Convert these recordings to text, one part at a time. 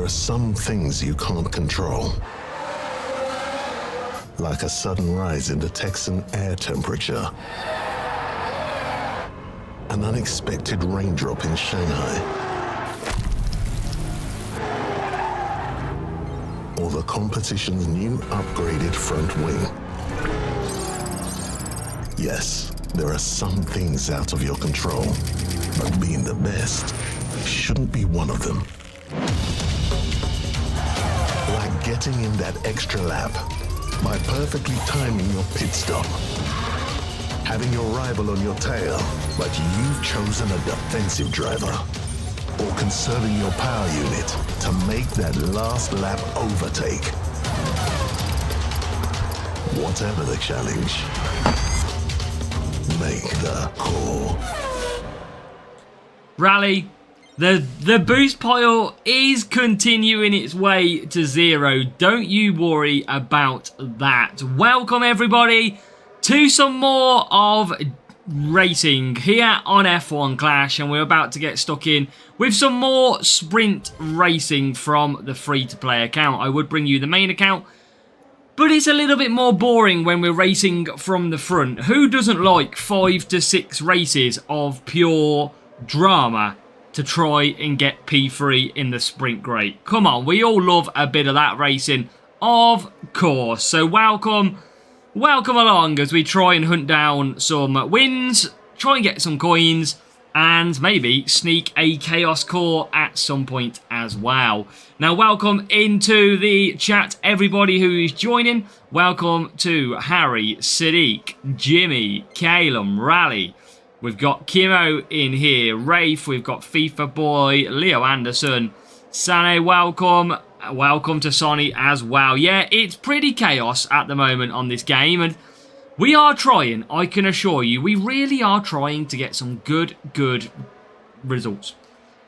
are some things you can't control. Like a sudden rise in the Texan air temperature. An unexpected raindrop in Shanghai. Or the competition's new upgraded front wing. Yes, there are some things out of your control, but being the best shouldn't be one of them. Like getting in that extra lap by perfectly timing your pit stop. Having your rival on your tail, but you've chosen a defensive driver. Or conserving your power unit to make that last lap overtake. Whatever the challenge, make the call. Rally, the boost pile is continuing its way to 0. Don't you worry about that. Welcome everybody to some more of racing here on F1 Clash, and we're about to get stuck in with some more sprint racing from the free-to-play account. I would bring you the main account, but it's a little bit more boring when we're racing from the front. Who doesn't like 5 to 6 races of pure drama to try and get P3 in the sprint grade? Come on, we all love a bit of that racing, of course. So welcome along as we try and hunt down some wins, try and get some coins, and maybe sneak a Chaos Core at some point as well. Now, welcome into the chat, everybody who is joining. Welcome to Harry, Sadiq, Jimmy, Calum, Rally. We've got Kimo in here, Rafe, we've got FIFA Boy, Leo Anderson, Sane, welcome. Welcome to Sonny as well. Yeah, it's pretty chaos at the moment on this game, and we are trying, I can assure you, we really are trying to get some good results.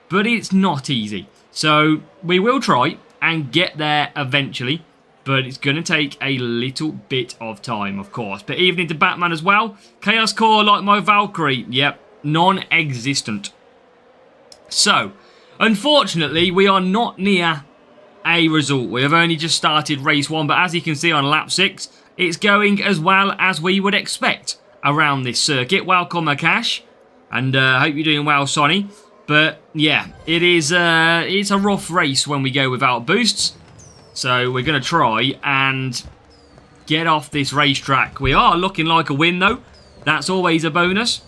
But it's not easy. So we will try and get there eventually, but it's going to take a little bit of time, of course. But evening to Batman as well. Chaos Core like my Valkyrie. Yep, non-existent. So, unfortunately, we are not near a result. We have only just started race 1, but as you can see on lap 6, it's going as well as we would expect around this circuit. Welcome, Akash, and hope you're doing well, Sonny. But yeah, it's a rough race when we go without boosts, so we're going to try and get off this racetrack. We are looking like a win, though. That's always a bonus.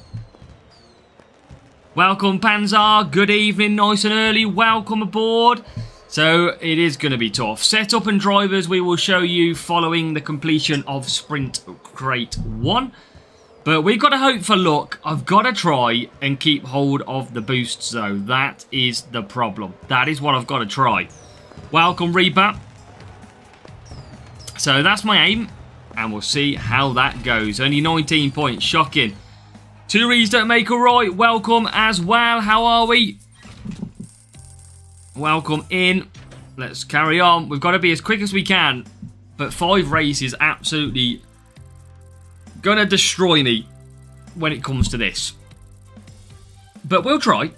Welcome, Panzar. Good evening, nice and early. Welcome aboard. So it is going to be tough. Setup and drivers we will show you following the completion of Sprint Crate 1. But we've got to hope for luck. I've got to try and keep hold of the boosts though. That is the problem. That is what I've got to try. Welcome, Reaper. So that's my aim. And we'll see how that goes. Only 19 points. Shocking. Two reads don't make a right. Welcome as well. How are we? Welcome in. Let's carry on. We've got to be as quick as we can. But 5 races absolutely gonna destroy me when it comes to this. But we'll try.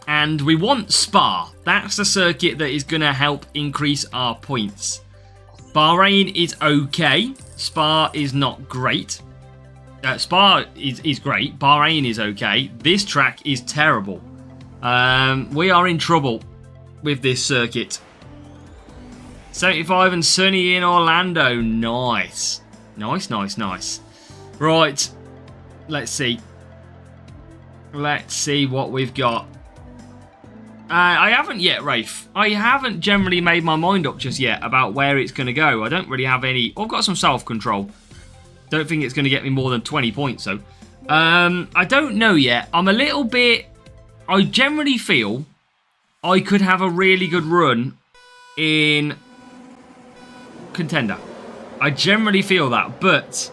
And we want Spa. That's the circuit that is going to help increase our points. Bahrain is okay. Spa is not great. Spa is great. Bahrain is okay. This track is terrible. We are in trouble with this circuit. 75 and sunny in Orlando. Nice. Nice. Right. Let's see. Let's see what we've got. I haven't yet, Rafe. I haven't generally made my mind up just yet about where it's going to go. I don't really have any... I've got some self-control. Don't think it's going to get me more than 20 points, though. I don't know yet. I'm a little bit... I generally feel I could have a really good run in Contender. I generally feel that, but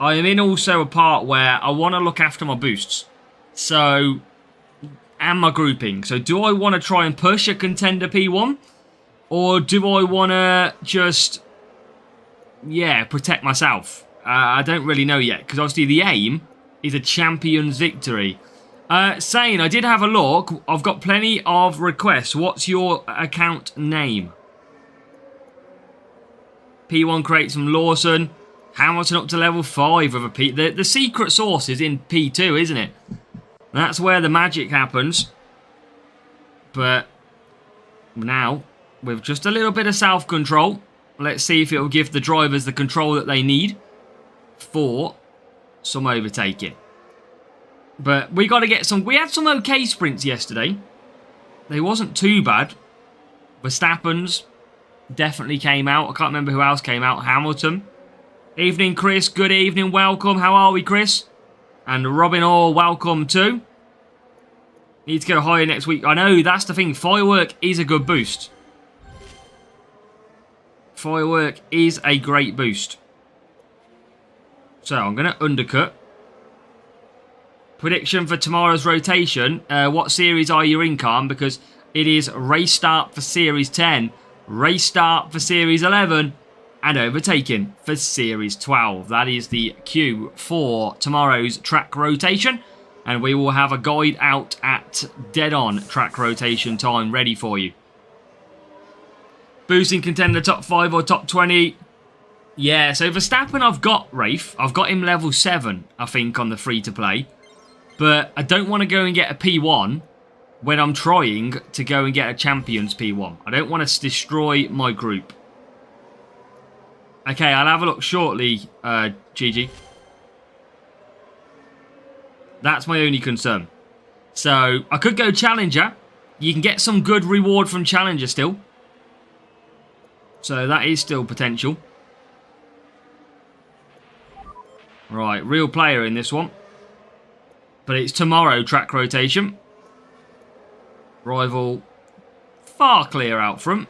I am in also a part where I want to look after my boosts. So, and my grouping. So, do I want to try and push a Contender P1? Or do I want to just, protect myself? I don't really know yet, because obviously the aim is a champion's victory. Sane, I did have a look. I've got plenty of requests. What's your account name? P1 creates from Lawson. Hamilton up to level 5 with a P. The secret source is in P2, isn't it? That's where the magic happens. But now, with just a little bit of self-control, let's see if it'll give the drivers the control that they need for some overtaking. But we got to get some... We had some okay sprints yesterday. They wasn't too bad. Verstappen's definitely came out. I can't remember who else came out. Hamilton. Evening, Chris. Good evening. Welcome. How are we, Chris? And Robin Orr, welcome too. Need to go higher next week. I know, that's the thing. Firework is a good boost. Firework is a great boost. So, I'm going to undercut. Prediction for tomorrow's rotation. What series are you in, Calm? Because it is race start for Series 10, race start for Series 11, and overtaking for Series 12. That is the cue for tomorrow's track rotation. And we will have a guide out at dead on track rotation time ready for you. Boosting contender top 5 or top 20. Yeah, so Verstappen I've got, Rafe. I've got him level 7, I think, on the free-to-play. But I don't want to go and get a P1 when I'm trying to go and get a Champions P1. I don't want to destroy my group. Okay, I'll have a look shortly, Gigi. That's my only concern. So, I could go Challenger. You can get some good reward from Challenger still. So, that is still potential. Right, real player in this one. But it's tomorrow track rotation. Rival far clear out front.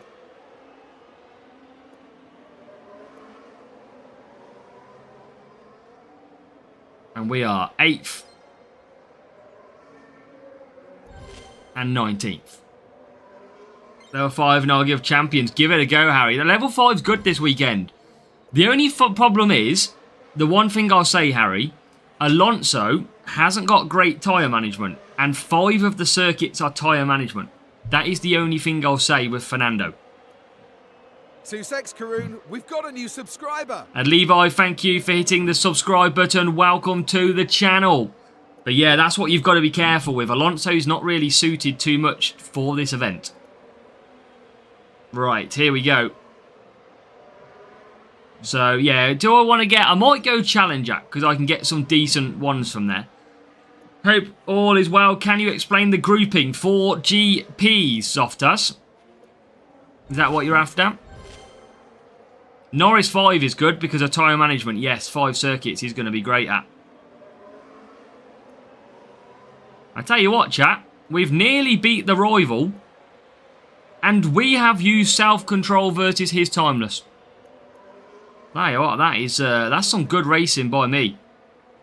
And we are 8th. And 19th. Level 5 and I'll give champions. Give it a go, Harry. The level 5's good this weekend. The only problem is, the one thing I'll say, Harry, Alonso hasn't got great tyre management. And 5 of the circuits are tyre management. That is the only thing I'll say with Fernando. Sussex Karoon, we've got a new subscriber. And Levi, thank you for hitting the subscribe button. Welcome to the channel. But yeah, that's what you've got to be careful with. Alonso's not really suited too much for this event. Right, here we go. So, yeah, do I want to get... I might go Challenger, because I can get some decent ones from there. Hope all is well. Can you explain the grouping for GPs, Softus? Is that what you're after? Norris 5 is good because of tyre management. Yes, 5 circuits he's going to be great at. I tell you what, chat. We've nearly beat the rival. And we have used self-control versus his timeless. Hey, what that is, that's some good racing by me.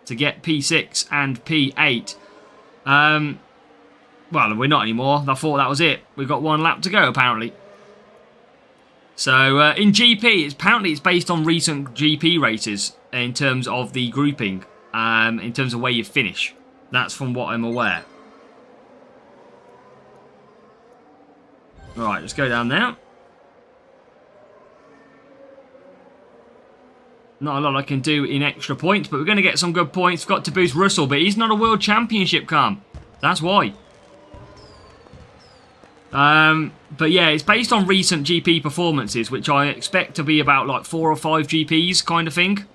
To get P6 and P8. Well, we're not anymore. I thought that was it. We've got 1 lap to go, apparently. So, in GP, apparently it's based on recent GP races in terms of the grouping, in terms of where you finish. That's from what I'm aware. Right, let's go down there. Not a lot I can do in extra points, but we're going to get some good points. Got to boost Russell, but he's not a World Championship, Calm. That's why. But yeah, it's based on recent GP performances, which I expect to be about like 4 or 5 GPs kind of thing.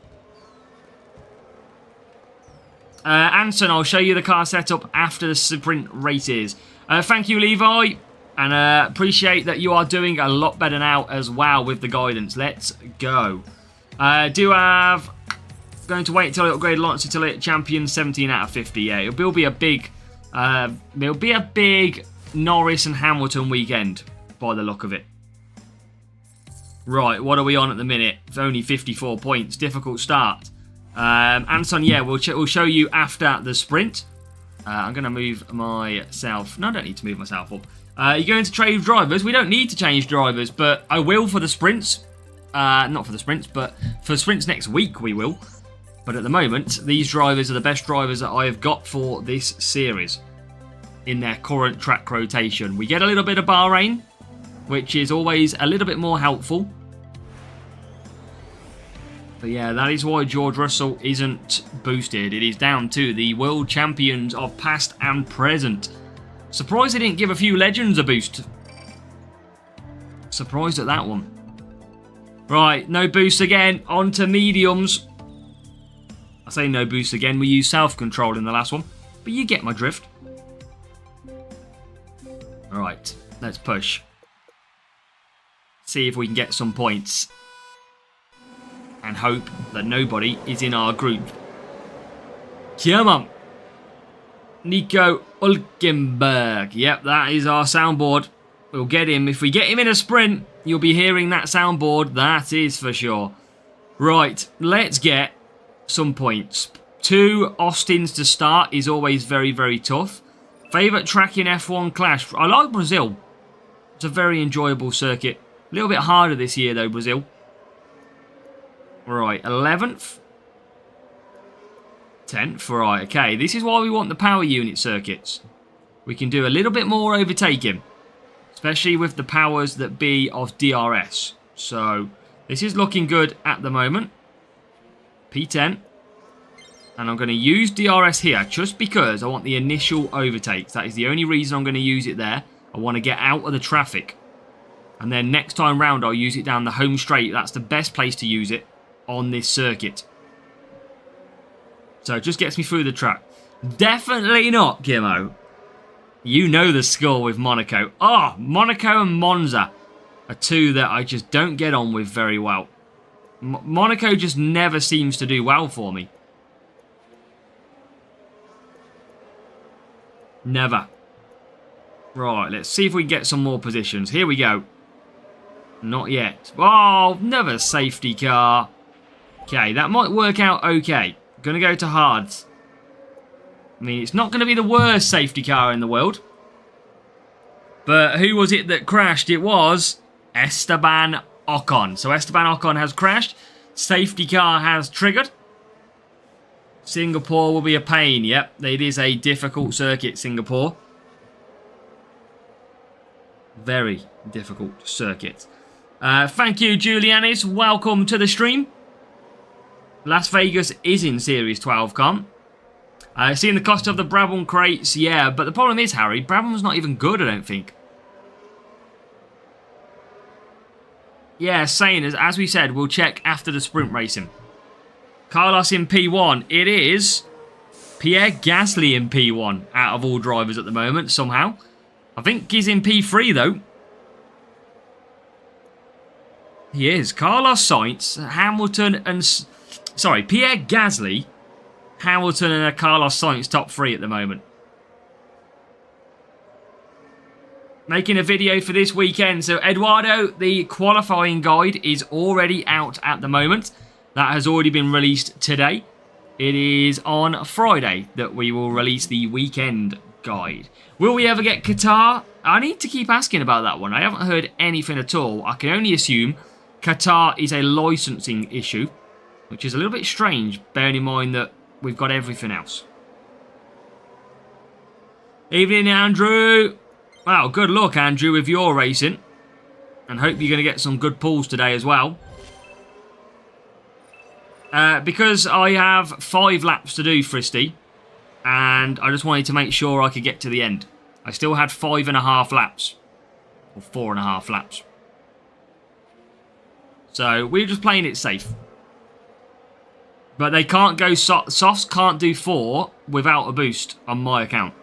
Anson, I'll show you the car setup after the sprint races. Thank you, Levi. And appreciate that you are doing a lot better now as well with the guidance. Let's go. Do have... Going to wait until it upgrade launch until it champions 17 out of 50. Yeah, it'll be a big... it'll be a big Norris and Hamilton weekend by the look of it. Right, what are we on at the minute? It's only 54 points. Difficult start. Anson, yeah, we'll show you after the sprint. I'm going to move myself... No, I don't need to move myself up. You're going to trade drivers. We don't need to change drivers, but I will for the sprints. Not for the sprints, but for sprints next week we will. But at the moment, these drivers are the best drivers that I have got for this series. in their current track rotation. We get a little bit of Bahrain, which is always a little bit more helpful. But yeah, that is why George Russell isn't boosted. It is down to the world champions of past and present. Surprised they didn't give a few legends a boost. Surprised at that one. Right, no boost again. On to mediums. I say no boost again. We used self-control in the last one. But you get my drift. Alright, let's push. See if we can get some points. And hope that nobody is in our group. Come on. Nico Hülkenberg. Yep, that is our soundboard. We'll get him. If we get him in a sprint, you'll be hearing that soundboard. That is for sure. Right, let's get some points. 2 Austins to start is always very, very tough. Favourite track in F1 Clash. I like Brazil. It's a very enjoyable circuit. A little bit harder this year though, Brazil. Right, 11th. 10th. Right, okay. This is why we want the power unit circuits. We can do a little bit more overtaking. Especially with the powers that be of DRS. So, this is looking good at the moment. P10. And I'm going to use DRS here just because I want the initial overtakes. That is the only reason I'm going to use it there. I want to get out of the traffic. And then next time round I'll use it down the home straight. That's the best place to use it on this circuit. So it just gets me through the track. Definitely not, Gimmo. You know the score with Monaco. Oh, Monaco and Monza are 2 that I just don't get on with very well. Monaco just never seems to do well for me. Never. Right, let's see if we can get some more positions. Here we go. Not yet. Oh, another safety car. Okay, that might work out okay. Gonna go to hards. I mean, it's not going to be the worst safety car in the world. But who was it that crashed? It was Esteban Ocon. So Esteban Ocon has crashed. Safety car has triggered. Singapore will be a pain. Yep, it is a difficult circuit, Singapore. Very difficult circuit. Thank you, Julianis. Welcome to the stream. Las Vegas is in Series 12, Con. Seeing the cost of the Brabham crates, yeah, but the problem is, Harry, Brabham's not even good, I don't think. Yeah, saying as we said, we'll check after the sprint racing. Carlos in P1. It is Pierre Gasly in P1 out of all drivers at the moment, somehow. I think he's in P3, though. He is. Carlos Sainz, Hamilton and... Sorry, Pierre Gasly, Hamilton and Carlos Sainz top 3 at the moment. Making a video for this weekend. So, Eduardo, the qualifying guide is already out at the moment. That has already been released today. It is on Friday that we will release the weekend guide. Will we ever get Qatar? I need to keep asking about that one. I haven't heard anything at all. I can only assume Qatar is a licensing issue, which is a little bit strange, bearing in mind that we've got everything else. Evening, Andrew. Well, good luck, Andrew, with your racing. And hope you're going to get some good pulls today as well. Because I have 5 laps to do, Fristy, and I just wanted to make sure I could get to the end. I still had 5.5 laps. Or 4.5 laps. So, we're just playing it safe. But they can't go... Softs can't do 4 without a boost on my account.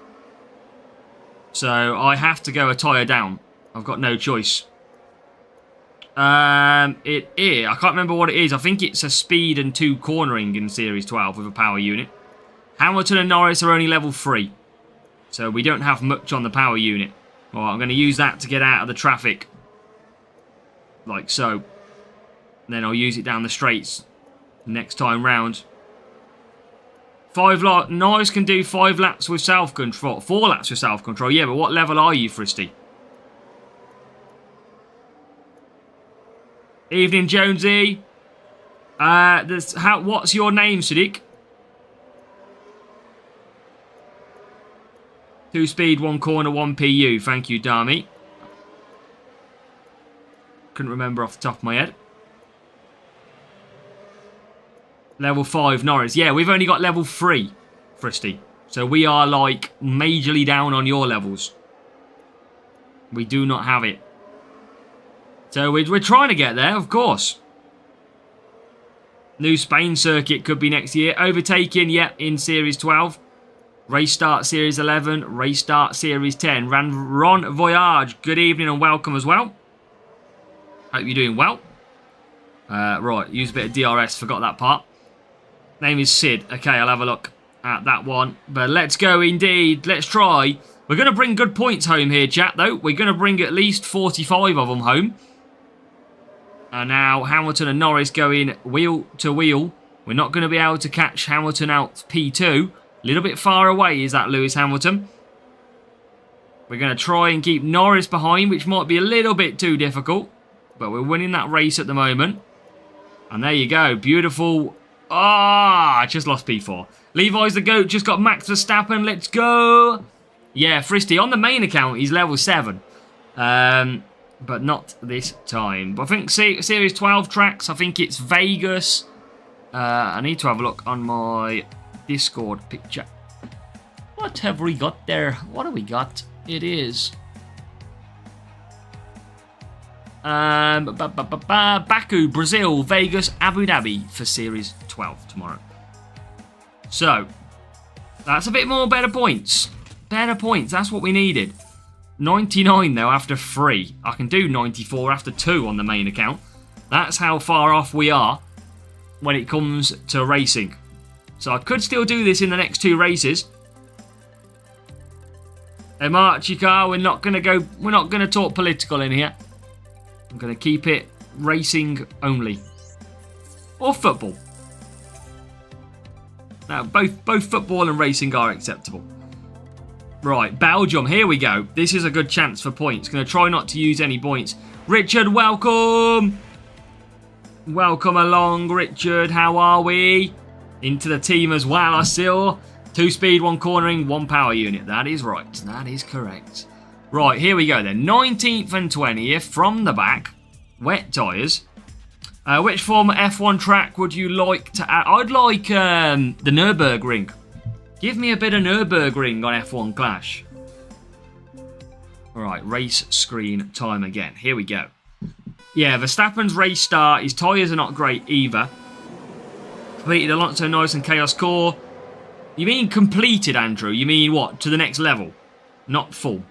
So, I have to go a tyre down. I've got no choice. It is. I can't remember what it is. I think it's a speed and 2 cornering in Series 12 with a power unit. Hamilton and Norris are only level 3. So we don't have much on the power unit. Well, I'm going to use that to get out of the traffic. Like so. Then I'll use it down the straights next time round. Norris can do 5 laps with self-control. 4 laps with self-control. Yeah, but what level are you, Fristy? Evening, Jonesy. What's your name, Sadiq? 2 speed, 1 corner, 1 PU. Thank you, Dami. Couldn't remember off the top of my head. Level 5, Norris. Yeah, we've only got level 3, Fristy. So we are, like, majorly down on your levels. We do not have it. So we're trying to get there, of course. New Spain circuit could be next year. Overtaking, yep, in Series 12. Race start Series 11. Race start Series 10. Ron Voyage, good evening and welcome as well. Hope you're doing well. Right, use a bit of DRS, forgot that part. Name is Sid. Okay, I'll have a look at that one. But let's go indeed. Let's try. We're going to bring good points home here, chat, though. We're going to bring at least 45 of them home. And now Hamilton and Norris going wheel to wheel. We're not going to be able to catch Hamilton out P2. A little bit far away is that Lewis Hamilton. We're going to try and keep Norris behind, which might be a little bit too difficult. But we're winning that race at the moment. And there you go. Beautiful. Ah, I just lost P4. Levi's the GOAT. Just got Max Verstappen. Let's go. Yeah, Fristy. On the main account, he's level 7. But not this time. But I think Series 12 tracks, I think it's Vegas. I need to have a look on my Discord picture. What have we got there? What have we got? It is... Baku, Brazil, Vegas, Abu Dhabi for Series 12 tomorrow. So, that's a bit more better points. Better points, that's what we needed. 99 though after 3. I can do 94 after 2 on the main account. That's how far off we are when it comes to racing. So I could still do this in the next 2 races. Hey Marchika, we're not gonna talk political in here. I'm gonna keep it racing only. Or football. Now both football and racing are acceptable. Right, Belgium, here we go. This is a good chance for points. Going to try not to use any points. Richard, welcome. Welcome along, Richard. How are we? Into the team as well, I saw. 2 speed, 1 cornering, 1 power unit. That is right. That is correct. Right, here we go then. 19th and 20th from the back. Wet tyres. Which former F1 track would you like to add? I'd like the Nürburgring. Give me a bit of Nürburgring on F1 Clash. Alright, race screen time again. Here we go. Yeah, Verstappen's race start. His tyres are not great either. Completed Alonso Norris and Chaos Core. You mean completed, Andrew? You mean what? To the next level? Not full.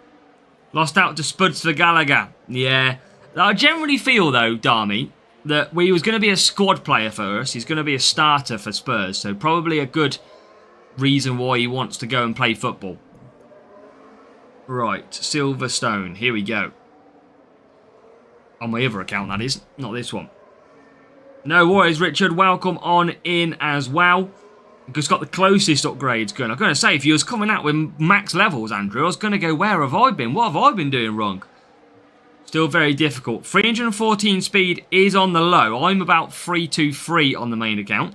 Lost out to Spuds for Gallagher. Yeah. I generally feel, though, Dami, that he was going to be a squad player for us. He's going to be a starter for Spurs. So probably a good... reason why he wants to go and play football. Right, Silverstone. Here we go. On my other account, that is. Not this one. No worries, Richard. Welcome on in as well. Just got the closest upgrades going. I'm going to say, if you was coming out with max levels, Andrew, I was going to go, where have I been? What have I been doing wrong? Still very difficult. 314 speed is on the low. I'm about 323 on the main account.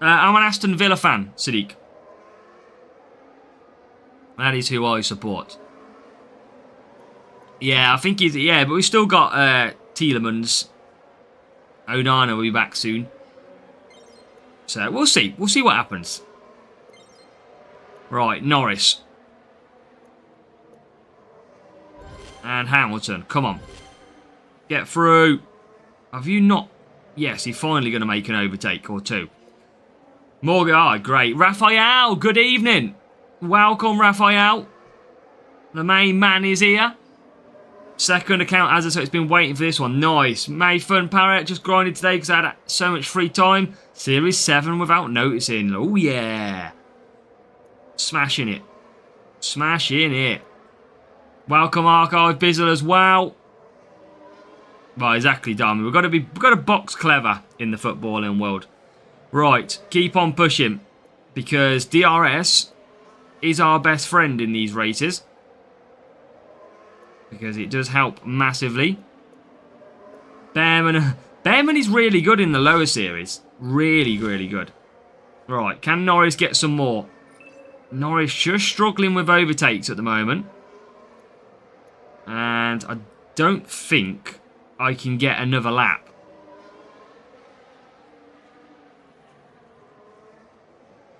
I'm an Aston Villa fan, Sadiq. That is who I support. Yeah, I think he's... Yeah, but we've still got Tielemans. Onana will be back soon. So, we'll see. We'll see what happens. Right, Norris. And Hamilton. Come on. Get through. Have you not... Yes, he's finally going to make an overtake or 2. Morgan, oh, great. Raphael, good evening. Welcome, Raphael. The main man is here. Second account, as I said, it's been waiting for this one. Nice. Mayfun Parrot just grinded today because I had so much free time. Series 7 without noticing. Oh, yeah. Smashing it. Smashing it. Welcome, Archive Bizzle as well. Right, exactly, Darmy. We've got to box clever in the footballing world. Right, keep on pushing, because DRS is our best friend in these races, because it does help massively. Behrman is really good in the lower series. Really, really good. Right, can Norris get some more? Norris just struggling with overtakes at the moment. And I don't think I can get another lap.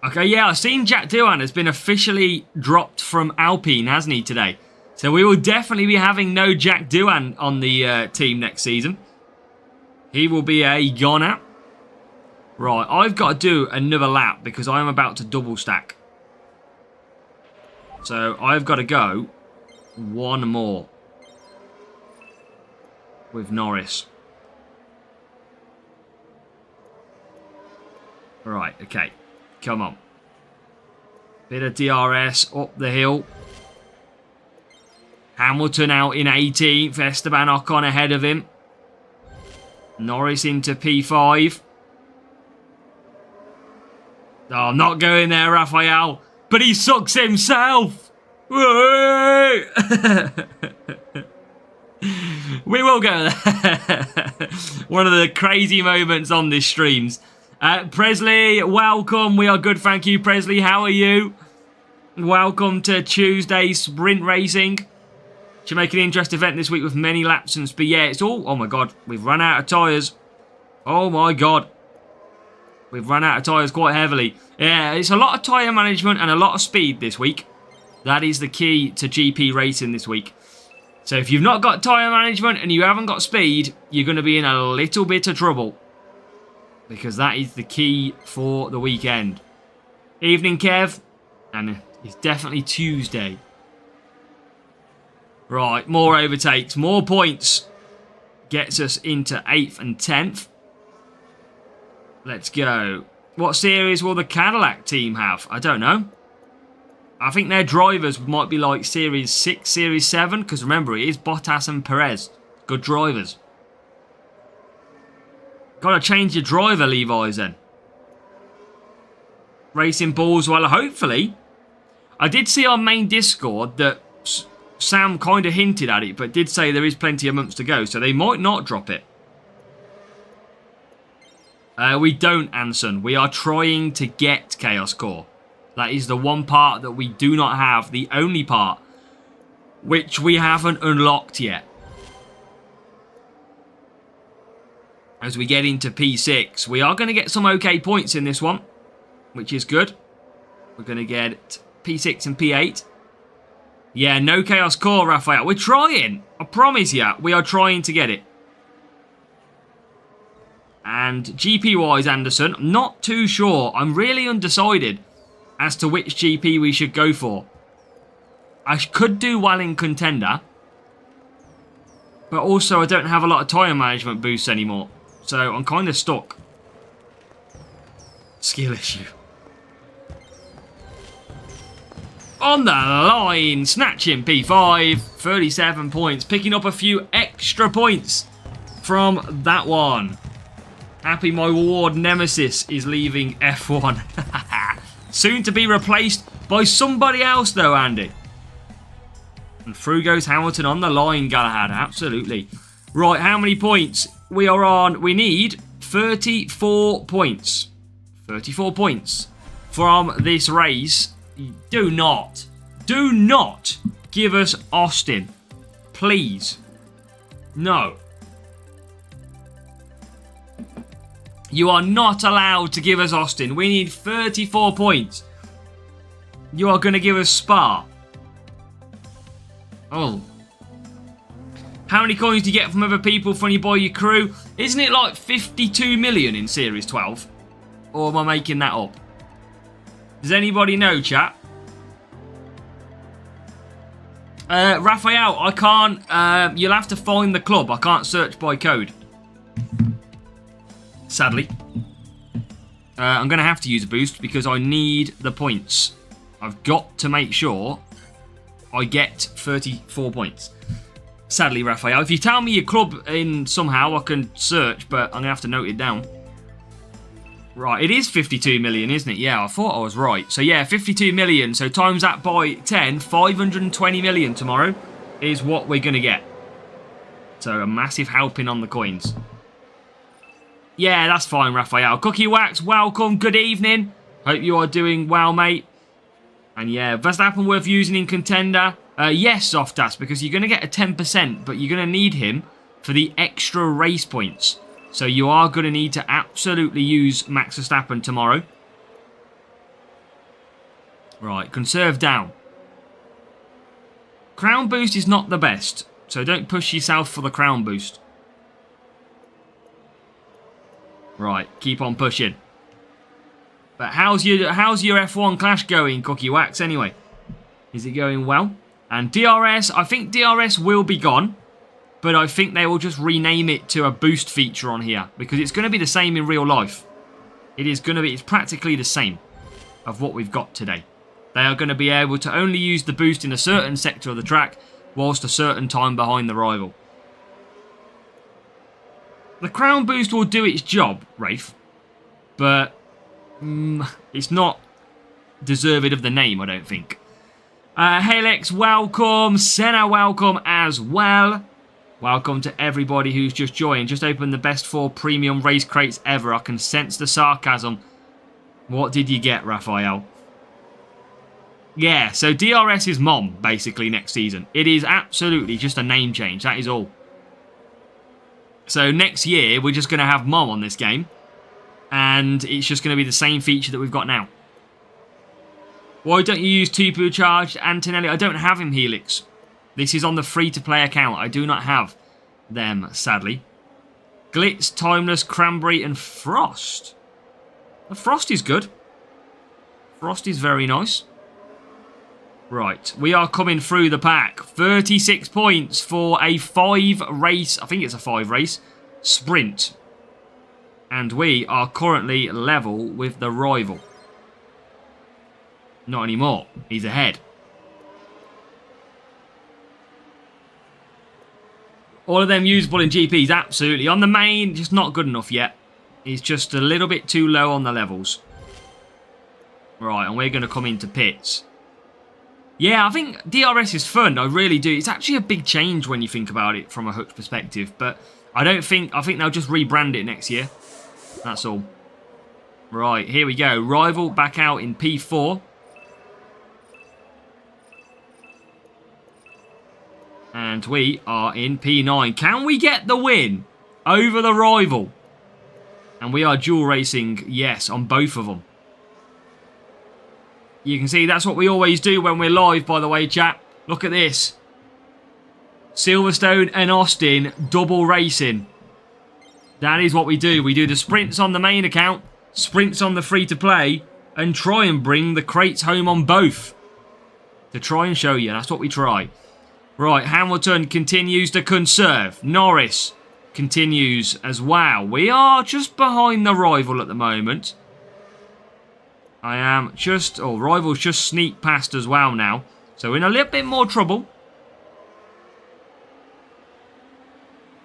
Okay, yeah, I've seen Jack Doohan has been officially dropped from Alpine, hasn't he, today? So we will definitely be having no Jack Doohan on the team next season. He will be a goner. Right, I've got to do another lap because I'm about to double stack. So I've got to go one more with Norris. Right, okay. Come on. Bit of DRS up the hill. Hamilton out in 18th. Esteban Ocon ahead of him. Norris into P5. Oh, I'm not going there, Raphael. But he sucks himself. We will go there. One of the crazy moments on this streams. Presley, welcome. We are good, thank you, Presley. How are you? Welcome to Tuesday Sprint Racing. Should make an interesting event this week with many laps and speed. Yeah, it's all... Oh, my God. We've run out of tyres. Oh, my God. We've run out of tyres quite heavily. Yeah, it's a lot of tyre management and a lot of speed this week. That is the key to GP racing this week. So if you've not got tyre management and you haven't got speed, you're going to be in a little bit of trouble. Because that is the key for the weekend. Evening, Kev. And it's definitely Tuesday. Right, more overtakes, more points. Gets us into 8th and 10th. Let's go. What series will the Cadillac team have? I don't know. I think their drivers might be like Series 6, Series 7. Because remember, it is Bottas and Perez. Good drivers. Got to change your driver, Levi's, then. Racing Balls, well, hopefully. I did see on main Discord that Sam kind of hinted at it, but did say there is plenty of months to go, so they might not drop it. We don't, Anson. We are trying to get Chaos Core. That is the one part that we do not have, the only part, which we haven't unlocked yet. As we get into P6, we are going to get some okay points in this one, which is good. We're going to get P6 and P8. Yeah, no Chaos Core, Raphael. We're trying. I promise you, we are trying to get it. And GP-wise, Anderson, I'm not too sure. I'm really undecided as to which GP we should go for. I could do well in Contender. But also, I don't have a lot of tyre management boosts anymore. So, I'm kind of stuck. Skill issue. On the line, snatching P5, 37 points, picking up a few extra points from that one. Happy my ward nemesis is leaving F1. Soon to be replaced by somebody else though, Andy. And through goes Hamilton on the line, Galahad, absolutely. Right, how many points? We are on, we need 34 points. 34 points from this race. Do not give us Austin. Please. No. You are not allowed to give us Austin. We need 34 points. You are going to give us Spa. Oh. How many coins do you get from other people when you buy your crew? Isn't it like 52 million in Series 12? Or am I making that up? Does anybody know, chat? Raphael, I can't... you'll have to find the club. I can't search by code. Sadly. I'm going to have to use a boost because I need the points. I've got to make sure I get 34 points. Sadly, Raphael. If you tell me your club in somehow, I can search, but I'm going to have to note it down. Right, it is 52 million, isn't it? Yeah, I thought I was right. So yeah, 52 million. So times that by 10, 520 million tomorrow is what we're going to get. So a massive helping on the coins. Yeah, that's fine, Raphael. Cookie Wax, welcome. Good evening. Hope you are doing well, mate. And yeah, Verstappen worth using in contender? Yes, Softas, because you're going to get a 10%, but you're going to need him for the extra race points. So you are going to need to absolutely use Max Verstappen tomorrow. Right, conserve down. Crown boost is not the best, so don't push yourself for the crown boost. Right, keep on pushing. But how's your F1 Clash going, Cookie Wax, anyway? Is it going well? And DRS, I think DRS will be gone. But I think they will just rename it to a boost feature on here. Because it's going to be the same in real life. It's practically the same of what we've got today. They are going to be able to only use the boost in a certain sector of the track, whilst a certain time behind the rival. The crown boost will do its job, Rafe. But it's not deserved of the name, I don't think. Halex, welcome. Senna, welcome as well. Welcome to everybody who's just joined. Just opened the best 4 premium race crates ever. I can sense the sarcasm. What did you get, Raphael? Yeah, so DRS is Mom, basically, next season. It is absolutely just a name change. That is all. So next year, we're just going to have Mom on this game. And it's just going to be the same feature that we've got now. Why don't you use turbocharged Antonelli? I don't have him, Helix. This is on the free-to-play account. I do not have them, sadly. Glitz, Timeless, Cranberry, and Frost. The Frost is good. Frost is very nice. Right, we are coming through the pack. 36 points for a 5-race, I think it's a 5-race, sprint. And we are currently level with the rival. Not anymore. He's ahead. All of them usable in GPs, absolutely. On the main, just not good enough yet. He's just a little bit too low on the levels. Right, and we're going to come into pits. Yeah, I think DRS is fun. I really do. It's actually a big change when you think about it from a Hutch perspective. But I think they'll just rebrand it next year. That's all. Right, here we go. Rival back out in P4. And we are in P9. Can we get the win over the rival? And we are dual racing, yes, on both of them. You can see that's what we always do when we're live, by the way, chat. Look at this. Silverstone and Austin double racing. That is what we do. We do the sprints on the main account, sprints on the free-to-play, and try and bring the crates home on both. To try and show you. That's what we try. Right, Hamilton continues to conserve. Norris continues as well. We are just behind the rival at the moment. I am just... Oh, rival's just sneaked past as well now. So we're in a little bit more trouble.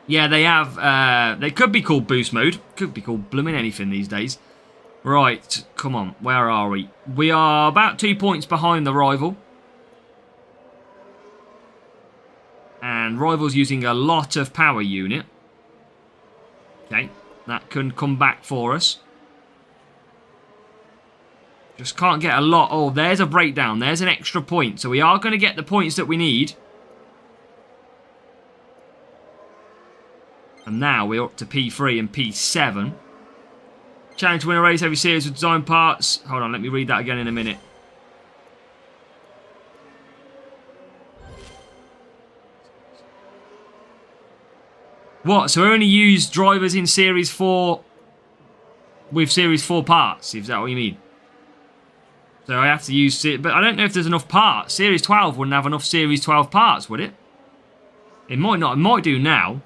Yeah, they have... they could be called boost mode. Could be called blooming anything these days. Right, come on. Where are we? We are about 2 points behind the rival. And rival's using a lot of power unit. Okay, that can come back for us. Just can't get a lot. Oh, there's a breakdown. There's an extra point. So we are going to get the points that we need. And now we're up to P3 and P7. Challenge to win a race every series with design parts. Hold on, let me read that again in a minute. What? So we only use drivers in Series 4 with Series 4 parts, is that what you mean? So I have to use... But I don't know if there's enough parts. Series 12 wouldn't have enough Series 12 parts, would it? It might not. It might do now.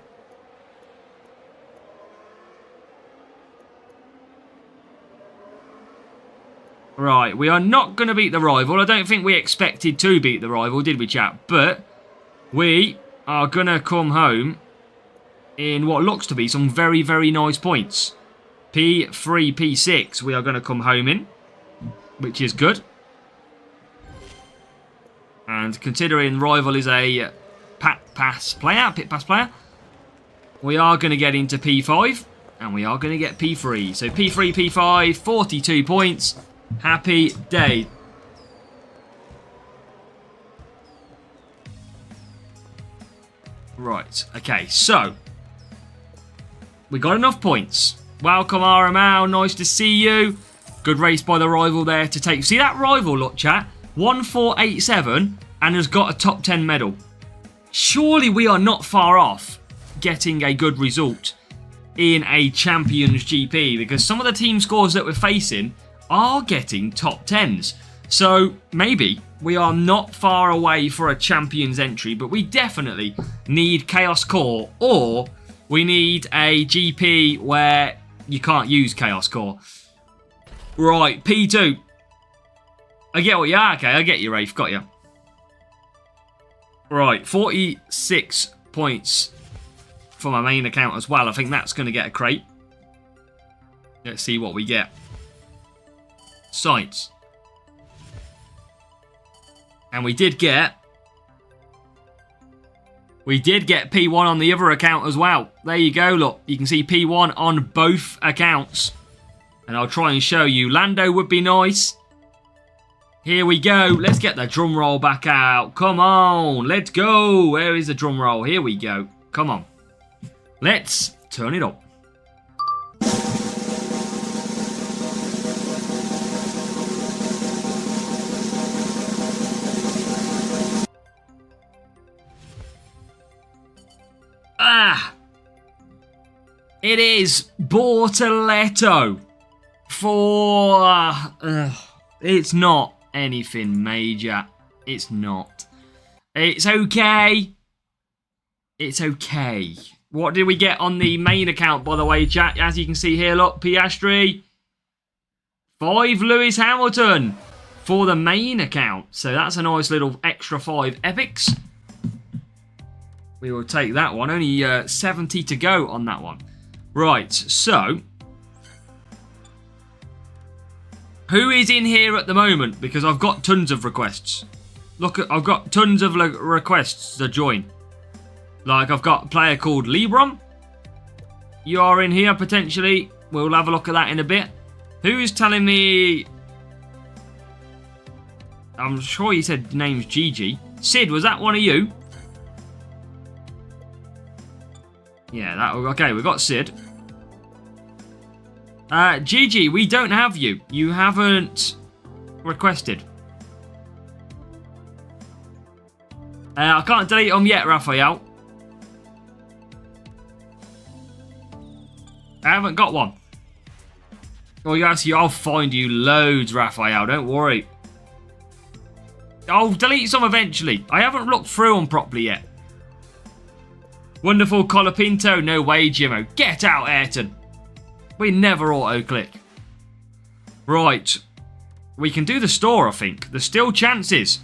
Right, we are not going to beat the rival. I don't think we expected to beat the rival, did we, chat? But we are going to come home in what looks to be some very, very nice points. P3, P6 we are going to come home in, which is good. And considering rival is a pit pass player, we are going to get into P5 and we are going to get P3. So P3, P5, 42 points. Happy day. Right, okay, so we got enough points. Welcome, RML, nice to see you. Good race by the rival there to take. See that rival, look, chat? 1487 and has got a top 10 medal. Surely we are not far off getting a good result in a Champions GP, because some of the team scores that we're facing are getting top 10s. So maybe we are not far away for a Champions entry, but we definitely need Chaos Core, or we need a GP where you can't use Chaos Core. Right, P2. I get what you are. Okay, I get you, Rafe. Got you. Right, 46 points for my main account as well. I think that's going to get a crate. Let's see what we get. Sites. And we did get P1 on the other account as well. There you go, look. You can see P1 on both accounts. And I'll try and show you. Lando would be nice. Here we go. Let's get the drum roll back out. Come on. Let's go. Where is the drum roll? Here we go. Come on. Let's turn it up. It is Bortoletto for... it's not anything major. It's not. It's okay. It's okay. What did we get on the main account, by the way, chat? As you can see here, look, Piastri. 5 Lewis Hamilton for the main account. So that's a nice little extra 5 epics. We will take that one. Only 70 to go on that one. Right, so... who is in here at the moment? Because I've got tons of requests. Look, I've got tons of requests to join. Like, I've got a player called Lebron. You are in here, potentially. We'll have a look at that in a bit. Who's telling me... I'm sure you said the name's Gigi. Sid, was that one of you? Yeah, that... okay, we got Sid. Gigi, we don't have you. You haven't requested. I can't delete them yet, Raphael. I haven't got one. Oh, yes, I'll find you loads, Raphael. Don't worry. I'll delete some eventually. I haven't looked through them properly yet. Wonderful Colapinto. No way, Jimmo. Get out, Ayrton. We never auto-click. Right. We can do the store, I think. There's still chances.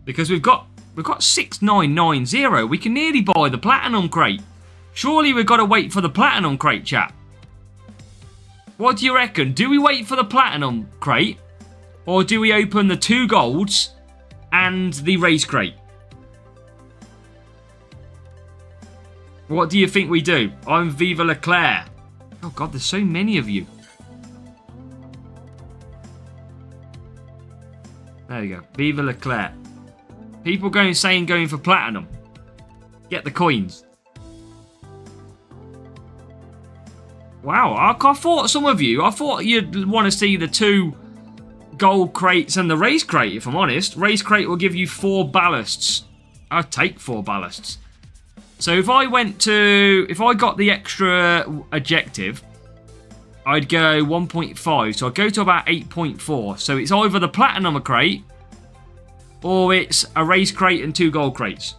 Because we've got 6990. We can nearly buy the Platinum Crate. Surely we've got to wait for the Platinum Crate, chat. What do you reckon? Do we wait for the Platinum Crate? Or do we open the 2 golds and the Race Crate? What do you think we do? I'm Viva Leclerc. Oh god, there's so many of you. There you go. Viva Leclerc. People going for Platinum. Get the coins. Wow, I thought some of you, I thought you'd want to see the 2 gold crates and the Race Crate, if I'm honest. Race Crate will give you 4 ballasts. I'd take 4 ballasts. So if I got the extra objective, I'd go 1.5. So I'd go to about 8.4. So it's either the Platinum Crate or it's a Race Crate and 2 gold crates.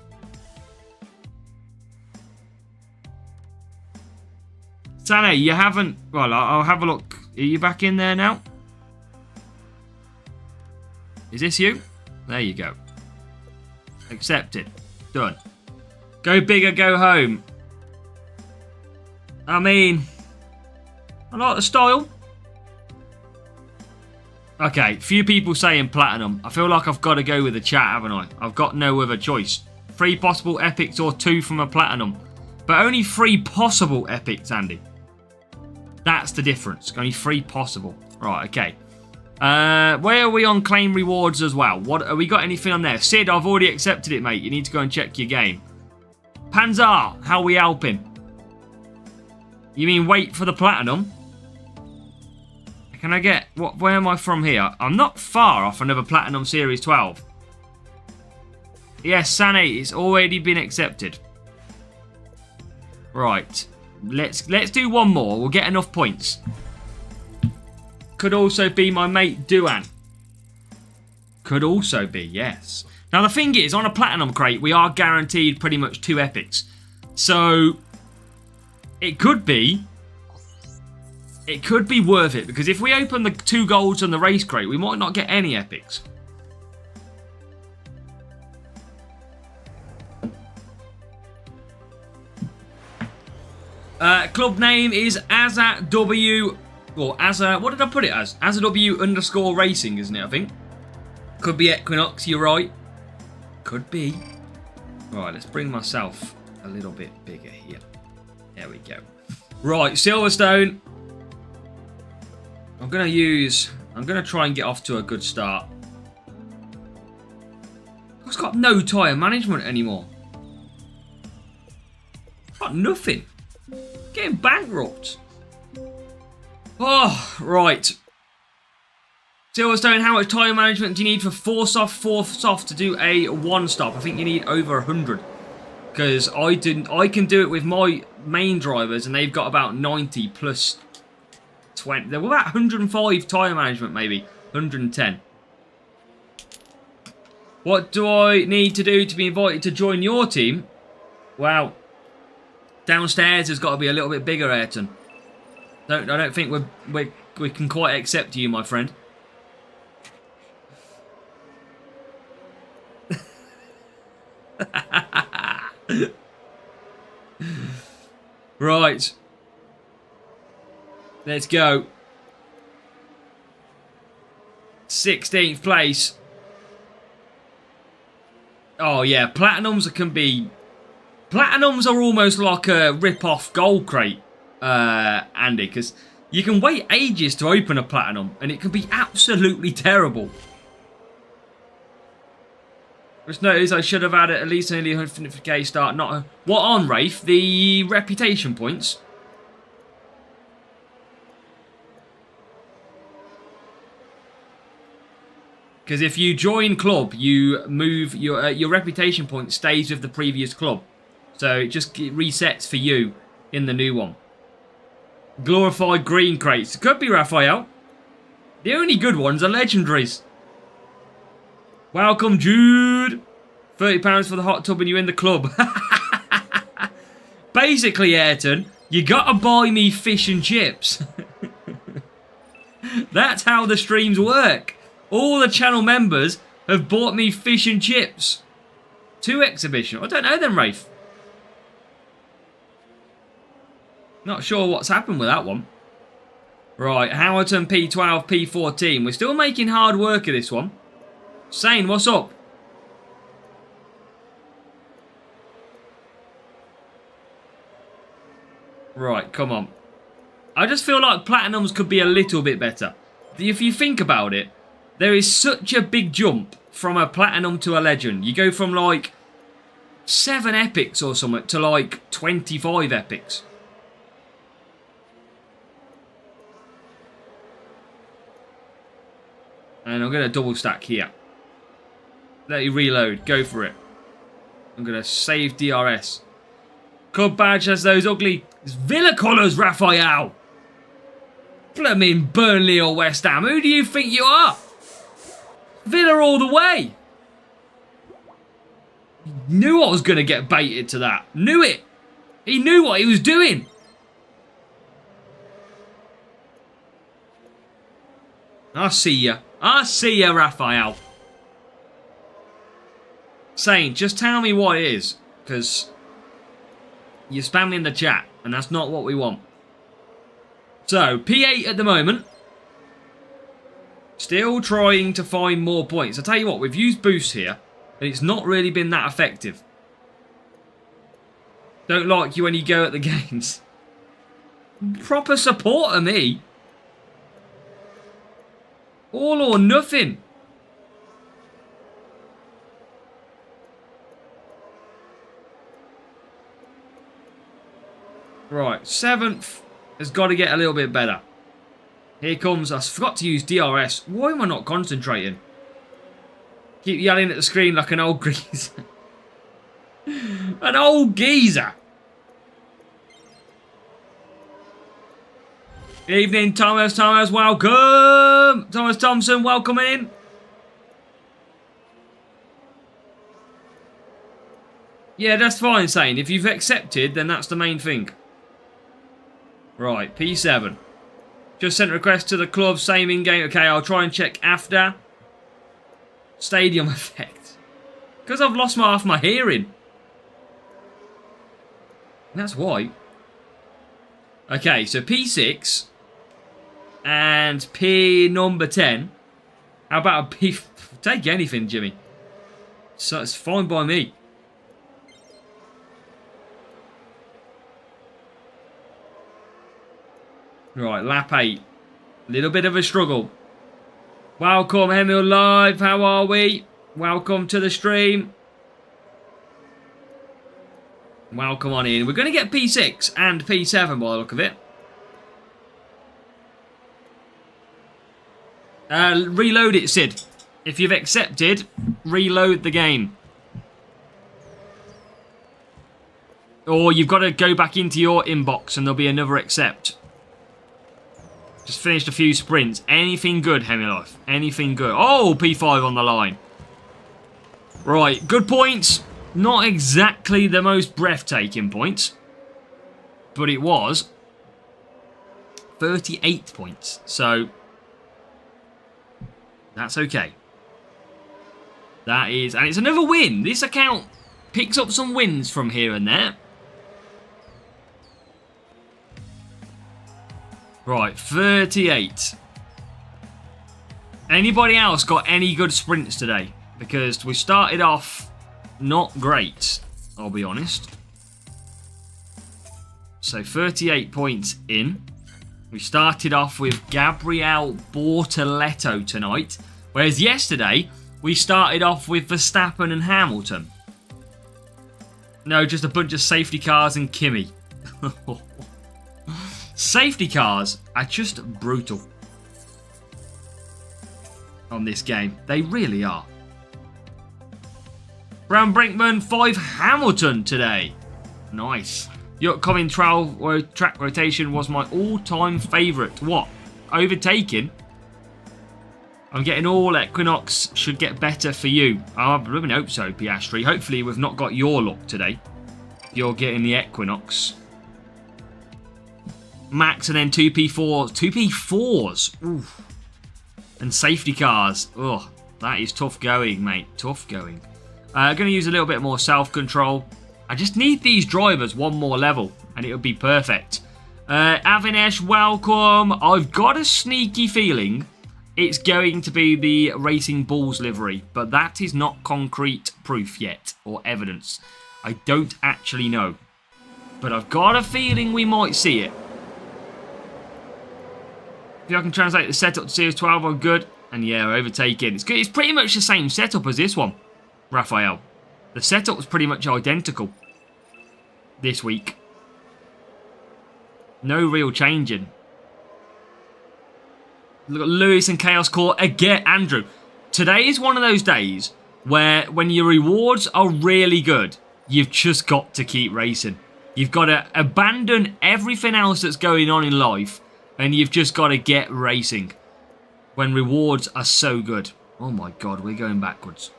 Sane, you haven't... well, I'll have a look. Are you back in there now? Is this you? There you go. Accepted. Done. Go big or go home. I mean, I like the style. Okay, few people saying Platinum. I feel like I've got to go with the chat, haven't I? I've got no other choice. 3 possible epics or 2 from a Platinum. But only 3 possible epics, Andy. That's the difference. Only 3 possible. Right, okay. Where are we on claim rewards as well? What have we got anything on there? Sid, I've already accepted it, mate. You need to go and check your game. Panzer, how we helping? You mean wait for the platinum? Can I get... Where am I from here? I'm not far off another Platinum Series 12. Yes, Sane, it's already been accepted. Right. Let's do one more. We'll get enough points. Could also be my mate Duan. Could also be, yes. Now the thing is, on a Platinum crate, we are guaranteed pretty much 2 epics. So, it could be worth it, because if we open the 2 golds and the race crate, we might not get any epics. Club name is AzaW, or Aza, what did I put it as? AzaW_racing, isn't it, I think? Could be Equinox, you're right. Could be. Right, let's bring myself a little bit bigger here. There we go. Right, Silverstone. I'm going to try and get off to a good start. I've got no tyre management anymore. Got nothing. Getting bankrupt. Oh, right. Silverstone, how much tyre management do you need for 4 soft to do a 1 stop? I think you need over 100. Because I can do it with my main drivers and they've got about 90 plus 20. They're about 105 tyre management, maybe 110. What do I need to do to be invited to join your team? Well, downstairs has got to be a little bit bigger, Ayrton. I don't think we can quite accept you, my friend. Right. Let's go. 16th place. Oh yeah, Platinums can be... Platinums are almost like a rip-off gold crate, Andy, because you can wait ages to open a Platinum, and it can be absolutely terrible. Just noticed I should have had at least only 150k start, not a... What on, Rafe? The reputation points? Because if you join club, you move... Your reputation point stays with the previous club. So it just resets for you in the new one. Glorified green crates. Could be Raphael. The only good ones are legendaries. Welcome, Jude. £30 for the hot tub and you're in the club. Basically, Ayrton, you gotta buy me fish and chips. That's how the streams work. All the channel members have bought me fish and chips. 2 exhibition. I don't know then, Rafe. Not sure what's happened with that one. Right, Howerton P12, P14. We're still making hard work of this one. Sane, what's up? Right, come on. I just feel like Platinums could be a little bit better. If you think about it, there is such a big jump from a Platinum to a Legend. You go from like 7 epics or something to like 25 epics. And I'm going to double stack here. Let you reload. Go for it. I'm going to save DRS. Club badge has those ugly Villa colours, Raphael. Blooming Burnley or West Ham. Who do you think you are? Villa all the way. Knew I was going to get baited to that. Knew it. He knew what he was doing. I see ya. I see ya, Raphael. Sane, just tell me what it is, because you're spamming in the chat, and that's not what we want. So, P8 at the moment. Still trying to find more points. I tell you what, we've used boost here, and it's not really been that effective. Don't like you when you go at the games. Proper supporter, me. All or nothing. Right, 7th has got to get a little bit better. Here comes, I forgot to use DRS. Why am I not concentrating? Keep yelling at the screen like an old geezer. An old geezer. Good evening, Thomas. Thomas, welcome. Thomas Thompson, welcome in. Yeah, that's fine, Sane. If you've accepted, then that's the main thing. Right, P7. Just sent a request to the club, same in-game. Okay, I'll try and check after. Stadium effect. Because I've lost half my hearing. That's why. Okay, so P6 and P number 10. How about a P... Take anything, Jimmy. So it's fine by me. Right, lap 8. Little bit of a struggle. Welcome, Hemil Live. How are we? Welcome to the stream. Welcome on in. We're going to get P6 and P7 by the look of it. Reload it, Sid. If you've accepted, reload the game. Or you've got to go back into your inbox and there'll be another accept. Just finished a few sprints. Anything good, Hemilife? Anything good? Oh, P5 on the line. Right, good points. Not exactly the most breathtaking points. But it was 38 points. So, that's okay. That is... And it's another win. This account picks up some wins from here and there. Right, 38. Anybody else got any good sprints today? Because we started off not great, I'll be honest. So 38 points in. We started off with Gabriel Bortoletto tonight. Whereas yesterday, we started off with Verstappen and Hamilton. No, just a bunch of safety cars and Kimi. Safety cars are just brutal on this game. They really are. Brown Brinkman, 5 Hamilton today. Nice. The upcoming track rotation was my all-time favourite. What? Overtaking? I'm getting all Equinox. Should get better for you. I really hope so, Piastri. Hopefully we've not got your luck today. You're getting the Equinox. Max and then 2P4s. 2P4s. Oof. And safety cars. Ugh. That is tough going, mate. Tough going. Going to use a little bit more self-control. I just need these drivers one more level. And it would be perfect. Avinesh, welcome. I've got a sneaky feeling it's going to be the Racing Bulls livery. But that is not concrete proof yet. Or evidence. I don't actually know. But I've got a feeling we might see it. If I can translate the setup to Series 12, I'm good. And yeah, overtaking. It's good. It's pretty much the same setup as this one, Raphael. The setup was pretty much identical this week. No real changing. Look at Lewis and Chaos Core again. Andrew, today is one of those days where when your rewards are really good, you've just got to keep racing. You've got to abandon everything else that's going on in life. And you've just got to get racing when rewards are so good. Oh my god, we're going backwards.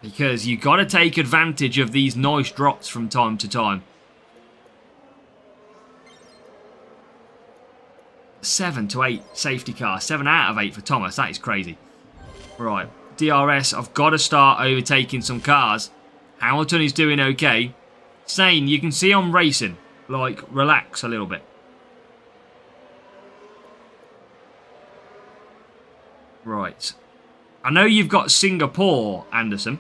Because you've got to take advantage of these nice drops from time to time. 7 to 8 safety car. 7 out of 8 for Thomas. That is crazy. Right. DRS, I've got to start overtaking some cars. Hamilton is doing okay. Sane, you can see I'm racing. Like, relax a little bit. Right. I know you've got Singapore, Anderson.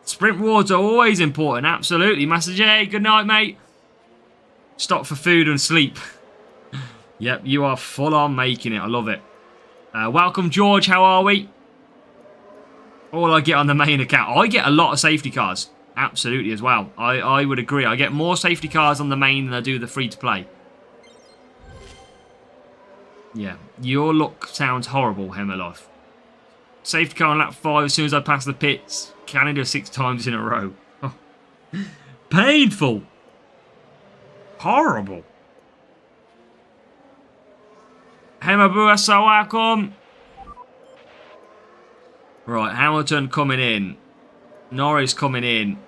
Sprint rewards are always important. Absolutely. Master J, good night, mate. Stop for food and sleep. Yep, you are full on making it. I love it. Welcome, George. How are we? All I get on the main account. I get a lot of safety cars. absolutely as well. I would agree. I get more safety cars on the main than I do the free-to-play. Yeah, your luck sounds horrible, Hemmerlife. Safety car on lap 5 as soon as I pass the pits. Canada 6 times in a row. Oh. Painful. Horrible. Hemmerbu, assalamualaikum. Right, Hamilton coming in. Norris coming in.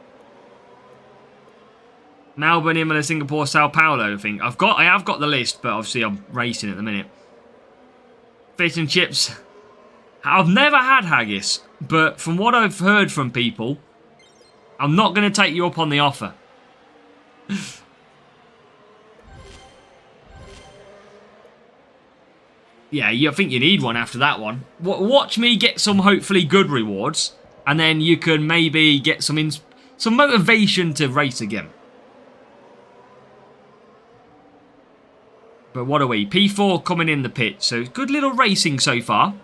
Melbourne, Imola, Singapore, Sao Paulo, I think. I have got the list, but obviously I'm racing at the minute. Fish and chips. I've never had haggis, but from what I've heard from people, I'm not going to take you up on the offer. Yeah, I think you need one after that one. Watch me get some hopefully good rewards, and then you can maybe get some motivation to race again. But what are we? P4 coming in the pit, so good little racing so far.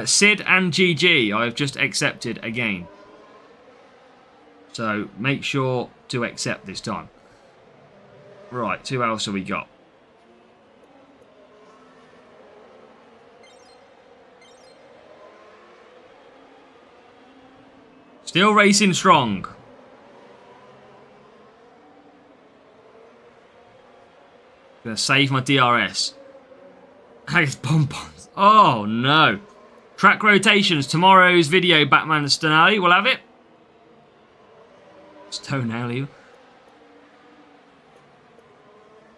Sid and GG, I have just accepted again. So make sure to accept this time. Right, who else have we got? Still racing strong. Gonna save my DRS. Haggis bonbons. Oh no. Track rotations. Tomorrow's video, Batman and Stonali. We'll have it. Stonali.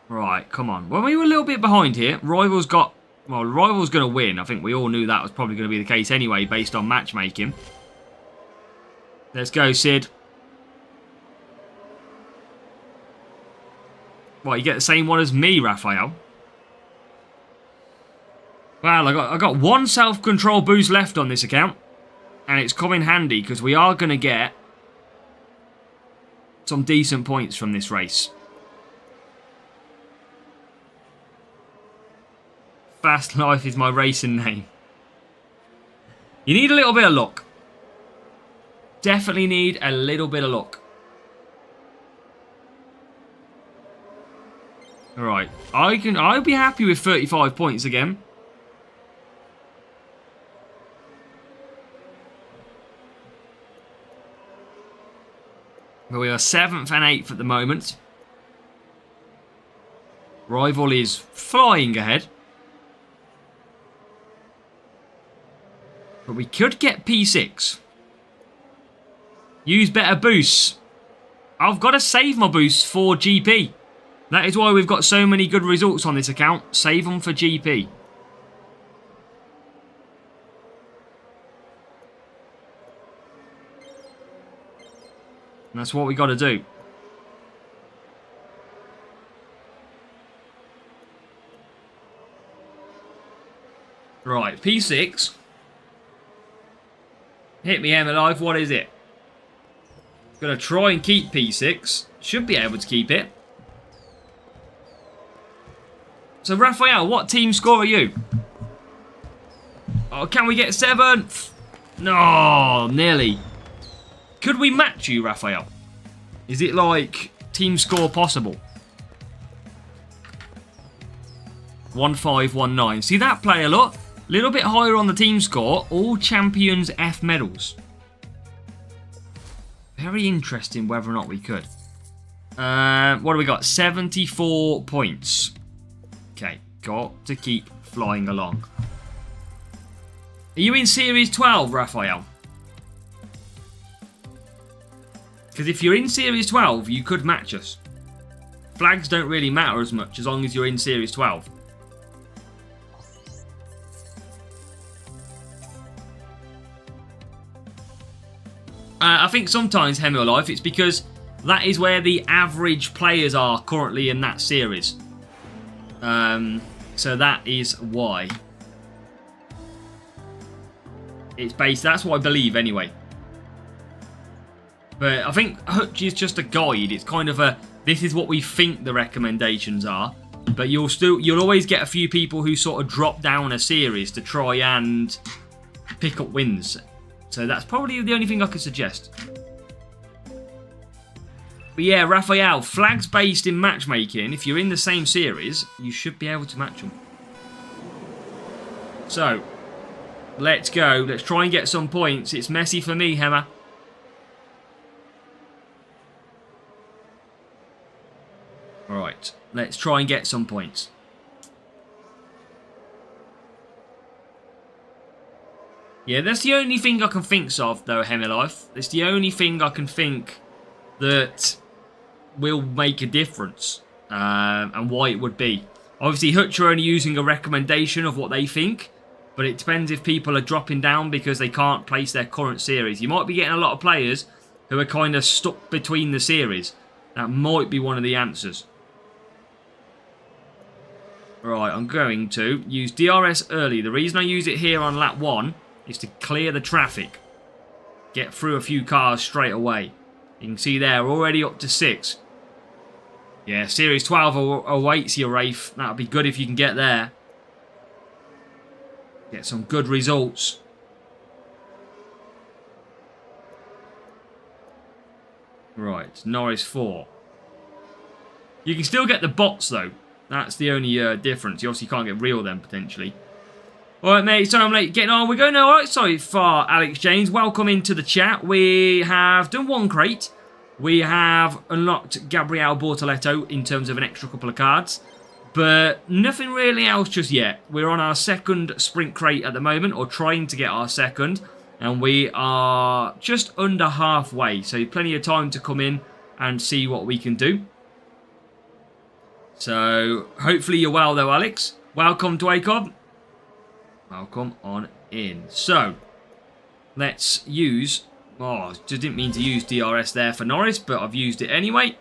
Right, come on. Well, we were a little bit behind here. Rival's got... Well, Rival's going to win. I think we all knew that was probably going to be the case anyway, based on matchmaking. Let's go, Sid. Well, you get the same one as me, Raphael. Well, I got one self-control boost left on this account. And it's come in handy, because we are going to get some decent points from this race. Fast Life is my racing name. You need a little bit of luck. Definitely need a little bit of luck. Alright. I'll be happy with 35 points again. But we are 7th and 8th at the moment. Rival is flying ahead. But we could get P6. Use better boosts. I've got to save my boosts for GP. That is why we've got so many good results on this account. Save them for GP. And that's what we got to do. Right, P6. Hit me, Emma Live. What is it? Gonna try and keep P6. Should be able to keep it. So, Raphael, what team score are you? Oh, can we get 7th? No, nearly. Could we match you, Raphael? Is it like team score possible? 1519. See that player, look? Little bit higher on the team score. All champions F medals. Very interesting whether or not we could. What do we got? 74 points. Okay, got to keep flying along. Are you in Series 12, Raphael? Because if you're in Series 12, you could match us. Flags don't really matter as much as long as you're in Series 12. I think sometimes, Hemio Life, it's because that is where the average players are currently in that series. So that is why. It's based, that's what I believe anyway. But I think Hutch is just a guide. It's kind of a, this is what we think the recommendations are. But you'll always get a few people who sort of drop down a series to try and pick up wins. So that's probably the only thing I could suggest. But yeah, Raphael, flags based in matchmaking. If you're in the same series, you should be able to match them. So, let's go. Let's try and get some points. It's messy for me, Hemmer. Alright, let's try and get some points. Yeah, that's the only thing I can think of, though, Hemmerlife. It's the only thing I can think that will make a difference. And why it would be. Obviously, Hutch are only using a recommendation of what they think. But it depends if people are dropping down because they can't place their current series. You might be getting a lot of players who are kind of stuck between the series. That might be one of the answers. Right, I'm going to use DRS early. The reason I use it here on lap 1 is to clear the traffic. Get through a few cars straight away. You can see there, we're already up to 6. Yeah, Series 12 awaits you, Rafe. That would be good if you can get there. Get some good results. Right, Norris 4. You can still get the bots, though. That's the only difference. You obviously can't get real then, potentially. Alright, mate, so I'm late getting on. We're going alright so far, Alex James. Welcome into the chat. We have done 1 crate. We have unlocked Gabriel Bortoletto in terms of an extra couple of cards. But nothing really else just yet. We're on our 2nd sprint crate at the moment, or trying to get our 2nd. And we are just under halfway. So plenty of time to come in and see what we can do. So hopefully you're well though, Alex. Welcome to ACOB. Welcome on in. So let's use... Oh, just didn't mean to use DRS there for Norris, but I've used it anyway.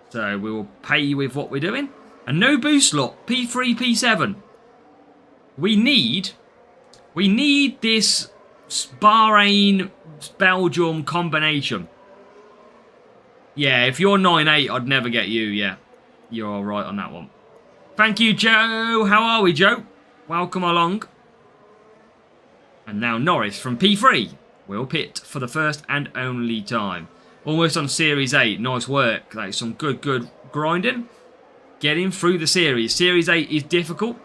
So we will pay with what we're doing. And no boost slot. P3, P7. We need this Bahrain, Belgium combination. Yeah, if you're 9-8, I'd never get you. Yeah, you're all right on that one. Thank you, Joe. How are we, Joe? Welcome along. And now Norris from P3 will pit for the first and only time. Almost on Series 8. Nice work. That is some good grinding. Getting through the series. Series 8 is difficult.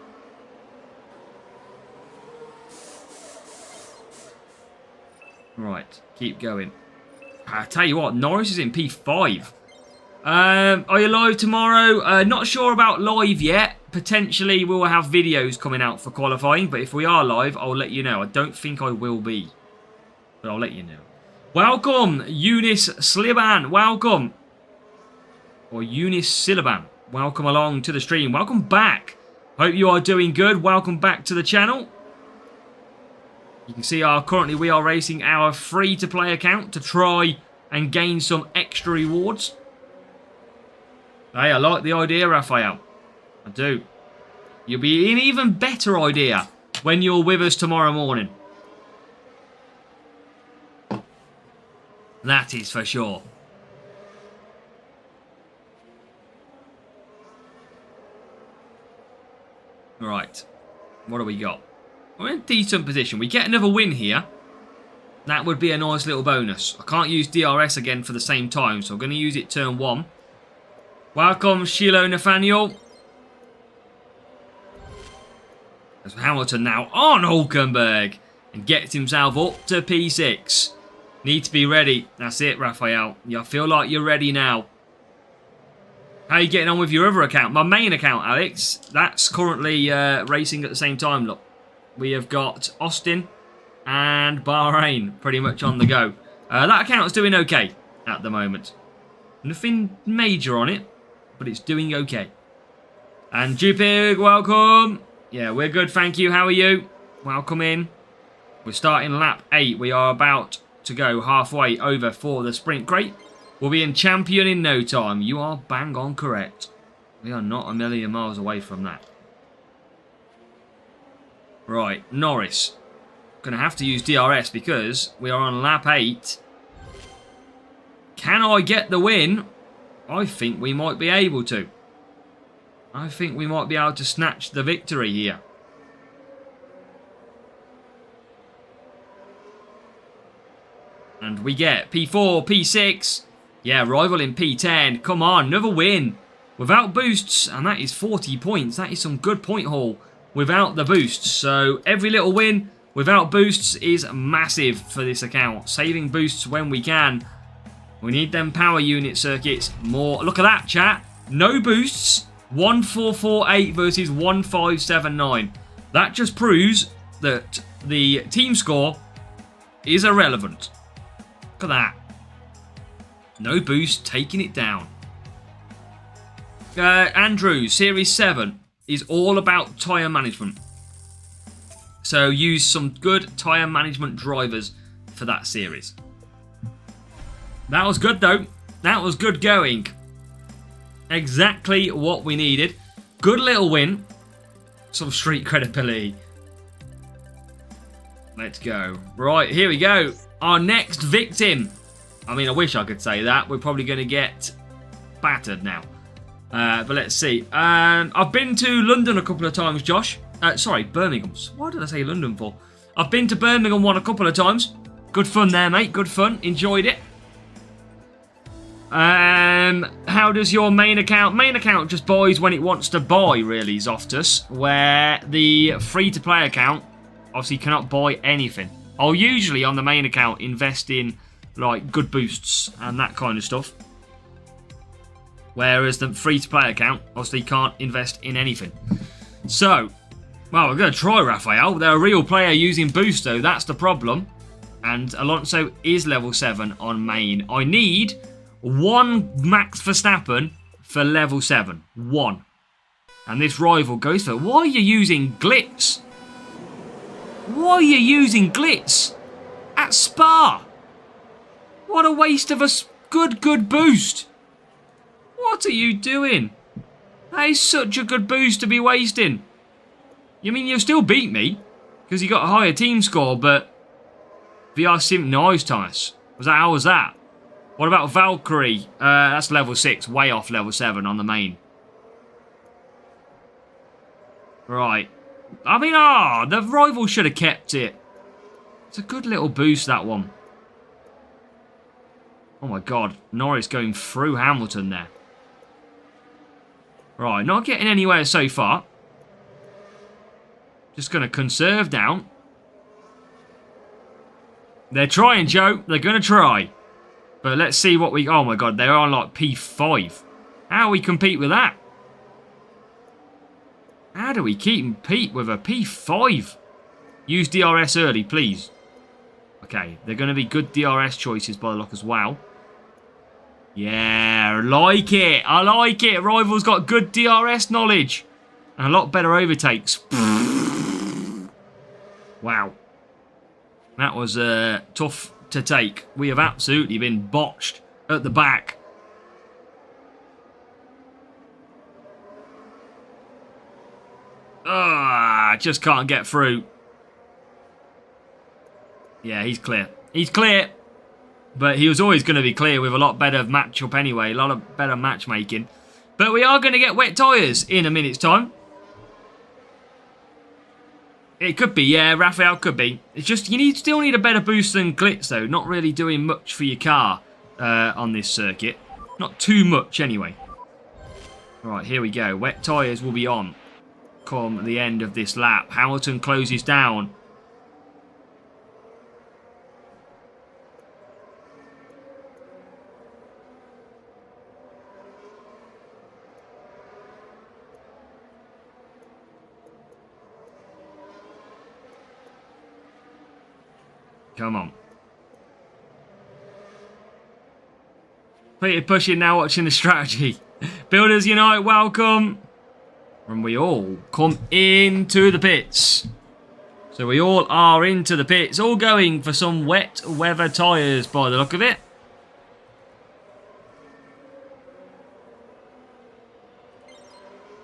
Right. Keep going. I tell you what, Norris is in P5. Are you live tomorrow? Not sure about live yet. Potentially we'll have videos coming out for qualifying. But if we are live, I'll let you know. I don't think I will be. But I'll let you know. Welcome, Eunice Sliban. Welcome. Or Eunice Silaban. Welcome along to the stream. Welcome back. Hope you are doing good. Welcome back to the channel. You can see currently we are racing our free-to-play account to try and gain some extra rewards. Hey, I like the idea, Raphael. I do. You'll be an even better idea when you're with us tomorrow morning. That is for sure. Right. What do we got? We're in a decent position. We get another win here. That would be a nice little bonus. I can't use DRS again for the same time, so I'm going to use it turn 1. Welcome, Shiloh Nathaniel. There's Hamilton now on Hulkenberg. And gets himself up to P6. Need to be ready. That's it, Raphael. I feel like you're ready now. How are you getting on with your other account? My main account, Alex. That's currently racing at the same time, look. We have got Austin and Bahrain pretty much on the go. That account's doing okay at the moment. Nothing major on it, but it's doing okay. And Jupig, welcome. Yeah, we're good, thank you. How are you? Welcome in. We're starting lap 8. We are about to go halfway over for the sprint crate. We'll be in champion in no time. You are bang on correct. We are not a million miles away from that. Right, Norris. Going to have to use DRS because we are on lap 8. Can I get the win? I think we might be able to. I think we might be able to snatch the victory here. And we get P4, P6. Yeah, rival in P10. Come on, another win. Without boosts, and that is 40 points. That is some good point haul without the boosts. So every little win without boosts is massive for this account. Saving boosts when we can. We need them power unit circuits more. Look at that, chat. No boosts. 1448 versus 1579. That just proves that the team score is irrelevant. Look at that. No boost, taking it down. Andrew, Series 7 is all about tyre management. So use some good tyre management drivers for that series. That was good though. That was good going. Exactly what we needed. Good little win. Some street credibility. Let's go. Right, here we go. Our next victim. I mean, I wish I could say that. We're probably going to get battered now. But let's see. I've been to London a couple of times, Josh. Sorry, Birmingham. Why did I say London for? I've been to Birmingham one a couple of times. Good fun there, mate. Good fun. Enjoyed it. How does your main account? Main account just buys when it wants to buy, really, Zoftus. Where the free-to-play account obviously cannot buy anything. I'll usually, on the main account, invest in, like, good boosts and that kind of stuff. Whereas the free-to-play account obviously can't invest in anything. So, well, we're going to try Raphael. They're a real player using boost, though. That's the problem. And Alonso is level 7 on main. I need 1 Max Verstappen for level 7. 1. And this rival goes for... Why are you using Glitz? Why are you using Glitz? At Spa? What a waste of a good boost. What are you doing? That is such a good boost to be wasting. You mean you'll still beat me? Because you got a higher team score, but... VR Sim Noise Thomas. How was that? What about Valkyrie? That's level 6, way off level 7 on the main. Right. I mean, the rival should have kept it. It's a good little boost, that one. Oh my god, Norris going through Hamilton there. Right, not getting anywhere so far. Just going to conserve down. They're trying, Joe. They're going to try. But let's see what we... Oh my god, they're on like P5. How do we compete with that? How do we compete with a P5? Use DRS early, please. Okay, they're going to be good DRS choices by the look as well. Yeah, I like it. I like it. Rival's got good DRS knowledge. And a lot better overtakes. Wow. That was tough to take. We have absolutely been botched at the back. Just can't get through. Yeah, he's clear. He's clear. But he was always going to be clear with a lot better matchup anyway. A lot of better matchmaking. But we are going to get wet tyres in a minute's time. It could be, yeah, Raphael could be. It's just, you still need a better boost than Glitz, though. Not really doing much for your car on this circuit. Not too much, anyway. Right, here we go. Wet tyres will be on come the end of this lap. Hamilton closes down. Come on. Peter pushing now, watching the strategy. Builders Unite, welcome. And we all come into the pits. So we all are into the pits. All going for some wet weather tyres by the look of it.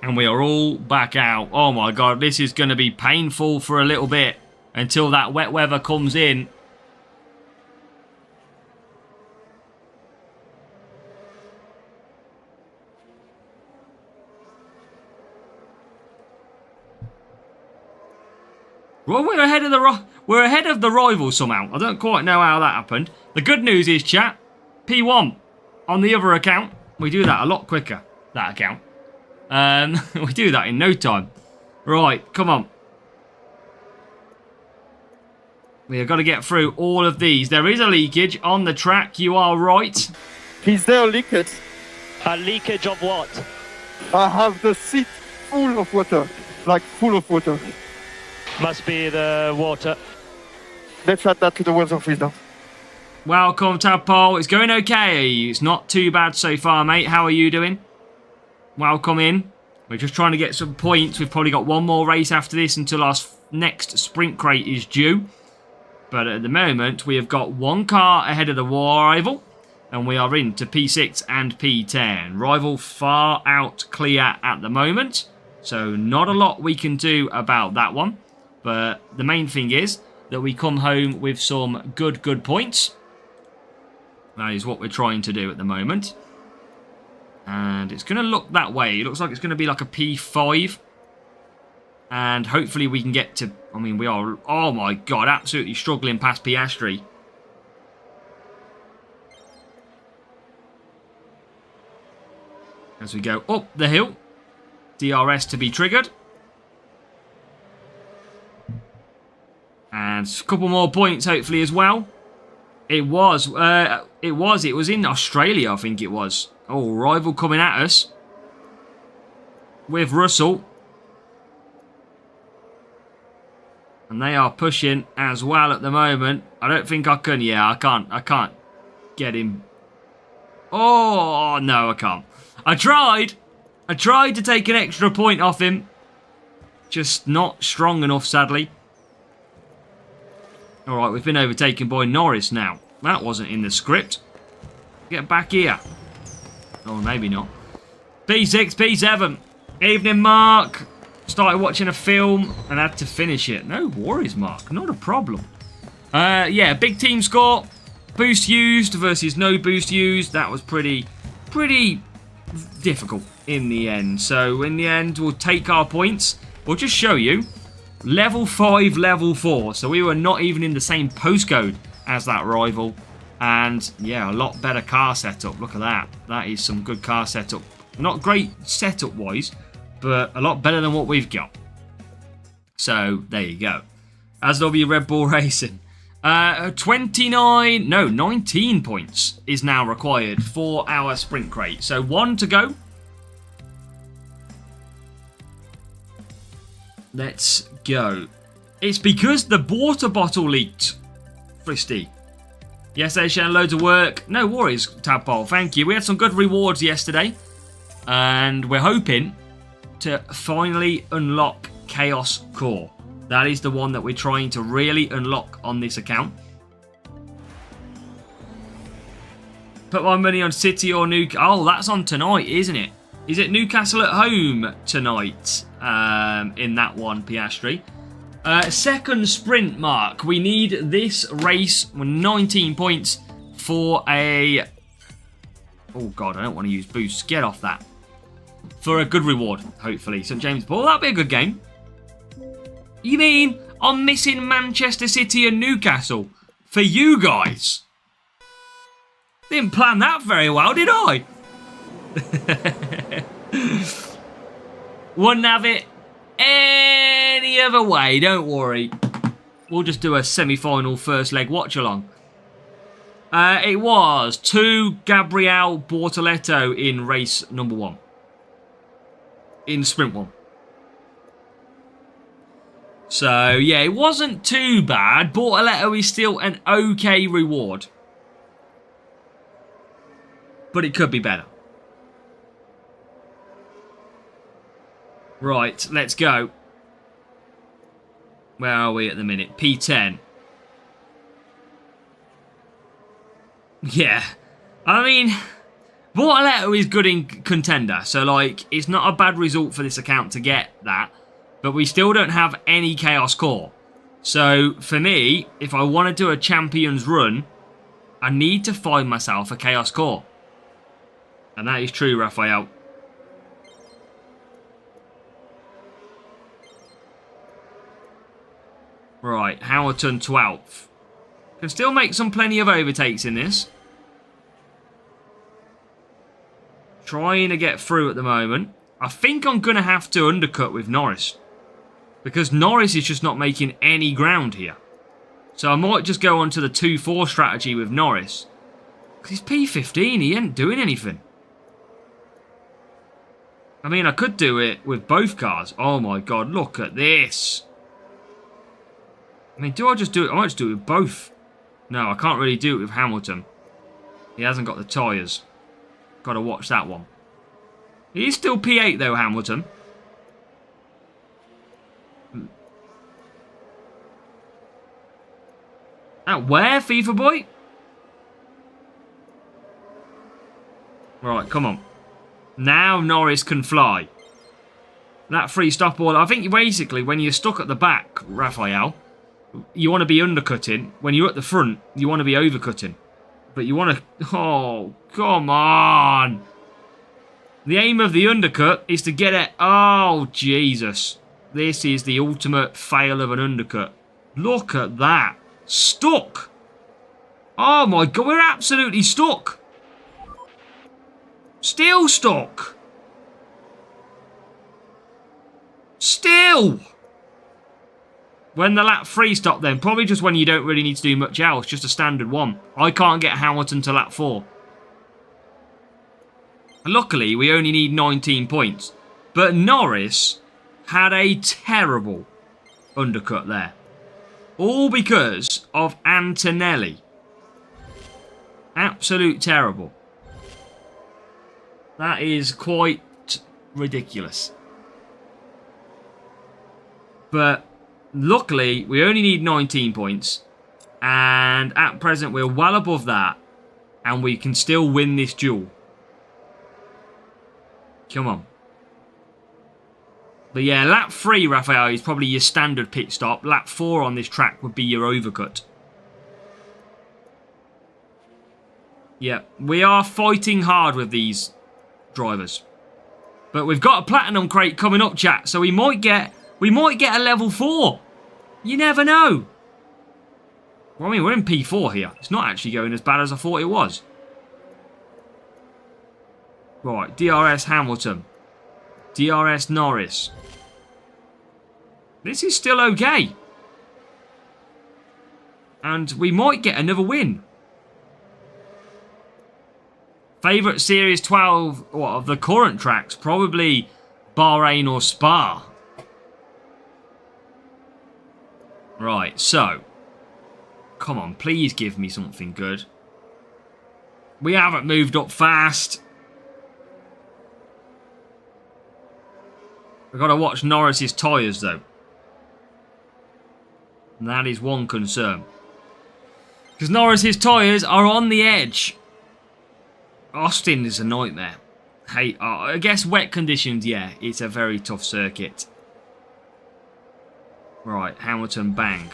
And we are all back out. Oh my god, this is going to be painful for a little bit. Until that wet weather comes in. Well, we're ahead of the rival somehow. I don't quite know how that happened. The good news is, chat, P1 on the other account. We do that a lot quicker, that account. We do that in no time. Right, come on. We have got to get through all of these. There is a leakage on the track, you are right. Is there a leakage? A leakage of what? I have the seat full of water. Like full of water. Must be the water. Let's add that to the words of wisdom. Welcome, Tadpole. It's going okay. It's not too bad so far, mate. How are you doing? Welcome in. We're just trying to get some points. We've probably got one more race after this until our next sprint crate is due. But at the moment, we have got one car ahead of the rival. And we are into P6 and P10. Rival far out clear at the moment. So not a lot we can do about that one. But the main thing is that we come home with some good points. That is what we're trying to do at the moment. And it's going to look that way. It looks like it's going to be like a P5. And hopefully we can get to... I mean, we are... Oh my god, absolutely struggling past Piastri. As we go up the hill. DRS to be triggered. And a couple more points hopefully as well. It was in Australia, I think it was. Oh, rival coming at us. With Russell. And they are pushing as well at the moment. I don't think I can. Yeah, I can't get him. Oh, no, I can't. I tried to take an extra point off him. Just not strong enough, sadly. Alright, we've been overtaken by Norris now. That wasn't in the script. Get back here. Oh, maybe not. P6, P7. Evening, Mark. Started watching a film and had to finish it. No worries, Mark. Not a problem. Yeah, big team score. Boost used versus no boost used. That was pretty difficult in the end. So, in the end, we'll take our points. We'll just show you. Level 5, level 4. So, we were not even in the same postcode as that rival. And, yeah, a lot better car setup. Look at that. That is some good car setup. Not great setup-wise, but a lot better than what we've got. So, there you go. ASW Red Bull Racing. 19 points is now required for our sprint crate. So, 1 to go. Let's go. It's because the water bottle leaked. Fristy. Yes, they share loads of work. No worries, Tadpole. Thank you. We had some good rewards yesterday. And we're hoping to finally unlock Chaos Core. That is the one that we're trying to really unlock on this account. Put my money on City or Newcastle. Oh, that's on tonight, isn't it? Is it Newcastle at home tonight? In that one, Piastri. Second sprint, Mark. We need this race with 19 points for a... Oh, God, I don't want to use boosts. Get off that. For a good reward, hopefully. St James Paul, that'll be a good game. You mean I'm missing Manchester City and Newcastle for you guys? Didn't plan that very well, did I? Wouldn't have it any other way, don't worry. We'll just do a semi-final first leg watch-along. It was to Gabriel Bortoleto in race number 1. In sprint 1. So, yeah, it wasn't too bad. Bortoleto is still an okay reward. But it could be better. Right, let's go. Where are we at the minute? P10. Yeah. I mean, Bortoleto is good in contender. So, like, it's not a bad result for this account to get that. But we still don't have any Chaos Core. So, for me, if I want to do a Champions run, I need to find myself a Chaos Core. And that is true, Raphael. Right, Hamilton 12th. Can still make some plenty of overtakes in this. Trying to get through at the moment. I think I'm going to have to undercut with Norris. Because Norris is just not making any ground here. So I might just go on to the 2-4 strategy with Norris. Because he's P15, he ain't doing anything. I mean, I could do it with both cars. Oh my god, look at this. I mean, do I just do it? I might just do it with both. No, I can't really do it with Hamilton. He hasn't got the tyres. Got to watch that one. He's still P8 though, Hamilton. At where, FIFA boy? Right, come on. Now Norris can fly. That free stop all. I think basically when you're stuck at the back, Raphael, you want to be undercutting. When you're at the front, you want to be overcutting. But you want to... Oh, come on. The aim of the undercut is to get it... Oh, Jesus. This is the ultimate fail of an undercut. Look at that. Stuck. Oh, my God. We're absolutely stuck. Still stuck. Still. When the lap 3 stop then, probably just when you don't really need to do much else, just a standard one. I can't get Hamilton to lap 4. Luckily, we only need 19 points. But Norris had a terrible undercut there. All because of Antonelli. Absolute terrible. That is quite ridiculous. But luckily, we only need 19 points. And at present, we're well above that. And we can still win this duel. Come on. But yeah, lap 3, Raphael, is probably your standard pit stop. Lap 4 on this track would be your overcut. Yeah, we are fighting hard with these drivers. But we've got a platinum crate coming up, chat. So we might get a level 4. You never know. Well, I mean, we're in P4 here. It's not actually going as bad as I thought it was. Right, DRS Hamilton. DRS Norris. This is still okay. And we might get another win. Favourite Series 12 of the current tracks? Probably Bahrain or Spa. Right, so. Come on, please give me something good. We haven't moved up fast. We've got to watch Norris's tyres, though. And that is one concern. Because Norris's tyres are on the edge. Austin is a nightmare. Hey, I guess wet conditions, yeah, it's a very tough circuit. Right, Hamilton, bang.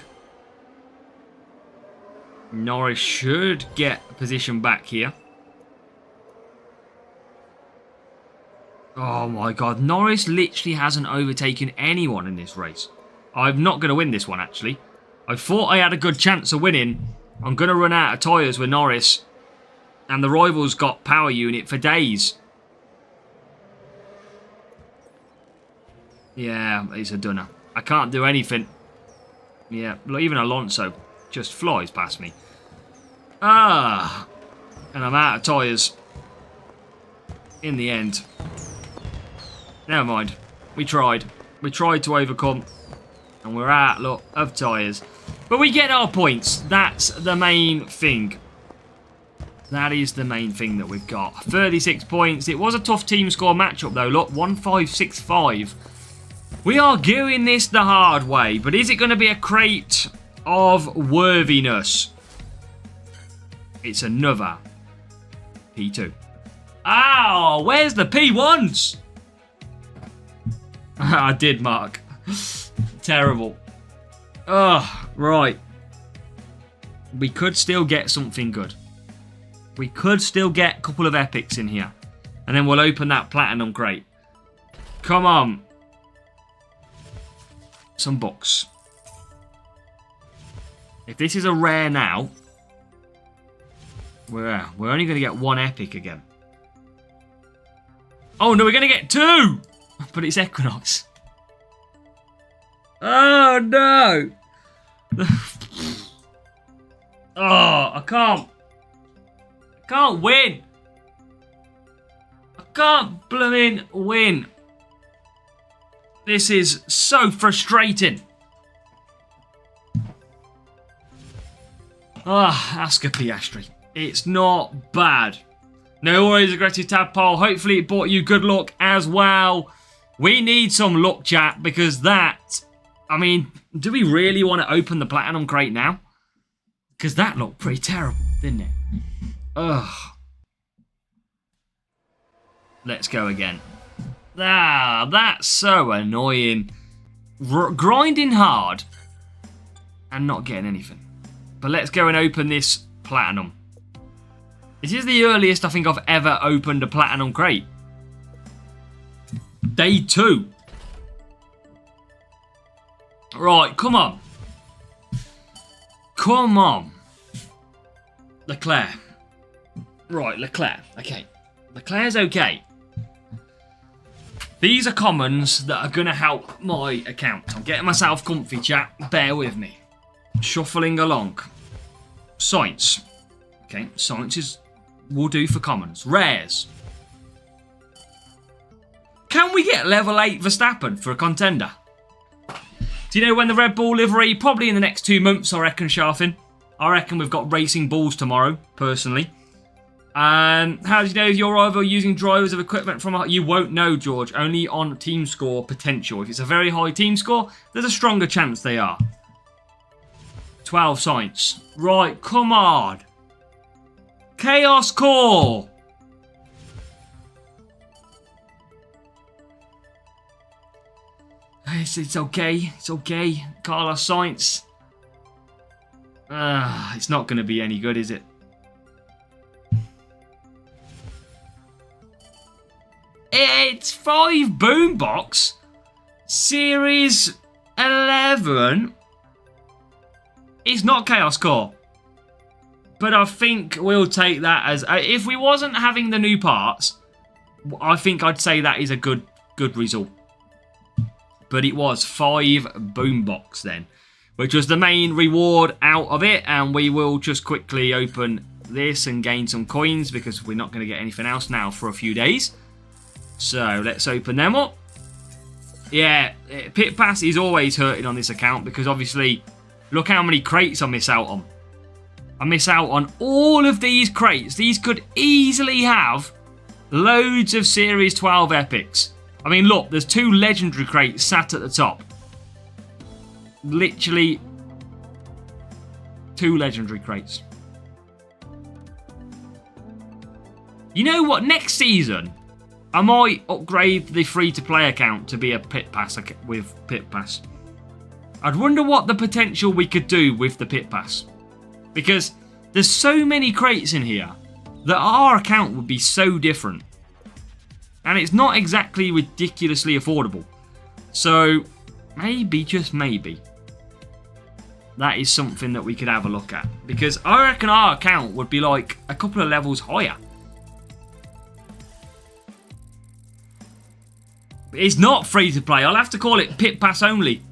Norris should get a position back here. Oh my god, Norris literally hasn't overtaken anyone in this race. I'm not going to win this one, actually. I thought I had a good chance of winning. I'm going to run out of tyres with Norris. And the rival's got power unit for days. Yeah, it's a dunner. I can't do anything. Yeah, even Alonso just flies past me. Ah, and I'm out of tyres. In the end. Never mind. We tried. We tried to overcome. And we're out, look, of tyres. But we get our points. That's the main thing. That is the main thing that we've got. 36 points. It was a tough team score matchup, though. Look, 1-5-6-5. We are doing this the hard way. But is it going to be a crate of worthiness? It's another P2. Ow! Where's the P1s? I did, Mark. Terrible. Ugh, right. We could still get something good. We could still get a couple of epics in here. And then we'll open that platinum crate. Come on. Some books. If this is a rare now, we're only going to get 1 epic again. Oh no, we're going to get 2! But it's Equinox. Oh no! Oh, I can't win. I can't blooming win. This is so frustrating. Ask a Piastri. It's not bad. No worries, aggressive tadpole. Hopefully it brought you good luck as well. We need some luck, chat, because that... I mean, do we really want to open the Platinum Crate now? Because that looked pretty terrible, didn't it? Ugh. Let's go again. That's so annoying. Grinding hard and not getting anything. But let's go and open this Platinum. This is the earliest I think I've ever opened a Platinum Crate. Day 2. Right, come on. Come on. Leclerc. Right, Leclerc. Okay. Leclerc's okay. These are commons that are going to help my account. I'm getting myself comfy, chat. Bear with me. Shuffling along. Science. Okay, science will do for commons. Rares. Can we get level 8 Verstappen for a contender? Do you know when the Red Bull livery? Probably in the next 2 months, I reckon, Sharfin. I reckon we've got racing balls tomorrow, personally. How do you know if your rival using drivers of equipment from... You won't know, George. Only on team score potential. If it's a very high team score, there's a stronger chance they are. 12 science. Right, come on. Chaos Core. It's okay. It's okay. Carlos Sainz. It's not going to be any good, is it? It's 5 Boombox. Series 11. It's not Chaos Core. But I think we'll take that as... if we wasn't having the new parts, I think I'd say that is a good result. But it was 5 Boombox then, which was the main reward out of it. And we will just quickly open this and gain some coins because we're not going to get anything else now for a few days. So let's open them up. Yeah, Pit Pass is always hurting on this account because obviously, look how many crates I miss out on. I miss out on all of these crates. These could easily have loads of Series 12 epics. I mean, look, there's 2 legendary crates sat at the top. Literally 2 legendary crates. You know what? Next season, I might upgrade the free-to-play account to be a Pit Pass with Pit Pass. I'd wonder what the potential we could do with the Pit Pass. Because there's so many crates in here that our account would be so different. And it's not exactly ridiculously affordable. So, maybe, just maybe, that is something that we could have a look at. Because I reckon our account would be like a couple of levels higher. It's not free to play. I'll have to call it Pit Pass only.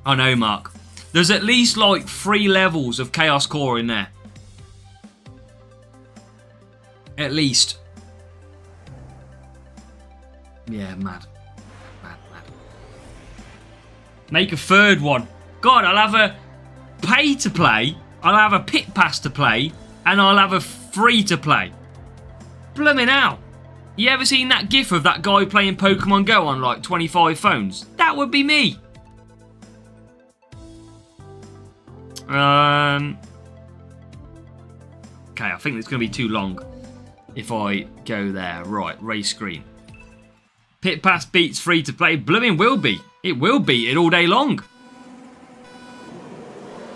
I know, Mark. There's at least like 3 levels of Chaos Core in there. At least. Yeah, mad. Mad. Make a 3rd one. God, I'll have a pay to play, I'll have a Pit Pass to play, and I'll have a free to play. Blooming hell. You ever seen that gif of that guy playing Pokemon Go on like 25 phones? That would be me. Okay, I think it's going to be too long if I go there. Right, race screen. Pit Pass beats free to play. Blooming will be. It will beat it all day long.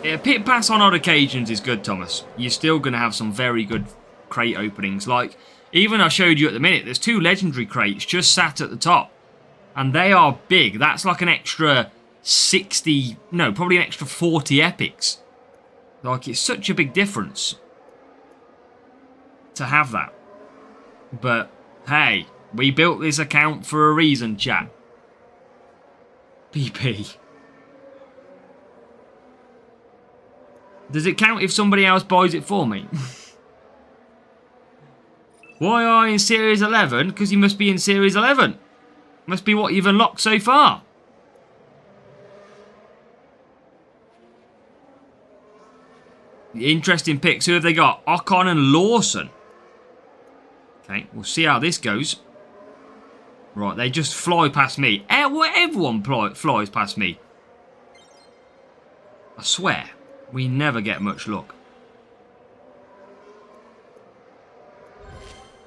Yeah, Pit Pass on odd occasions is good, Thomas. You're still going to have some very good crate openings. Like, even I showed you at the minute, there's 2 legendary crates just sat at the top. And they are big. That's like an extra 60, no, probably an extra 40 epics. Like, it's such a big difference to have that. But, hey, we built this account for a reason, chat. PP. Does it count if somebody else buys it for me? Why are you in Series 11? Because you must be in Series 11. Must be what you've unlocked so far. Interesting picks. Who have they got? Ocon and Lawson. Okay, we'll see how this goes. Right, they just fly past me. Everyone flies past me. I swear, we never get much luck.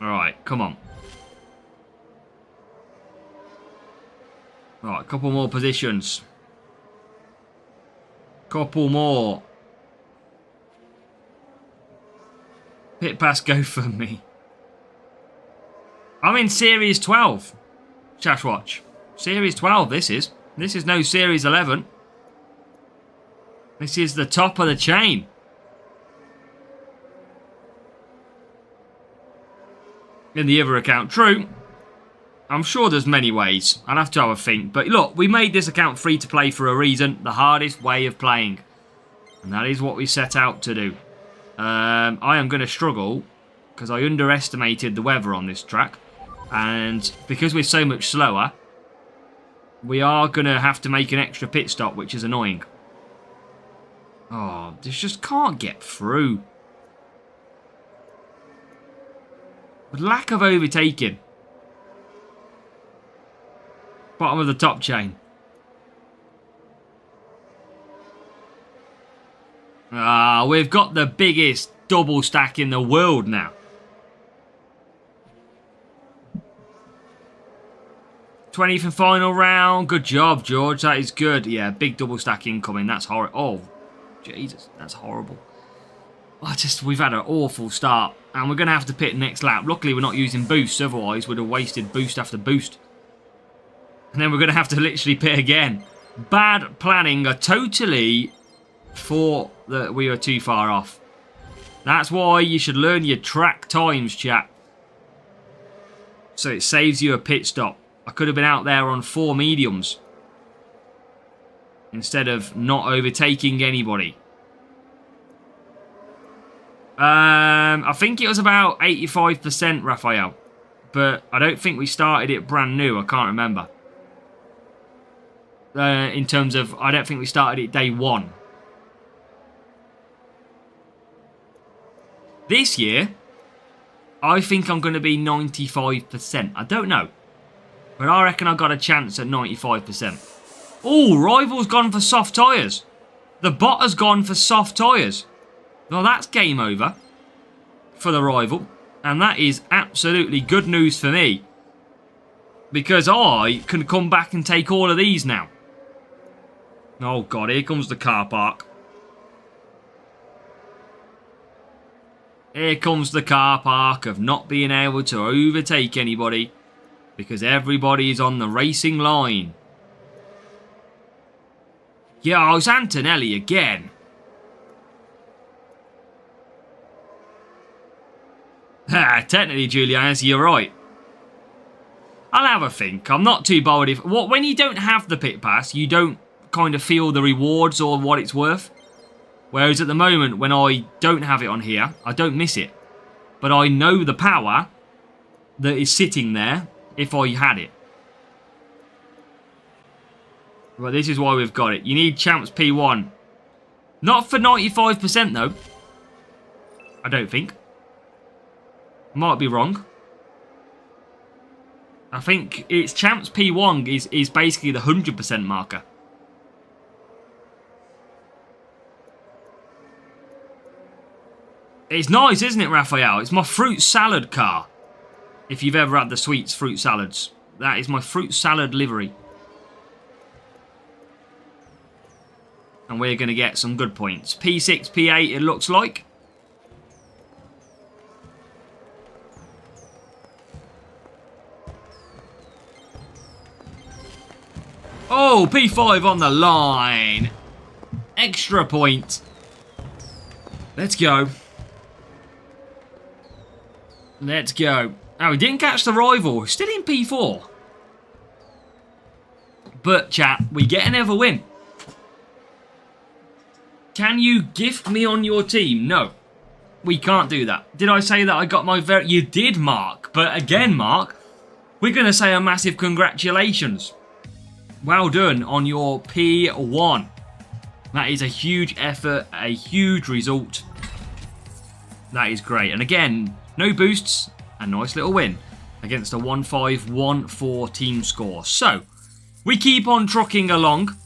Alright, come on. Alright, a couple more positions. Couple more. Pit pass go for me. I'm in Series 12. Chashwatch. Series 12 this is. This is no Series 11. This is the top of the chain. In the other account, true. I'm sure there's many ways. I'll have to have a think. But look, we made this account free to play for a reason. The hardest way of playing. And that is what we set out to do. I am going to struggle because I underestimated the weather on this track. And because we're so much slower, we are going to have to make an extra pit stop, which is annoying. Oh, this just can't get through. With lack of overtaking. Bottom of the top chain. Ah, we've got the biggest double stack in the world now. 20th and final round. Good job, George. That is good. Yeah, big double stack incoming. That's horrible. Oh, Jesus. That's horrible. We've had an awful start. And we're going to have to pit next lap. Luckily, we're not using boosts. Otherwise, we'd have wasted boost after boost. And then we're going to have to literally pit again. Bad planning. I totally thought that we were too far off. That's why you should learn your track times, chat. So it saves you a pit stop. I could have been out there on 4 mediums. Instead of not overtaking anybody. I think it was about 85%, Raphael. But I don't think we started it brand new. I can't remember. In terms of, I don't think we started it day 1. This year, I think I'm going to be 95%. I don't know. But I reckon I got a chance at 95%. Oh, Rival's gone for soft tyres. The bot has gone for soft tyres. Well, that's game over for the Rival. And that is absolutely good news for me. Because I can come back and take all of these now. Oh, God, here comes the car park. Here comes the car park of not being able to overtake anybody. Because everybody is on the racing line. Yeah, it's Antonelli again. Technically, Julianus, you're right. I'll have a think. I'm not too bothered if... when you don't have the pit pass, you don't kind of feel the rewards or what it's worth. Whereas at the moment, when I don't have it on here, I don't miss it. But I know the power that is sitting there if I had it. Well, this is why we've got it. You need Champs P1. Not for 95% though. I don't think. Might be wrong. I think it's Champs P1 is basically the 100% marker. It's nice, isn't it, Raphael? It's my fruit salad car. If you've ever had the Sweets fruit salads. That is my fruit salad livery. And we're going to get some good points. P6, P8 it looks like. Oh, P5 on the line. Extra point. Let's go. Let's go. Oh, we didn't catch the rival. Still in P4. But, chat, we get another win. Can you gift me on your team? No. We can't do that. Did I say that I got my very... You did, Mark. But again, Mark, we're going to say a massive congratulations. Well done on your P1. That is a huge effort, a huge result. That is great. And again, no boosts, a nice little win against a 1-5-1-4 team score. So, we keep on trucking along.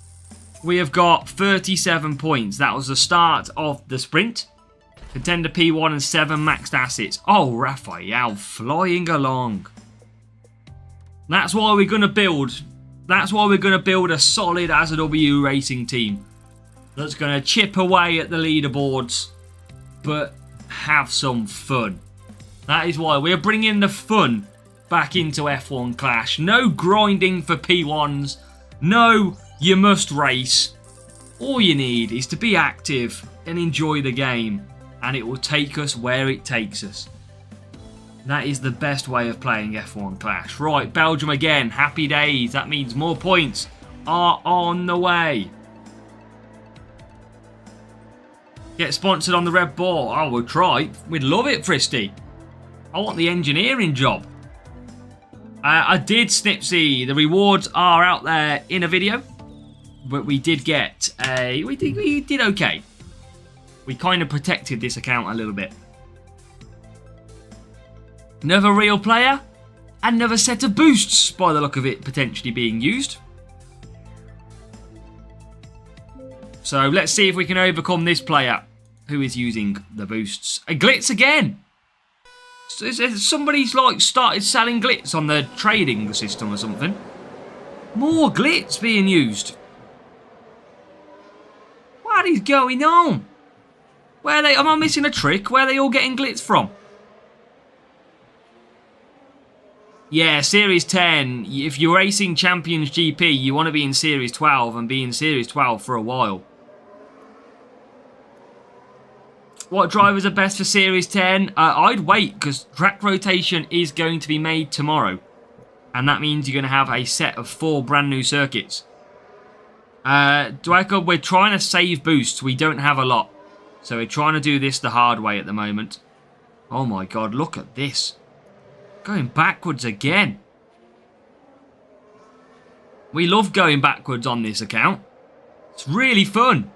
We have got 37 points. That was the start of the sprint. Contender P1 and 7 maxed assets. Oh, Raphael flying along. That's why we're going to build. That's why we're going to build a solid AZW racing team. That's going to chip away at the leaderboards, but have some fun. That is why we're bringing the fun back into F1 Clash. No grinding for P1s. No, you must race. All you need is to be active and enjoy the game, and it will take us where it takes us. That is the best way of playing F1 Clash. Right, Belgium again. Happy days. That means more points are on the way. Get sponsored on the Red Bull. Oh, we'll try. We'd love it, Fristy. I want the engineering job. I did Snipsy. The rewards are out there in a video. But we did get a... We did okay. We kind of protected this account a little bit. Another real player. Another set of boosts, by the look of it, potentially being used. So let's see if we can overcome this player who is using the boosts. A glitz again. Somebody's like started selling glitz on the trading system or something. More glitz being used. What is going on? Where are they? Am I missing a trick? Where are they all getting glitz from? Yeah, Series 10. If you're racing Champions GP, you want to be in Series 12 and be in Series 12 for a while. What drivers are best for Series 10? I'd wait because track rotation is going to be made tomorrow. And that means you're going to have a set of 4 brand new circuits. Dwacker, we're trying to save boosts. We don't have a lot. So we're trying to do this the hard way at the moment. Oh my god, look at this. Going backwards again. We love going backwards on this account. It's really fun.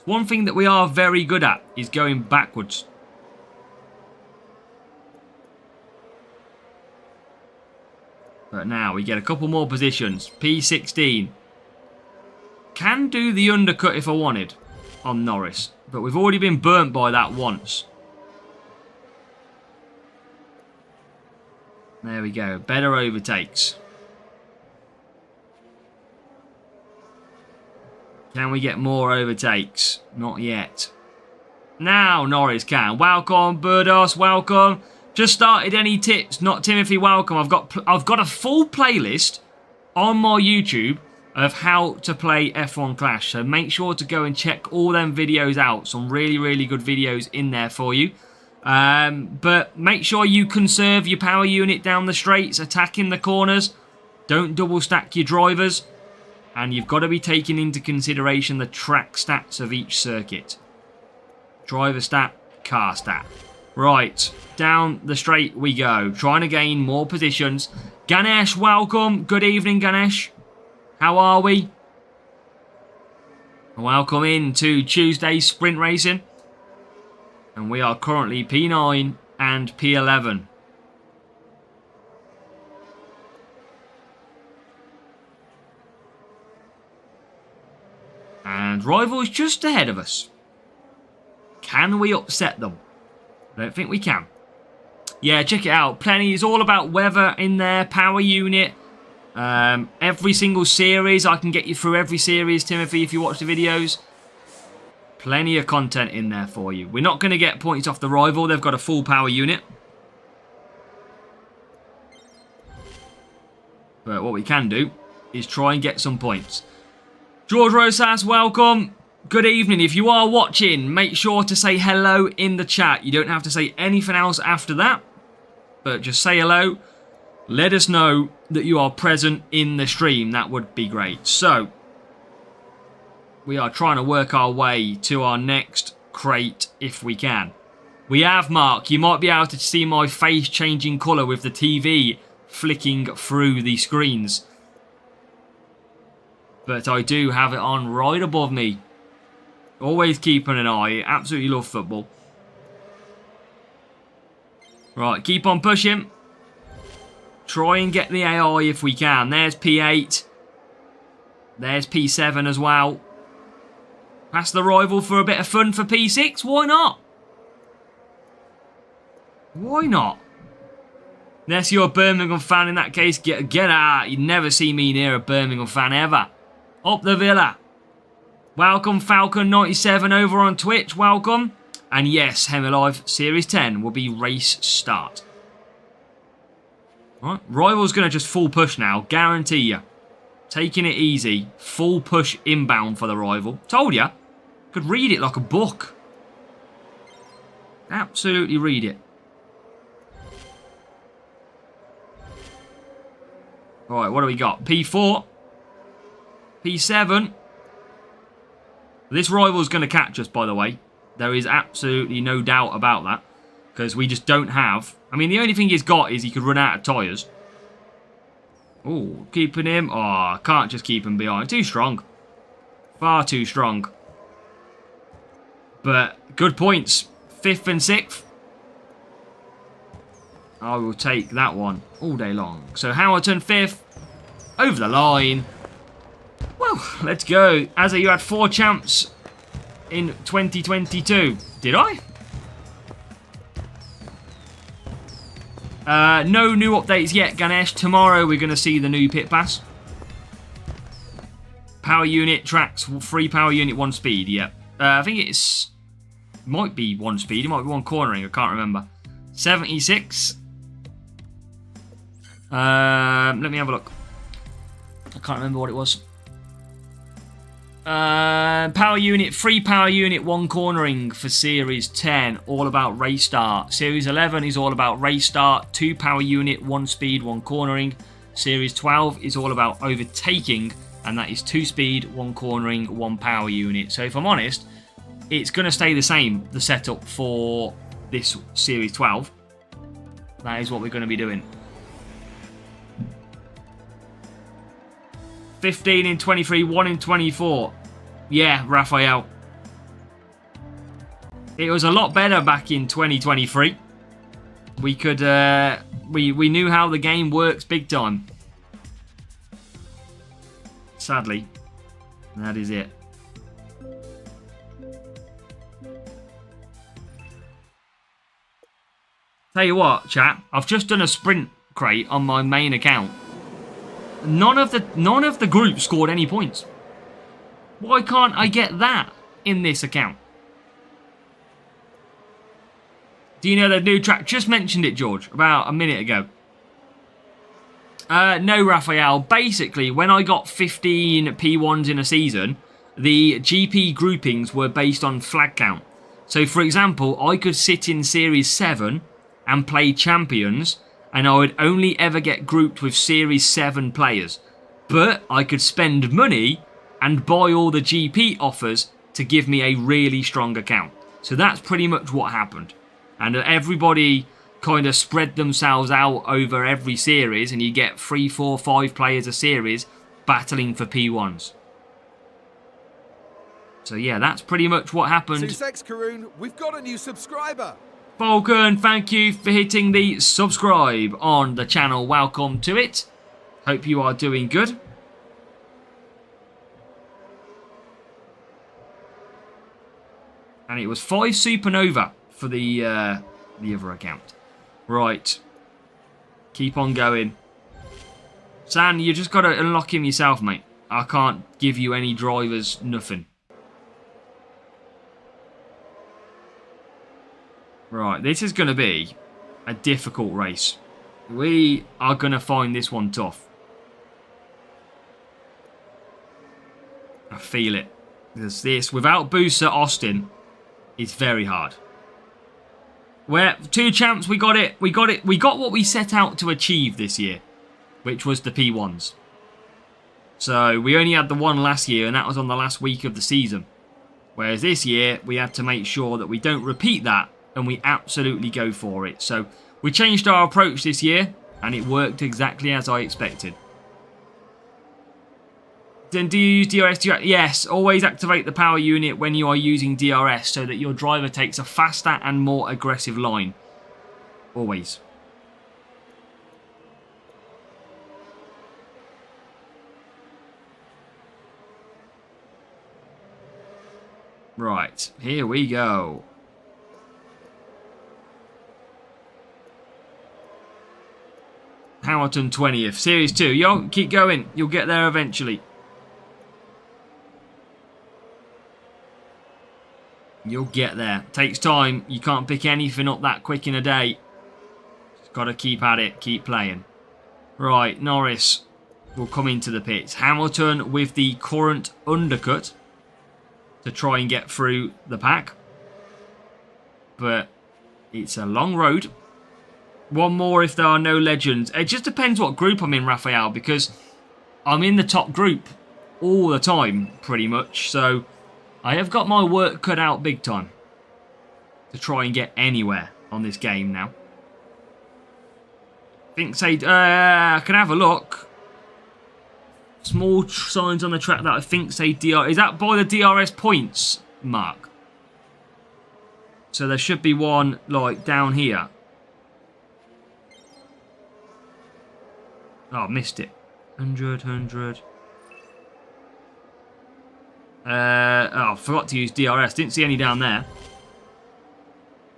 One thing that we are very good at is going backwards. But now we get a couple more positions. P16. Can do the undercut if I wanted on Norris. But we've already been burnt by that once. There we go. Better overtakes. Can we get more overtakes? Not yet. Now Norris can. Welcome, Burdos. Welcome. Just started. Any tips? Not Timothy. Welcome. I've got a full playlist on my YouTube of how to play F1 Clash. So make sure to go and check all them videos out. Some really, really good videos in there for you. But make sure you conserve your power unit down the straights, attacking the corners. Don't double stack your drivers. And you've got to be taking into consideration the track stats of each circuit. Driver stat, car stat. Right, down the straight we go. Trying to gain more positions. Ganesh, welcome. Good evening, Ganesh. How are we? Welcome into Tuesday's sprint racing. And we are currently P9 and P11. And rival is just ahead of us. Can we upset them? I don't think we can. Yeah, check it out. Plenty. It's all about weather in there. Power unit. Every single series. I can get you through every series, Timothy, if you watch the videos. Plenty of content in there for you. We're not going to get points off the rival. They've got a full power unit. But what we can do is try and get some points. George Rosas, welcome. Good evening. If you are watching, make sure to say hello in the chat. You don't have to say anything else after that, but just say hello. Let us know that you are present in the stream. That would be great. So, we are trying to work our way to our next crate if we can. We have, Mark. You might be able to see my face changing colour with the TV flicking through the screens. But I do have it on right above me. Always keeping an eye. Absolutely love football. Right, keep on pushing. Try and get the AI if we can. There's P8. There's P7 as well. Pass the rival for a bit of fun for P6. Why not? Why not? Unless you're a Birmingham fan in that case, get out. You'd never see me near a Birmingham fan ever. Up the Villa. Welcome Falcon97 over on Twitch. Welcome. And yes, Hemalive Series 10 will be race start. Right, Rival's going to just full push now. Guarantee you. Taking it easy. Full push inbound for the Rival. Told you. Could read it like a book. Absolutely read it. Right, what do we got? P4. P7. This Rival's going to catch us, by the way. There is absolutely no doubt about that. Because we just don't have... I mean, the only thing he's got is he could run out of tyres. Oh, keeping him... Oh, I can't just keep him behind. Too strong. Far too strong. But, good points. 5th and 6th. I will take that one all day long. So, Howerton 5th. Over the line. Well, let's go. Azza, you had 4 champs in 2022. Did I? No new updates yet, Ganesh. Tomorrow we're going to see the new pit pass. Power unit tracks, 3 power unit, 1 speed. Yep. I think it's... Might be 1 speed. It might be 1 cornering. I can't remember. 76. Let me have a look. I can't remember what it was. Power unit, 3 power unit, 1 cornering for Series 10, all about race start. Series 11 is all about race start, 2 power unit, 1 speed, 1 cornering. Series 12 is all about overtaking, and that is 2 speed, 1 cornering, 1 power unit. So if I'm honest, it's going to stay the same, the setup for this Series 12. That is what we're going to be doing. 15 in 23, 1 in 24. Yeah, Raphael. It was a lot better back in 2023. We could, we knew how the game works big time. Sadly, that is it. Tell you what, chat, I've just done a sprint crate on my main account. None of the groups scored any points. Why can't I get that in this account? Do you know the new track? Just mentioned it, George, about a minute ago. No, Raphael. Basically, when I got 15 P1s in a season, the GP groupings were based on flag count. So, for example, I could sit in Series 7 and play Champions, and I would only ever get grouped with Series 7 players. But I could spend money and buy all the GP offers to give me a really strong account. So that's pretty much what happened. And everybody kind of spread themselves out over every series, and you get 3, 4, 5 players a series battling for P1s. So yeah, that's pretty much what happened. Sussex Karoon, we've got a new subscriber. Falcon, thank you for hitting the subscribe on the channel. Welcome to it. Hope you are doing good. And it was 5 Supernova for the other account. Right. Keep on going. San, you just got to unlock him yourself, mate. I can't give you any drivers, nothing. Right, this is going to be a difficult race. We are going to find this one tough. feel it. Because this, without boosts at Austin, is very hard. We're 2 champs, we got it. We got what we set out to achieve this year, which was the P1s. So we only had the one last year, and that was on the last week of the season. Whereas this year, we had to make sure that we don't repeat that, and we absolutely go for it. So we changed our approach this year, and it worked exactly as I expected. Then do you use DRS? Yes, always activate the power unit when you are using DRS so that your driver takes a faster and more aggressive line. Always. Right, here we go. Hamilton 20th. Series 2. Yo, keep going. You'll get there eventually. You'll get there. Takes time. You can't pick anything up that quick in a day. Just got to keep at it. Keep playing. Right, Norris will come into the pits. Hamilton with the current undercut to try and get through the pack. But it's a long road. One more if there are no legends. It just depends what group I'm in, Raphael, because I'm in the top group all the time, pretty much. So I have got my work cut out big time to try and get anywhere on this game now. I think, say, I can have a look. Small signs on the track that I think say DR. Is that by the DRS points mark? So there should be one like down here. Oh, missed it. 100, 100. Oh, forgot to use DRS. Didn't see any down there.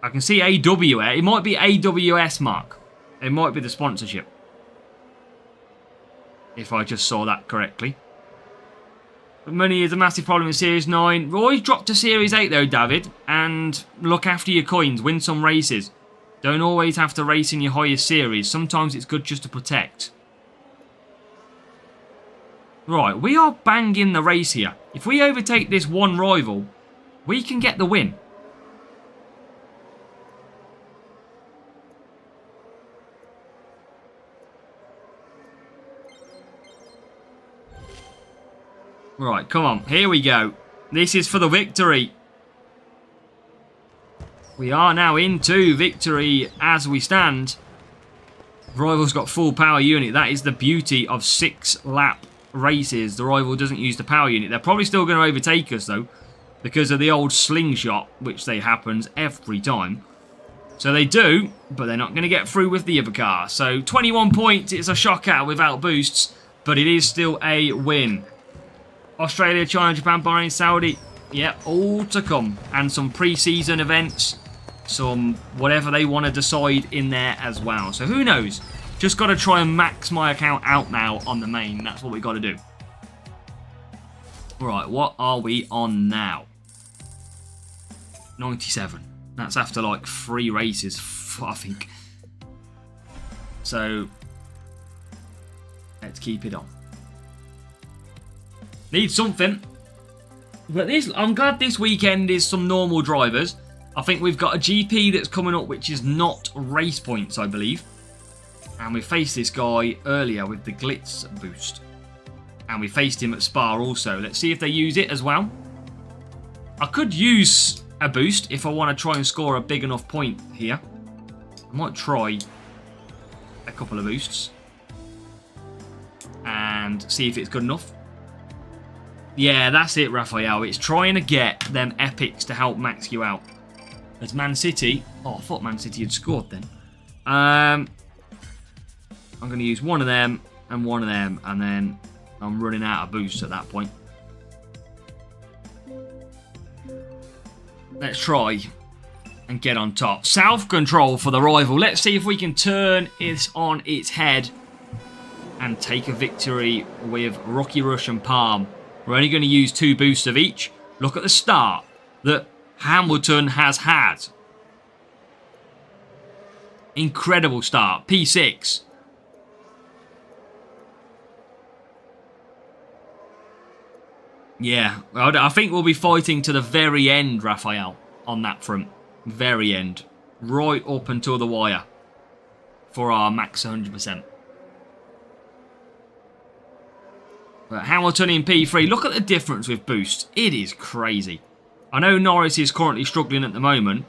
I can see AWS. It might be AWS mark. It might be the sponsorship. If I just saw that correctly. But money is a massive problem in Series 9. Always drop to Series 8 though, David. And look after your coins. Win some races. Don't always have to race in your highest series. Sometimes it's good just to protect. Right, we are banging the race here. If we overtake this one rival, we can get the win. Right, come on. Here we go. This is for the victory. We are now into victory as we stand. Rival's got full power unit. That is the beauty of 6-lap races. The rival doesn't use the power unit. They're probably still going to overtake us though, because of the old slingshot, which they happens every time. So they do, but they're not going to get through with the other car. So 21 points. It's a shocker without boosts, but it is still a win. Australia, China, Japan, Bahrain, Saudi. Yeah, all to come. And some pre-season events. Some whatever they want to decide in there as well. So who knows? Just got to try and max my account out now on the main. That's what we got to do. Right, what are we on now? 97. That's after like 3 races, I think. So let's keep it on. Need something. But this, I'm glad this weekend is some normal drivers. I think we've got a GP that's coming up which is not race points, I believe. And we faced this guy earlier with the Glitz boost. And we faced him at Spa also. Let's see if they use it as well. I could use a boost if I want to try and score a big enough point here. I might try a couple of boosts. And see if it's good enough. Yeah, that's it, Raphael. It's trying to get them epics to help max you out. As Man City... Oh, I thought Man City had scored then. I'm going to use one of them and one of them. And then I'm running out of boosts at that point. Let's try and get on top. Self-control for the rival. Let's see if we can turn this on its head and take a victory with Rocky Rush and Palm. We're only going to use 2 boosts of each. Look at the start that Hamilton has had. Incredible start. P6. Yeah, I think we'll be fighting to the very end, Raphael, on that front. Very end. Right up until the wire for our max 100%. But Hamilton in P3, look at the difference with boost. It is crazy. I know Norris is currently struggling at the moment,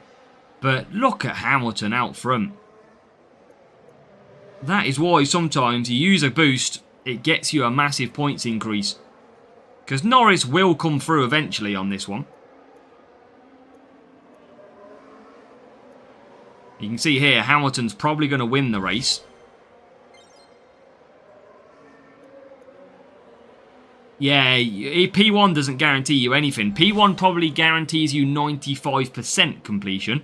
but look at Hamilton out front. That is why sometimes you use a boost, it gets you a massive points increase. Because Norris will come through eventually on this one. You can see here, Hamilton's probably going to win the race. Yeah, P1 doesn't guarantee you anything. P1 probably guarantees you 95% completion.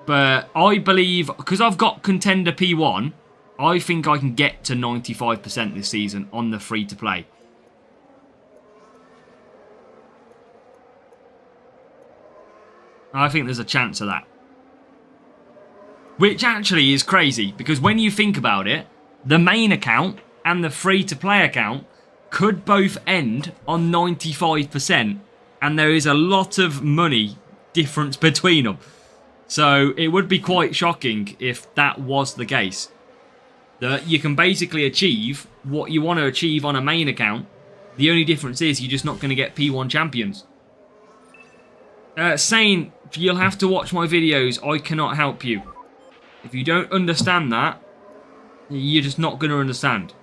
But I believe, because I've got Contender P1, I think I can get to 95% this season on the free-to-play. I think there's a chance of that. Which actually is crazy, because when you think about it, the main account and the free-to-play account could both end on 95%, and there is a lot of money difference between them. So it would be quite shocking if that was the case. That you can basically achieve what you want to achieve on a main account. The only difference is you're just not going to get P1 champions. Sane, you'll have to watch my videos. I cannot help you. If you don't understand that, you're just not going to understand.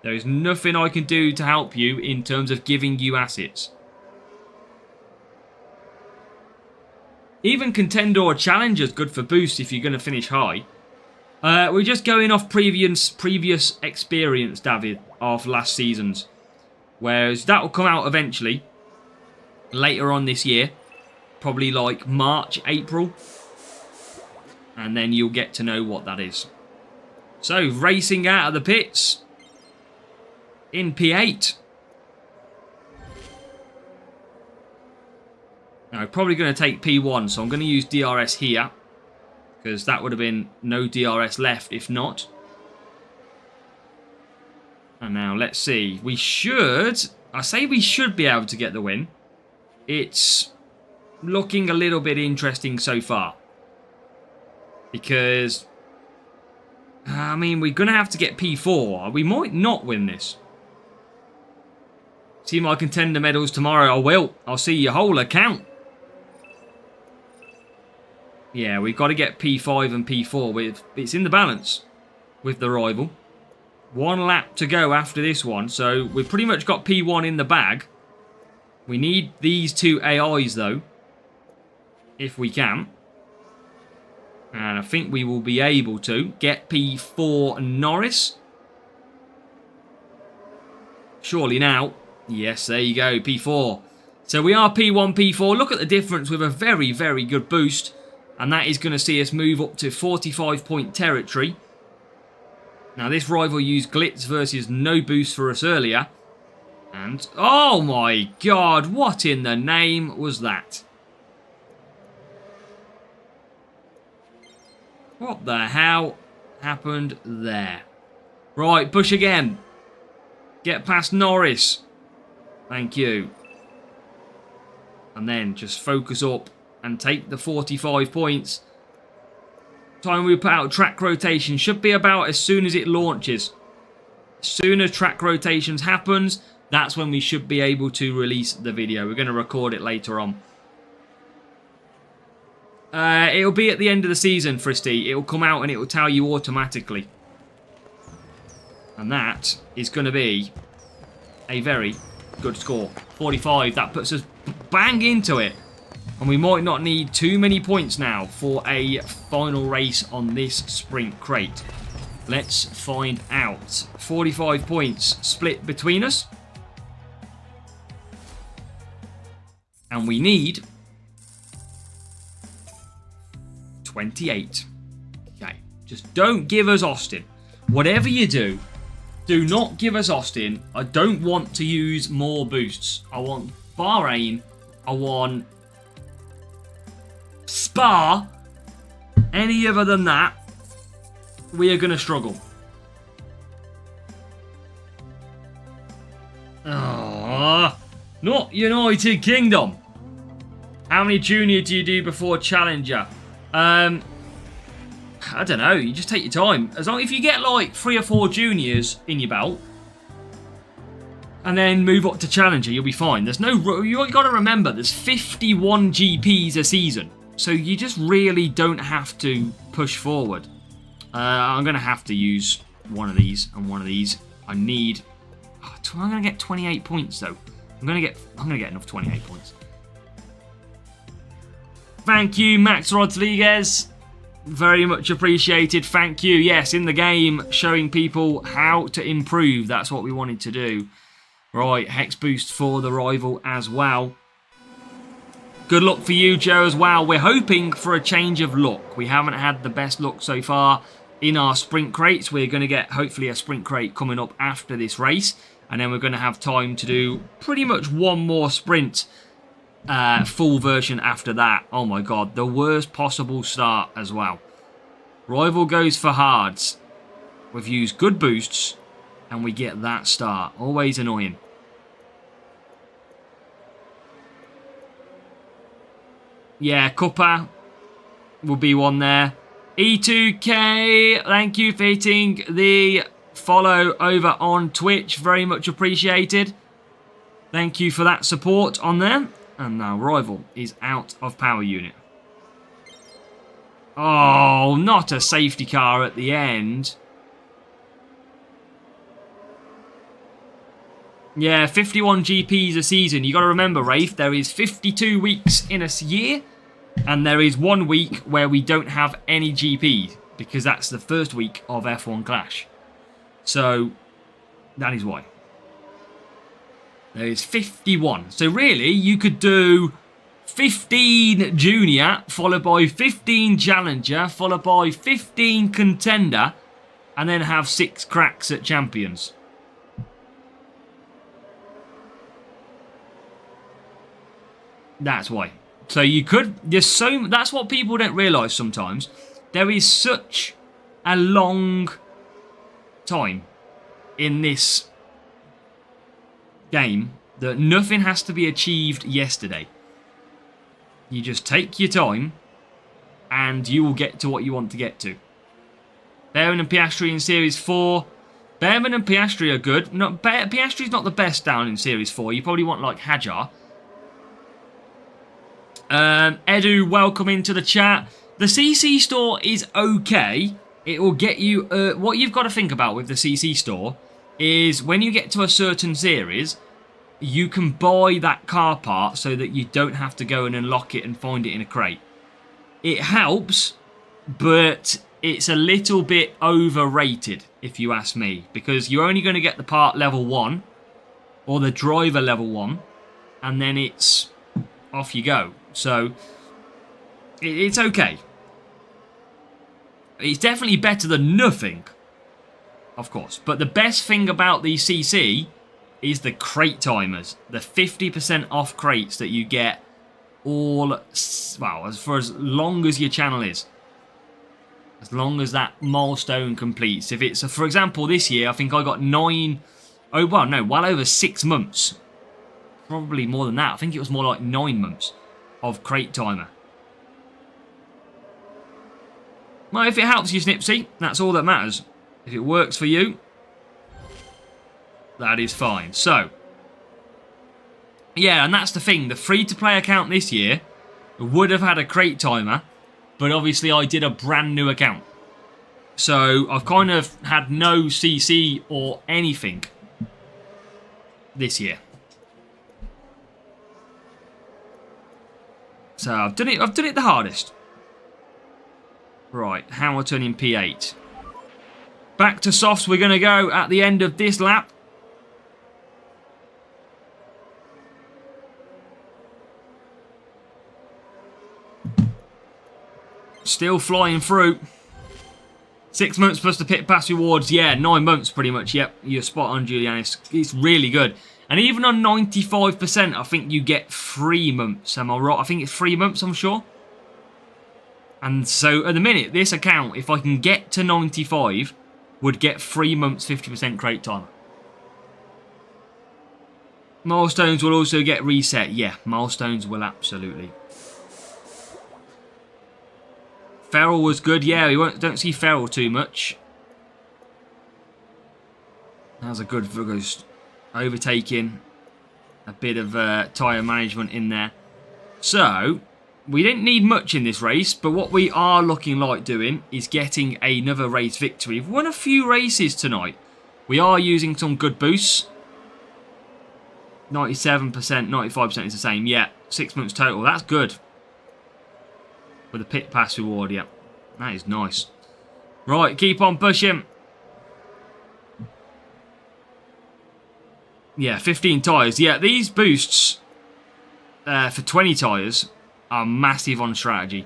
There is nothing I can do to help you in terms of giving you assets. Even Contender or Challenger is good for boost if you're going to finish high. We're just going off previous experience, David, of last season's. Whereas that will come out eventually, later on this year. Probably like March, April. And then you'll get to know what that is. So, racing out of the pits in P8. Now, probably going to take P1, so I'm going to use DRS here. Because that would have been no DRS left if not. And now, let's see. We should... I say we should be able to get the win. It's looking a little bit interesting so far. Because... I mean, we're going to have to get P4. We might not win this. See my contender medals tomorrow. I will. I'll see your whole account. Yeah, we've got to get P5 and P4. It's in the balance with the rival. One lap to go after this one. So we've pretty much got P1 in the bag. We need these two AIs though. If we can. And I think we will be able to get P4 Norris. Surely now. Yes, there you go, P4. So we are P1, P4. Look at the difference with a very, very good boost. And that is going to see us move up to 45-point territory. Now, this rival used Glitz versus no boost for us earlier. And, oh my god, what in the name was that? What the hell happened there? Right, push again. Get past Norris. Thank you. And then just focus up and take the 45 points. Time we put out track rotation should be about as soon as it launches. As soon as track rotations happens, that's when we should be able to release the video. We're going to record it later on. It'll be at the end of the season, Fristy. It'll come out and it will tell you automatically. And that is going to be a very good score. 45, that puts us bang into it. And we might not need too many points now for a final race on this sprint crate. Let's find out. 45 points split between us. And we need 28. Okay, just don't give us Austin. Whatever you do, do not give us Austin. I don't want to use more boosts. I want Bahrain. I want Spa. Any other than that, we are going to struggle. Oh, not United Kingdom. How many junior do you do before challenger? I don't know. You just take your time. As long if you get like 3 or 4 juniors in your belt, and then move up to challenger, you'll be fine. There's no. You got to remember, there's 51 GPs a season, so you just really don't have to push forward. I'm gonna have to use one of these and one of these. I need. Oh, I'm gonna get 28 points though. I'm gonna get enough 28 points. Thank you, Max Rodriguez. Very much appreciated. Thank you. Yes, in the game, showing people how to improve. That's what we wanted to do. Right, Hex boost for the rival as well. Good luck for you, Joe, as well. We're hoping for a change of luck. We haven't had the best luck so far in our sprint crates. We're going to get, hopefully, a sprint crate coming up after this race. And then we're going to have time to do pretty much one more sprint full version after that. Oh my god, the worst possible start as well. Rival goes for hards. We've used good boosts and we get that start. Always annoying. Yeah, Cuppa will be one there. E2K, thank you for hitting the follow over on Twitch. Very much appreciated. Thank you for that support on there. And now Rival is out of power unit. Oh, not a safety car at the end. Yeah, 51 GPs a season. You got to remember, Rafe, there is 52 weeks in a year. And there is 1 week where we don't have any GPs. Because that's the first week of F1 Clash. So, that is why. There is 51. So really, you could do 15 Junior, followed by 15 Challenger, followed by 15 Contender, and then have 6 cracks at Champions. That's why. So you could... That's what people don't realise sometimes. There is such a long time in this game that nothing has to be achieved yesterday. You just take your time and you will get to what you want to get to. Behrman and Piastri in Series 4. Behrman and Piastri are good. Piastri's not the best down in Series 4. You probably want like Hajar. Edu, welcome into the chat. The CC store is okay. It will get you... what you've got to think about with the CC store is when you get to a certain series, you can buy that car part so that you don't have to go and unlock it and find it in a crate. It helps, but it's a little bit overrated, if you ask me, because you're only going to get the part level 1 or the driver level 1, and then it's off you go. So it's okay. It's definitely better than nothing, of course. But the best thing about the CC is the crate timers. The 50% off crates that you get all, well, for as long as your channel is. As long as that milestone completes. If it's, for example, this year, I think I got well over 6 months. Probably more than that. I think it was more like 9 months of crate timer. Well, if it helps you, Snipsy, that's all that matters. If it works for you, that is fine. So, yeah, and that's the thing. The free-to-play account this year would have had a crate timer, but obviously I did a brand new account. So, I've kind of had no CC or anything this year. So, I've done it the hardest. Right, Hamilton in P8. Back to softs we're going to go at the end of this lap. Still flying through. 6 months plus the pit pass rewards. Yeah, 9 months pretty much. Yep, you're spot on, Julian. It's really good. And even on 95%, I think you get 3 months. Am I right? I think it's 3 months, I'm sure. And so at the minute, this account, if I can get to 95, would get 3 months 50% crate time. Milestones will also get reset. Yeah, milestones will absolutely. Ferrell was good. Yeah, we don't see Ferrell too much. That was a good Vugos overtaking. A bit of tyre management in there. So, we didn't need much in this race, but what we are looking like doing is getting another race victory. We've won a few races tonight. We are using some good boosts. 97%, 95% is the same. Yeah, 6 months total. That's good. With a pit pass reward, yeah. That is nice. Right, keep on pushing. Yeah, 15 tyres. Yeah, these boosts for 20 tyres are massive on strategy.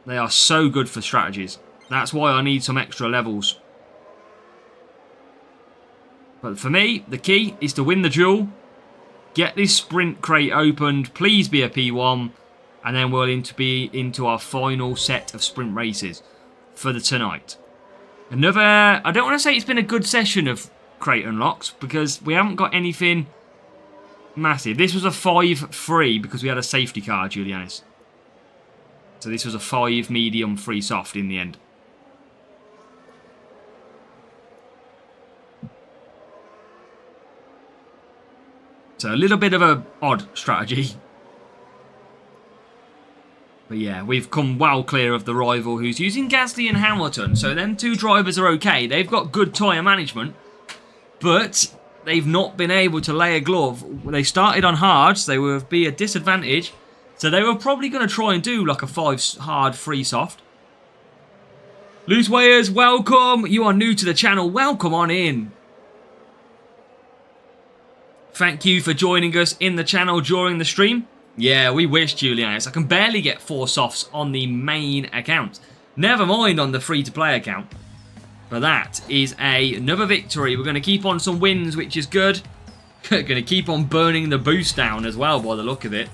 They are so good for strategies. That's why I need some extra levels. But for me, the key is to win the duel. Get this sprint crate opened. Please be a P1. And then we'll be into our final set of sprint races for the tonight. Another... I don't want to say it's been a good session of crate unlocks, because we haven't got anything massive. This was a 5 because we had a safety car, Julianis. So this was a 5 medium 3 soft in the end. So a little bit of a odd strategy. But yeah, we've come well clear of the rival who's using Gasly and Hamilton. So them two drivers are okay. They've got good tyre management. But they've not been able to lay a glove. They started on hards. They will be a disadvantage. So they were probably going to try and do like a 5 hard, 3 soft. Loose Wayers, welcome. You are new to the channel. Welcome on in. Thank you for joining us in the channel during the stream. Yeah, we wish, Julianus. I can barely get 4 softs on the main account. Never mind on the free-to-play account. But that is another victory. We're going to keep on some wins, which is good. Going to keep on burning the boost down as well, by the look of it.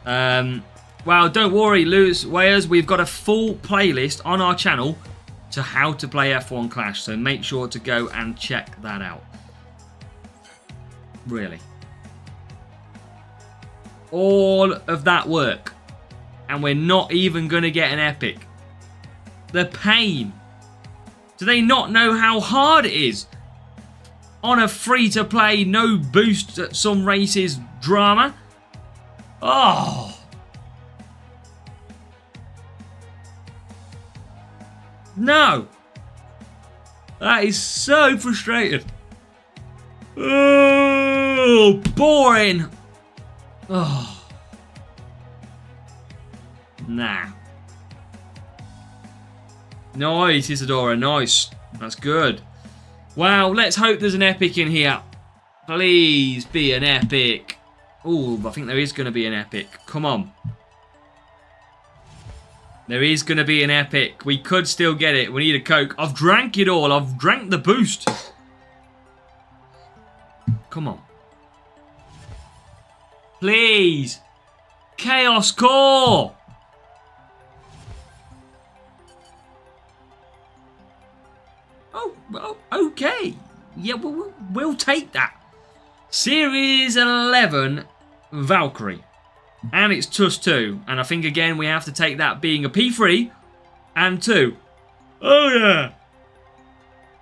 Well, don't worry, Loose Wayers. We've got a full playlist on our channel to how to play F1 Clash. So make sure to go and check that out. Really. All of that work. And we're not even going to get an epic. The pain. Do they not know how hard it is? On a free-to-play, no boost at some races drama. Oh. No. That is so frustrating. Oh, boring. Oh. Nah. Nice, Isadora. Nice. That's good. Wow, let's hope there's an epic in here. Please be an epic. Ooh, I think there is going to be an epic. Come on. There is going to be an epic. We could still get it. We need a Coke. I've drank it all. I've drank the boost. Come on. Please. Chaos Core. Oh, okay. Yeah, we'll take that. Series 11 Valkyrie. And it's TUS 2. And I think, again, we have to take that being a P3 and 2. Oh, yeah.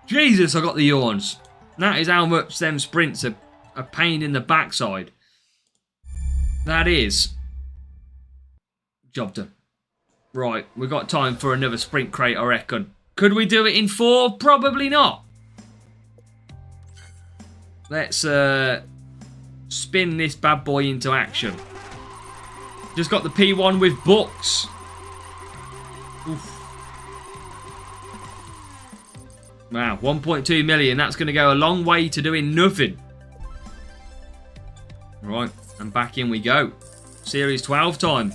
Jesus, I got the yawns. That is how much them sprints are a pain in the backside. That is. Job done. Right, we've got time for another sprint crate, I reckon. Could we do it in 4? Probably not. Let's spin this bad boy into action. Just got the P1 with books. Oof. Wow, 1.2 million. That's going to go a long way to doing nothing. Right, and back in we go. Series 12 time.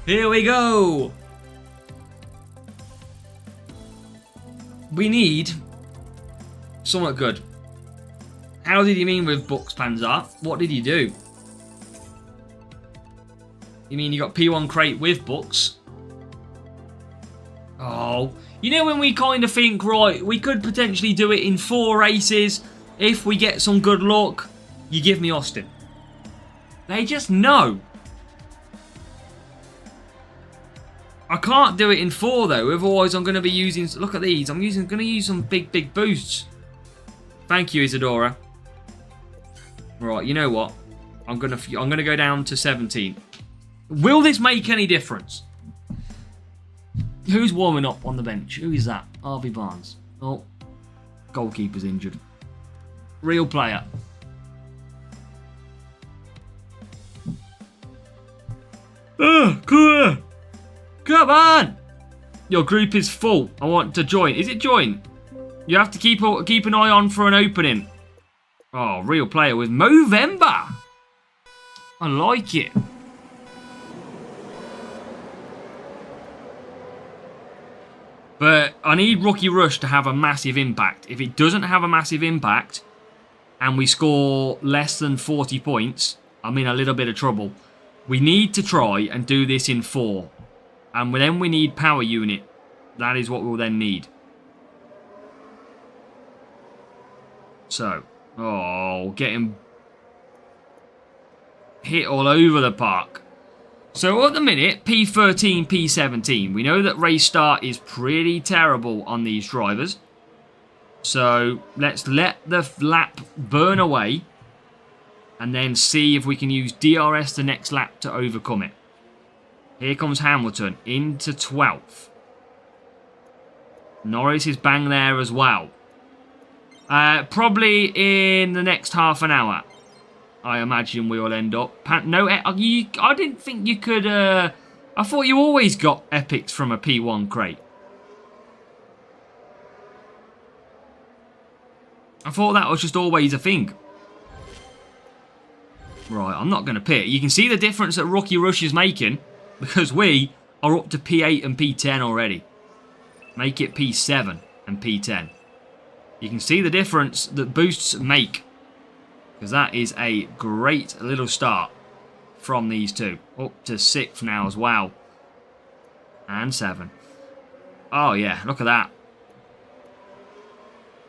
Here we go. We need somewhat good. How did you mean with books, Panzer? What did you do? You mean you got P1 crate with books? Oh, you know when we kind of think, right, we could potentially do it in 4 races. if we get some good luck, you give me Austin. They just know. I can't do it in 4 though, otherwise I'm going to be using... Look at these, I'm going to use some big boosts. Thank you, Isadora. Right, you know what? I'm going to go down to 17. Will this make any difference? Who's warming up on the bench? Who is that? Harvey Barnes. Oh, goalkeeper's injured. Real player. Come on! Your group is full. I want to join. Is it join? You have to keep an eye on for an opening. Oh, real player with Movember. I like it. But I need Rookie Rush to have a massive impact. If it doesn't have a massive impact and we score less than 40 points, I'm in a little bit of trouble. We need to try and do this in 4. And then we need Power Unit. That is what we'll then need. So, oh, getting hit all over the park. So at the minute, P13, P17. We know that race start is pretty terrible on these drivers. So let's let the lap burn away. And then see if we can use DRS the next lap to overcome it. Here comes Hamilton into 12th. Norris is bang there as well. Probably in the next half an hour, I imagine we will end up. No, I didn't think you could... I thought you always got epics from a P1 crate. I thought that was just always a thing. Right, I'm not going to pit. You can see the difference that Rookie Rush is making because we are up to P8 and P10 already. Make it P7 and P10. You can see the difference that boosts make because that is a great little start from these two. Up to 6th now as well. And 7. Oh yeah, look at that.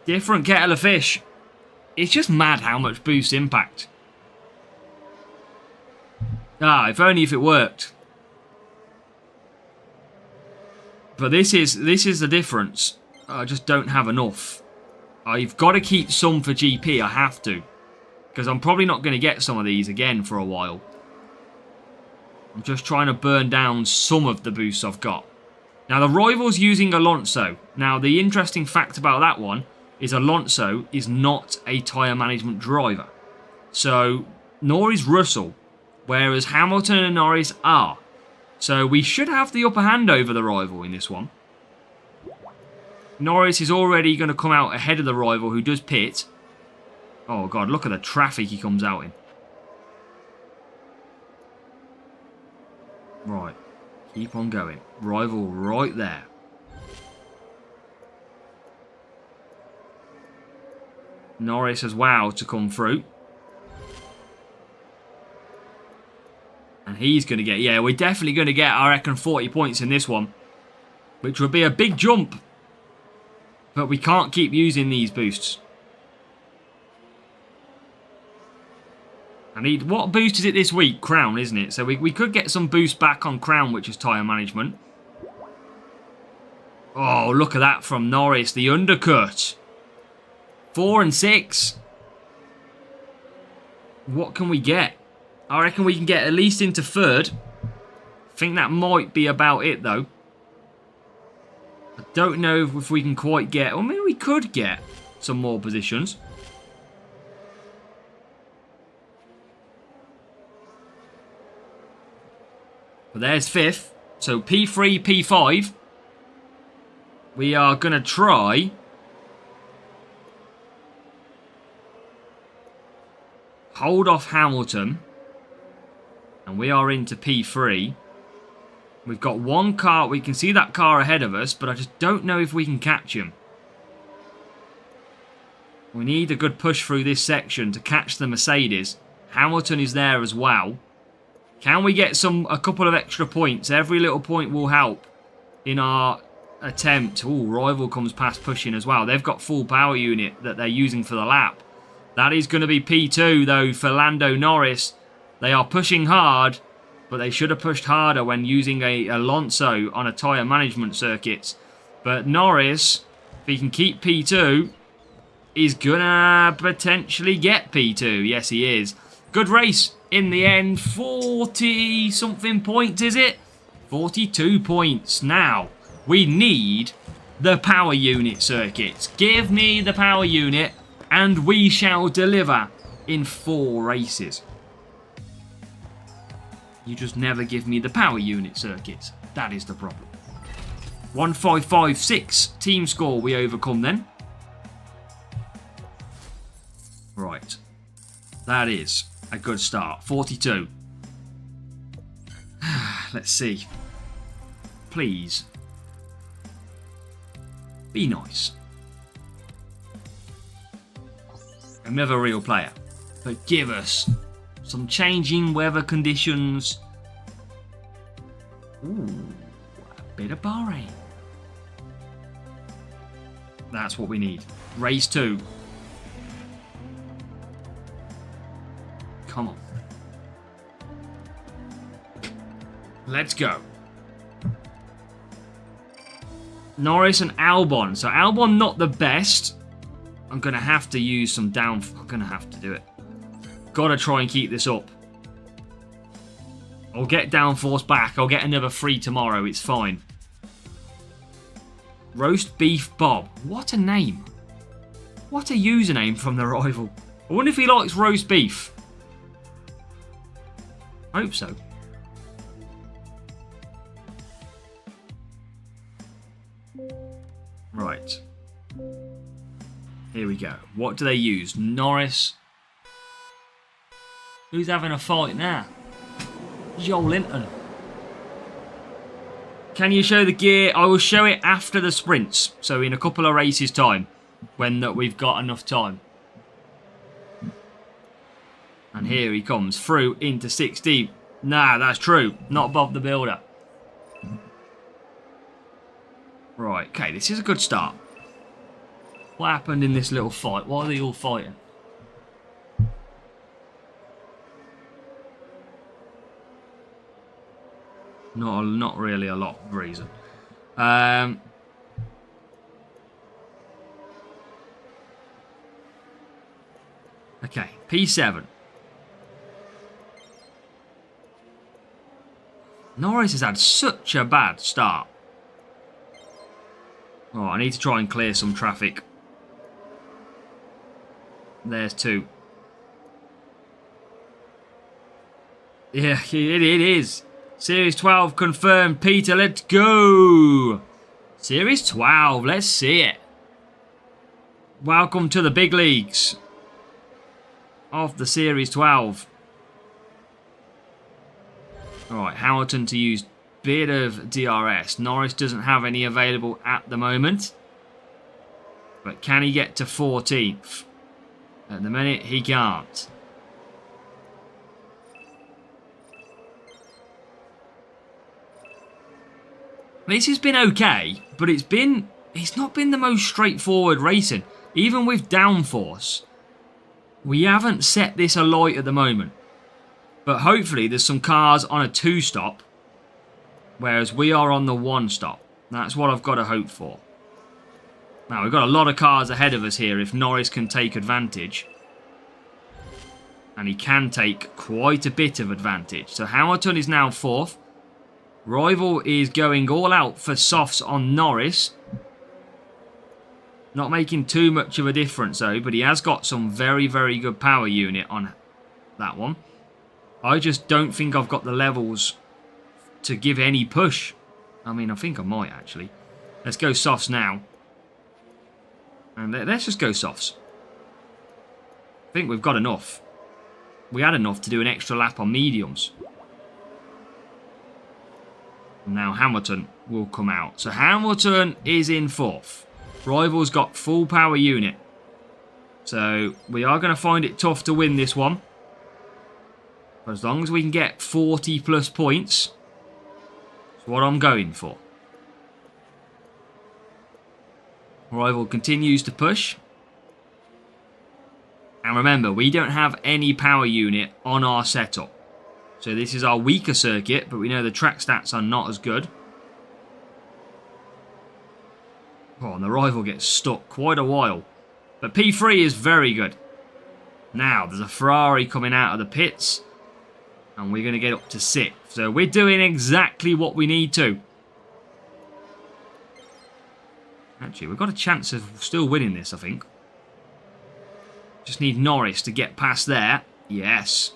Different kettle of fish. It's just mad how much boost impact. Ah, if only if it worked. But this is the difference. I just don't have enough. I've got to keep some for GP. I have to. Because I'm probably not going to get some of these again for a while. I'm just trying to burn down some of the boosts I've got. Now, the rival's using Alonso. Now, the interesting fact about that one is Alonso is not a tyre management driver. So, nor is Russell. Whereas Hamilton and Norris are. So we should have the upper hand over the rival in this one. Norris is already going to come out ahead of the rival who does pit. Oh God, look at the traffic he comes out in. Right. Keep on going. Rival right there. Norris as well to come through. And he's going to get... Yeah, we're definitely going to get, I reckon, 40 points in this one. Which would be a big jump. But we can't keep using these boosts. I need... What boost is it this week? Crown, isn't it? So we could get some boost back on Crown, which is tyre management. Oh, look at that from Norris. The undercut. 4 and 6. What can we get? I reckon we can get at least into 3rd. I think that might be about it, though. I don't know if we can quite get... Or maybe we could get some more positions. But there's 5th. So P3, P5. We are going to try... Hold off Hamilton. And we are into P3. We've got one car. We can see that car ahead of us, but I just don't know if we can catch him. We need a good push through this section to catch the Mercedes. Hamilton is there as well. Can we get a couple of extra points? Every little point will help in our attempt. Ooh, rival comes past pushing as well. They've got full power unit that they're using for the lap. That is going to be P2 though for Lando Norris. They are pushing hard, but they should have pushed harder when using a Alonso on a tyre management circuit. But Norris, if he can keep P2, is gonna potentially get P2. Yes, he is. Good race in the end. 40 something points, is it? 42 points. Now, we need the power unit circuits. Give me the power unit and we shall deliver in 4 races. You just never give me the power unit circuits. That is the problem. 1556 team score we overcome then. Right. That is a good start. 42. Let's see. Please. Be nice. Another real player. But give us some changing weather conditions. Ooh, a bit of Bahrain. That's what we need. Race 2. Come on. Let's go. Norris and Albon. So Albon not the best. I'm going to have to use some down... I'm going to have to do it. Got to try and keep this up. I'll get downforce back. I'll get another 3 tomorrow. It's fine. Roast Beef Bob. What a name. What a username from the rival. I wonder if he likes roast beef. Hope so. Right. Here we go. What do they use? Norris. Who's having a fight now? Joe Linton. Can you show the gear? I will show it after the sprints. So in a couple of races time. When we've got enough time. And here he comes through into 16. Nah, that's true. Not above the builder. Right, okay, this is a good start. What happened in this little fight? Why are they all fighting? Not really a lot of reason. Okay, P7. Norris has had such a bad start. Oh, I need to try and clear some traffic. There's 2. Yeah, it is. Series 12 confirmed. Peter, let's go. Series 12, let's see it. Welcome to the big leagues of the Series 12. Alright, Hamilton to use bit of DRS. Norris doesn't have any available at the moment. But can he get to 14th? At the minute, he can't. This has been okay, but it's not been the most straightforward racing. Even with downforce, we haven't set this alight at the moment. But hopefully there's some cars on a 2-stop, whereas we are on the 1-stop. That's what I've got to hope for. Now, we've got a lot of cars ahead of us here if Norris can take advantage. And he can take quite a bit of advantage. So Hamilton is now 4th. Rival is going all out for softs on Norris. Not making too much of a difference though, but he has got some very, very good power unit on that one. I just don't think I've got the levels to give any push. I mean, I think I might actually. Let's go softs now. And let's just go softs. I think we've got enough. We had enough to do an extra lap on mediums. Now Hamilton will come out. So Hamilton is in 4th. Rival's got full power unit. So we are going to find it tough to win this one. But as long as we can get 40 plus points, that's what I'm going for. Rival continues to push. And remember, we don't have any power unit on our setup. So this is our weaker circuit, but we know the track stats are not as good. Oh, and the rival gets stuck quite a while. But P3 is very good. Now, there's a Ferrari coming out of the pits. And we're going to get up to 6th. So we're doing exactly what we need to. Actually, we've got a chance of still winning this, I think. Just need Norris to get past there. Yes.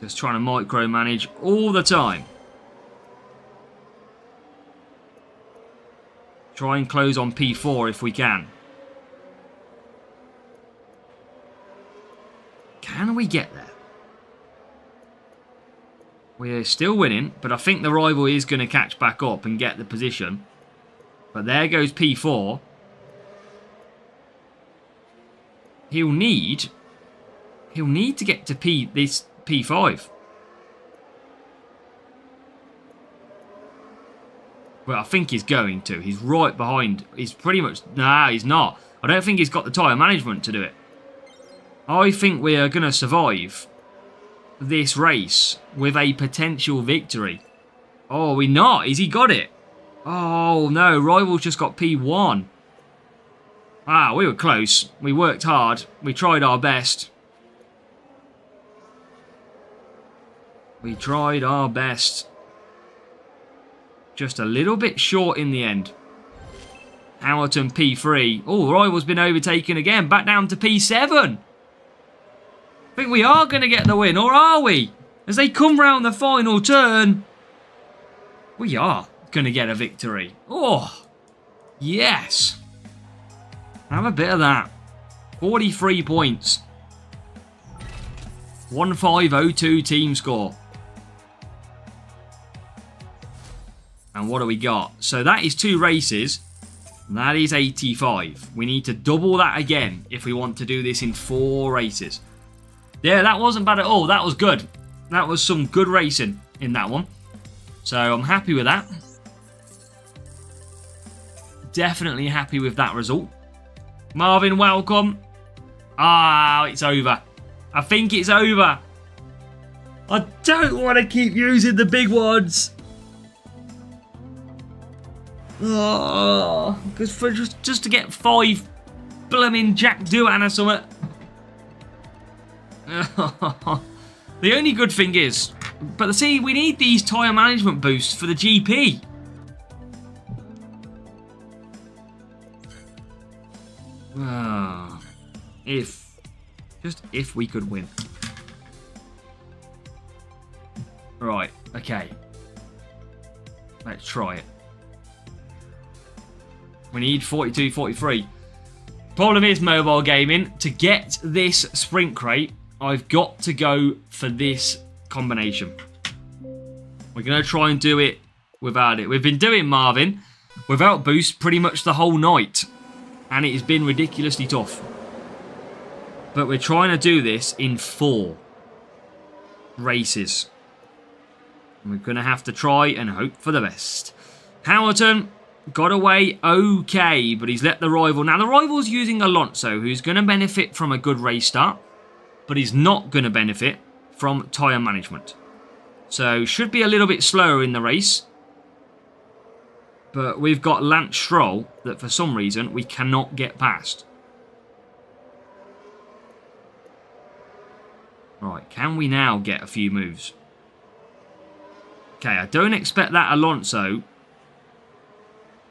Just trying to micromanage all the time. Try and close on P4 if we can. Can we get there? We're still winning, but I think the rival is going to catch back up and get the position. But there goes P4. He'll need to get to P5. Well, I think he's going to. He's right behind. He's pretty much... Nah, he's not. I don't think he's got the tyre management to do it. I think we are going to survive this race with a potential victory. Oh, we're not. Has he got it? Oh, no. Rival's just got P1. Ah, we were close. We worked hard. We tried our best. We tried our best. Just a little bit short in the end. Hamilton P3. Oh, Rival's been overtaken again. Back down to P7. I think we are going to get the win, or are we? As they come round the final turn, we are going to get a victory. Oh, yes. Have a bit of that. 43 points. 1502 team score. And what do we got? So that is 2 races. That is 85. We need to double that again if we want to do this in 4 races. Yeah, that wasn't bad at all. That was good. That was some good racing in that one. So I'm happy with that. Definitely happy with that result. Marvin, welcome. Ah, it's over. I think it's over. I don't want to keep using the big ones. Oh, because for just to get 5 blooming Jack Doohan or something. The only good thing is, but see, we need these tyre management boosts for the GP. If we could win. Right, okay. Let's try it. We need 42, 43. Problem is, mobile gaming, to get this sprint crate, I've got to go for this combination. We're going to try and do it without it. We've been doing Marvin without boost pretty much the whole night. And it has been ridiculously tough. But we're trying to do this in 4 races. And we're going to have to try and hope for the best. Hamilton got away okay, but he's let the rival... Now, the rival's using Alonso, who's going to benefit from a good race start, but he's not going to benefit from tyre management. So, should be a little bit slower in the race. But we've got Lance Stroll that, for some reason, we cannot get past. Right, can we now get a few moves? Okay, I don't expect that Alonso...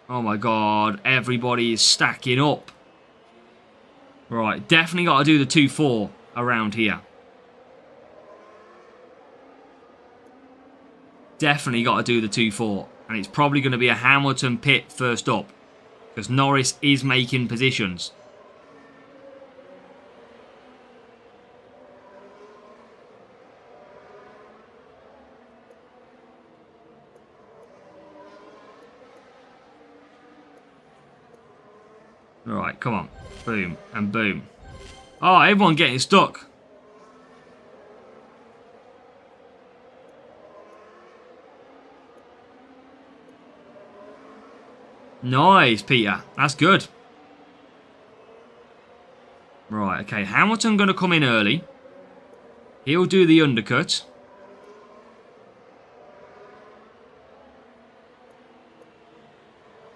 Oh my god, everybody is stacking up. Right, definitely got to do the 2-4 around here. Definitely got to do the 2-4. And it's probably going to be a Hamilton pit first up. Because Norris is making positions. Alright, come on. Boom and boom. Oh, everyone getting stuck. Nice, Peter. That's good. Right, okay. Hamilton going to come in early. He'll do the undercut.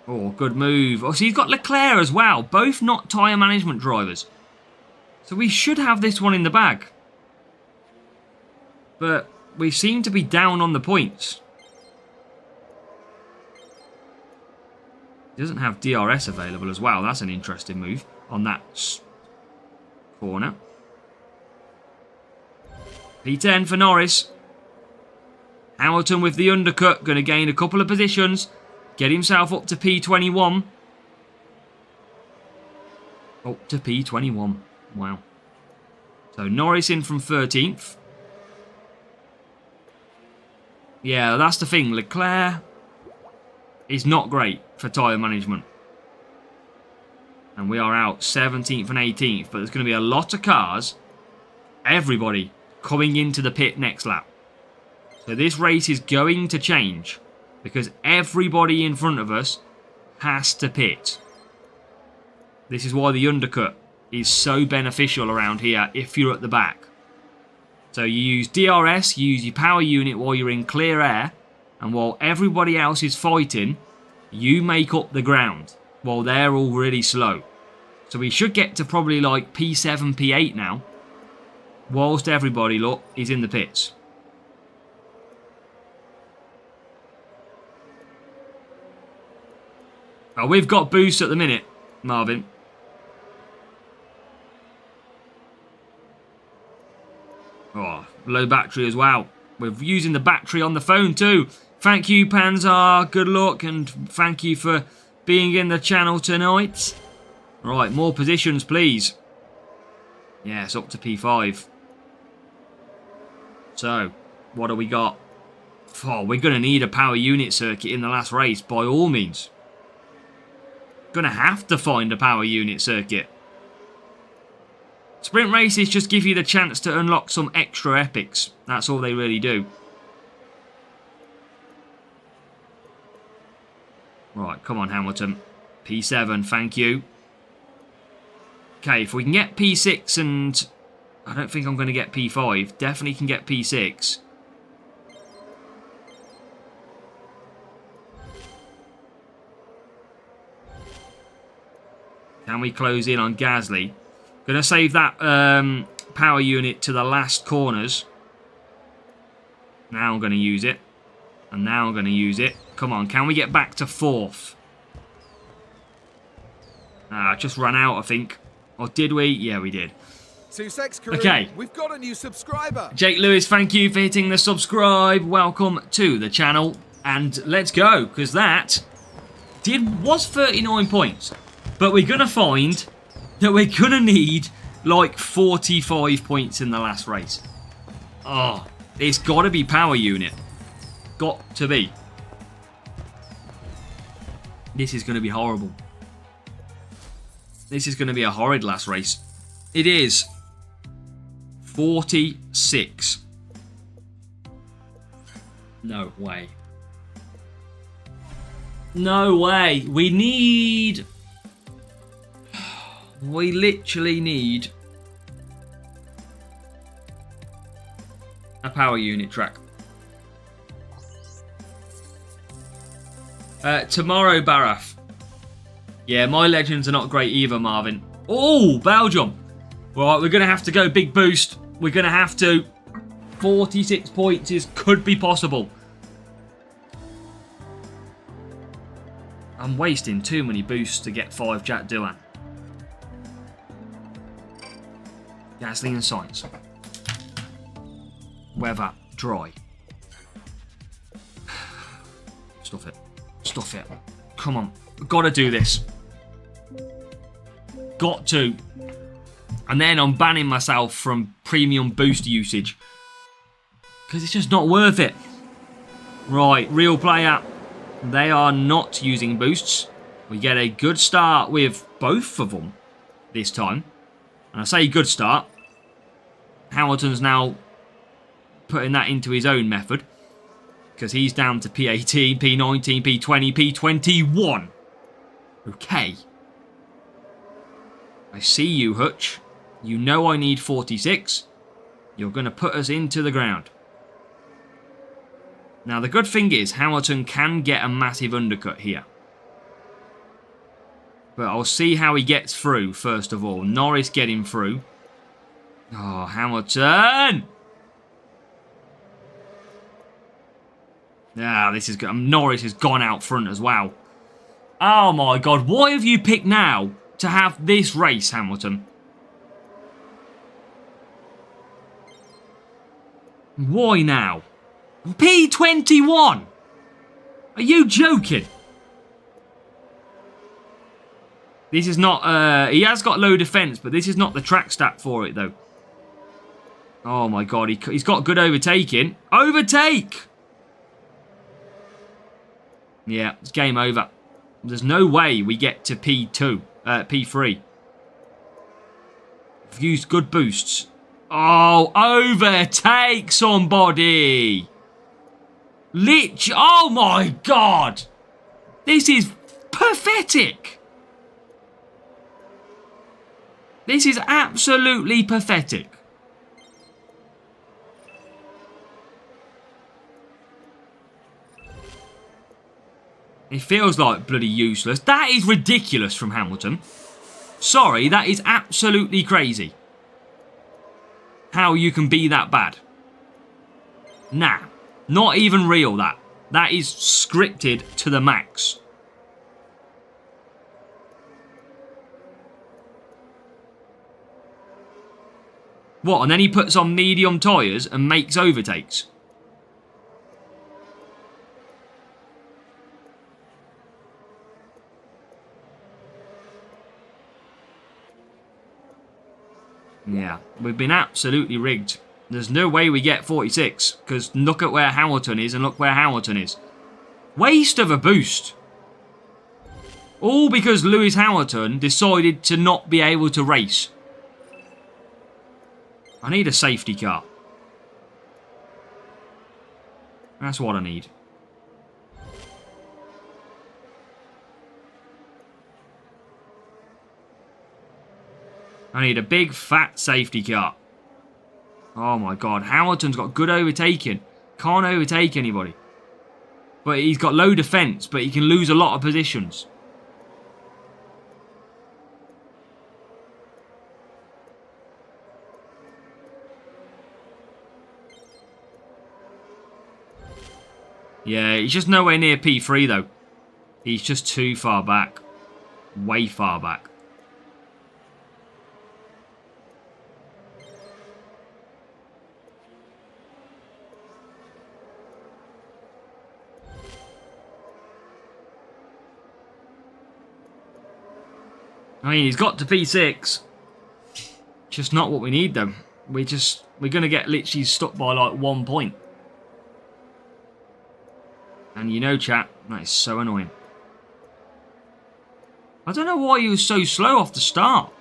Oh, good move. Oh, so he's got Leclerc as well. Both not tyre management drivers. So we should have this one in the bag. But we seem to be down on the points. He doesn't have DRS available as well. That's an interesting move on that corner. P10 for Norris. Hamilton with the undercut. Going to gain a couple of positions. Get himself up to P21. Up to P21. Wow. So Norris in from 13th. Yeah, that's the thing. Leclerc is not great for tyre management. And we are out 17th and 18th. But there's going to be a lot of cars. Everybody coming into the pit next lap. So this race is going to change. Because everybody in front of us has to pit. This is why the undercut is so beneficial around here if you're at the back. So you use DRS, you use your power unit while you're in clear air. And while everybody else is fighting, you make up the ground while they're all really slow. So we should get to probably like P7, P8 now. Whilst everybody, look, is in the pits. Oh, we've got boost at the minute, Marvin. Oh, low battery as well. We're using the battery on the phone too. Thank you, Panzer. Good luck and thank you for being in the channel tonight. Right, more positions, please. Yes, up to P5. So, what do we got? Oh, we're going to need a power unit circuit in the last race, by all means. Gonna have to find a power unit circuit. Sprint races just give you the chance to unlock some extra epics. That's all they really do. Right, come on Hamilton. P7, thank you. Okay, if we can get P6 and... I don't think I'm going to get P5. Definitely can get P6. Can we close in on Gasly? Going to save that power unit to the last corners. Now I'm going to use it. And now I'm going to use it. Come on, can we get back to 4th? Just ran out, I think. Or did we? Yeah, we did. Okay. We've got a new subscriber. Jake Lewis, thank you for hitting the subscribe. Welcome to the channel. And let's go, because that was 39 points. But we're going to find that we're going to need like 45 points in the last race. Oh, it's got to be power unit. Got to be. This is going to be horrible. This is going to be a horrid last race. It is 46. No way. No way. We need... We literally need a power unit track. Tomorrow, Baraf. Yeah, my legends are not great either, Marvin. Oh, Belgium. Right, we're going to have to go big boost. We're going to have to. 46 points could be possible. I'm wasting too many boosts to get 5 Jack Doohan. Gasly and Sainz. Weather, dry. Stuff it. Stuff it. Come on. We've got to do this. Got to. And then I'm banning myself from premium boost usage. Because it's just not worth it. Right, real player. They are not using boosts. We get a good start with both of them this time. And I say good start. Hamilton's now putting that into his own method. Because he's down to P18, P19, P20, P21. Okay. I see you, Hutch. You know I need 46. You're going to put us into the ground. Now, the good thing is Hamilton can get a massive undercut here. But I'll see how he gets through, first of all. Norris getting through. Oh, Hamilton! Ah, this is good. Norris has gone out front as well. Oh my God, why have you picked now to have this race, Hamilton? Why now? P21! Are you joking? This is not, he has got low defence, but this is not the track stat for it, though. Oh my God, he's got good overtaking. Overtake! Yeah, it's game over. There's no way we get to P3. We've used good boosts. Oh, overtake somebody! Oh my God! This is pathetic! This is absolutely pathetic. It feels like bloody useless. That is ridiculous from Hamilton. Sorry, that is absolutely crazy. How you can be that bad. Nah, not even real that. That is scripted to the max. What, and then he puts on medium tyres and makes overtakes? Yeah, we've been absolutely rigged. There's no way we get 46, because look at where Hamilton is and look where Hamilton is. Waste of a boost. All because Lewis Hamilton decided to not be able to race. I need a safety car. That's what I need. I need a big fat safety car. Oh my God, Hamilton's got good overtaking. Can't overtake anybody. But he's got low defence, but he can lose a lot of positions. Yeah, he's just nowhere near P3 though. He's just too far back. Way far back. I mean, he's got to P6. Just not what we need, though. We're going to get literally stuck by, like, 1 point. And you know, chat, that is so annoying. I don't know why he was so slow off the start.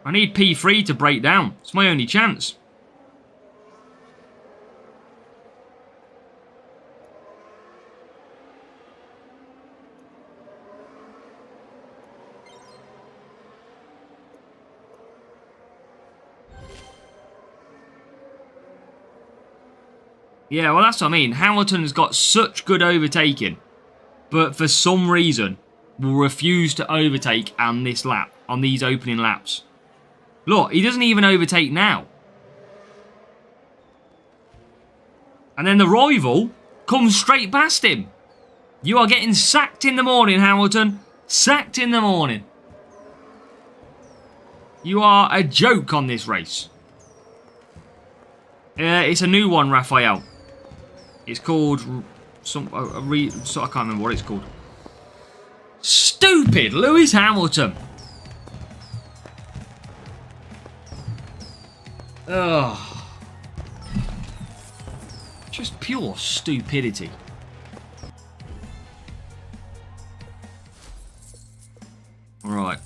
I need P3 to break down. It's my only chance. Yeah, well, that's what I mean. Hamilton's got such good overtaking, but for some reason will refuse to overtake on this lap, on these opening laps. Look, he doesn't even overtake now. And then the rival comes straight past him. You are getting sacked in the morning, Hamilton. Sacked in the morning. You are a joke on this race. It's a new one, Raphael. It's called I can't remember what it's called. Stupid Lewis Hamilton. Ugh. Just pure stupidity. Right.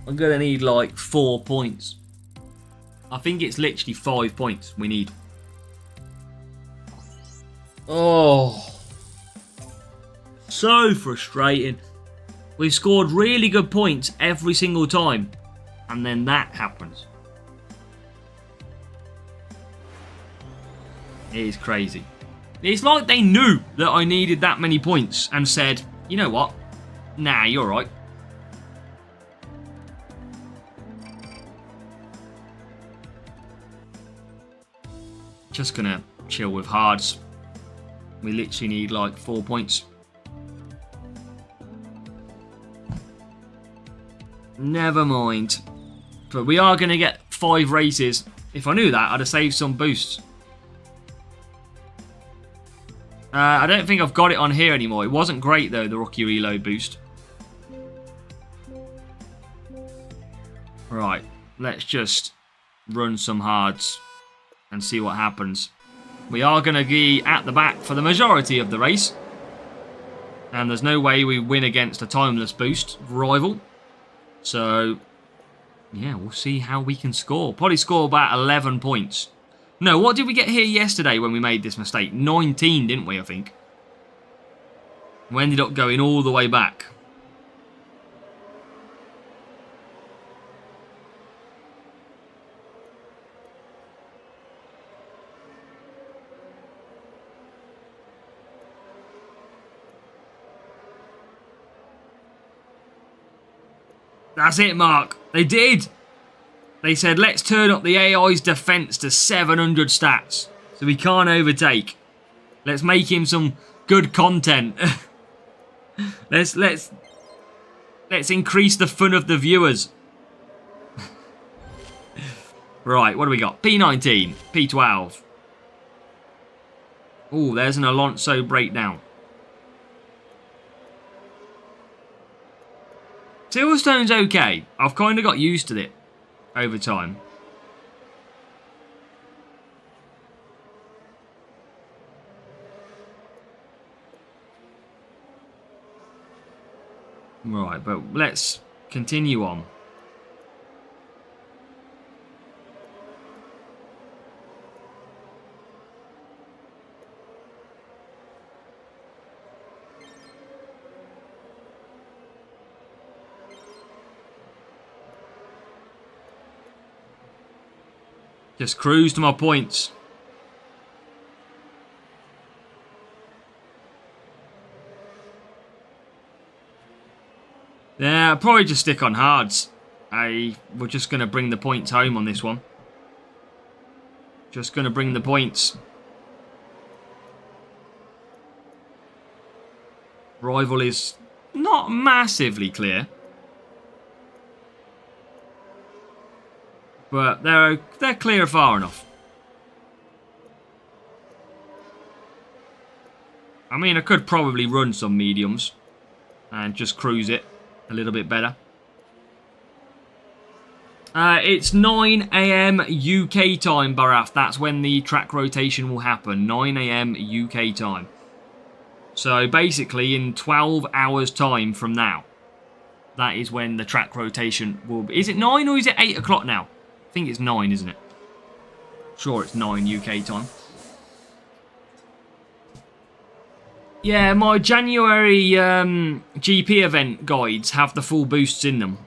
I'm gonna need like 4 points. I think it's literally 5 points we need. Oh, so frustrating. We've scored really good points every single time, and then that happens. It is crazy. It's like they knew that I needed that many points and said, you know what? Nah, you're right. Just gonna chill with hards. We literally need like 4 points. Never mind. But we are gonna get 5 races. If I knew that, I'd have saved some boosts. I don't think I've got it on here anymore. It wasn't great though, the Rookie Reload boost. Right, let's just run some hards and see what happens. We are going to be at the back for the majority of the race. And there's no way we win against a timeless boost rival. So, yeah, we'll see how we can score. Probably score about 11 points. No, what did we get here yesterday when we made this mistake? 19, didn't we, I think? We ended up going all the way back. That's it, Mark. They did. They said, let's turn up the AI's defense to 700 stats so we can't overtake. Let's make him some good content. let's increase the fun of the viewers. Right, what do we got? P19, P12. Oh, there's an Alonso breakdown. Silverstone's okay. I've kind of got used to it over time. Right, but let's continue on. Just cruise to my points. Yeah, I'll probably just stick on hards. We're just going to bring the points home on this one. Just going to bring the points. Rival is not massively clear. But they're clear far enough. I mean, I could probably run some mediums and just cruise it a little bit better. It's 9 AM UK time, Baraf. That's when the track rotation will happen. 9 AM UK time. So basically in 12 hours time from now. That is when the track rotation will be. Is it 9 or is it 8 o'clock now? I think it's 9, isn't it? Sure, it's 9 UK time. Yeah, my January GP event guides have the full boosts in them.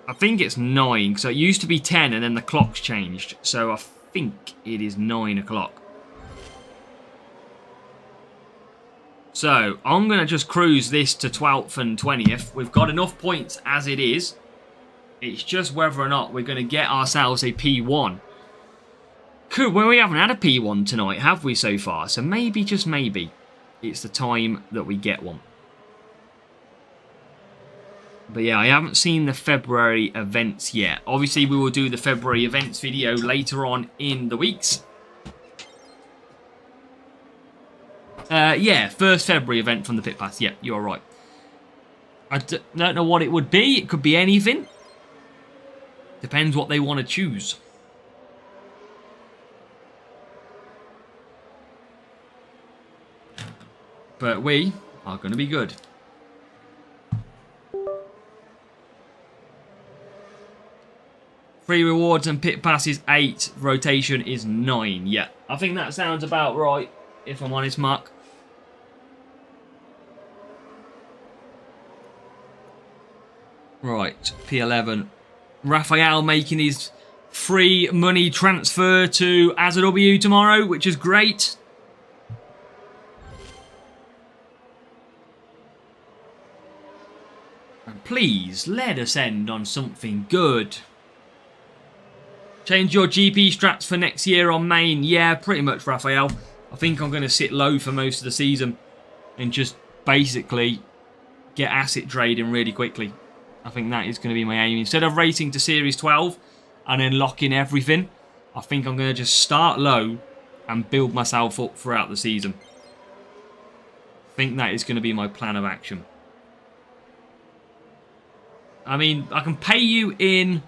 I think it's 9, so it used to be 10 and then the clock's changed. So I think it is 9 o'clock. So, I'm going to just cruise this to 12th and 20th. We've got enough points as it is. It's just whether or not we're going to get ourselves a P1. Well, we haven't had a P1 tonight, have we, so far? So maybe, just maybe, it's the time that we get one. But yeah, I haven't seen the February events yet. Obviously, we will do the February events video later on in the weeks. Yeah, first February event from the Pit Pass. Yeah, you're right. I don't know what it would be. It could be anything. Depends what they want to choose. But we are going to be good. Free rewards and pit pass is 8. Rotation is 9. Yeah, I think that sounds about right, if I'm honest, Mark. Right, P11. Raphael making his free money transfer to AZW tomorrow, which is great. And please, let us end on something good. Change your GP strats for next year on main. Yeah, pretty much, Raphael. I think I'm going to sit low for most of the season and just basically get asset trading really quickly. I think that is going to be my aim. Instead of racing to Series 12 and then locking everything, I think I'm going to just start low and build myself up throughout the season. I think that is going to be my plan of action. I mean, I can pay you in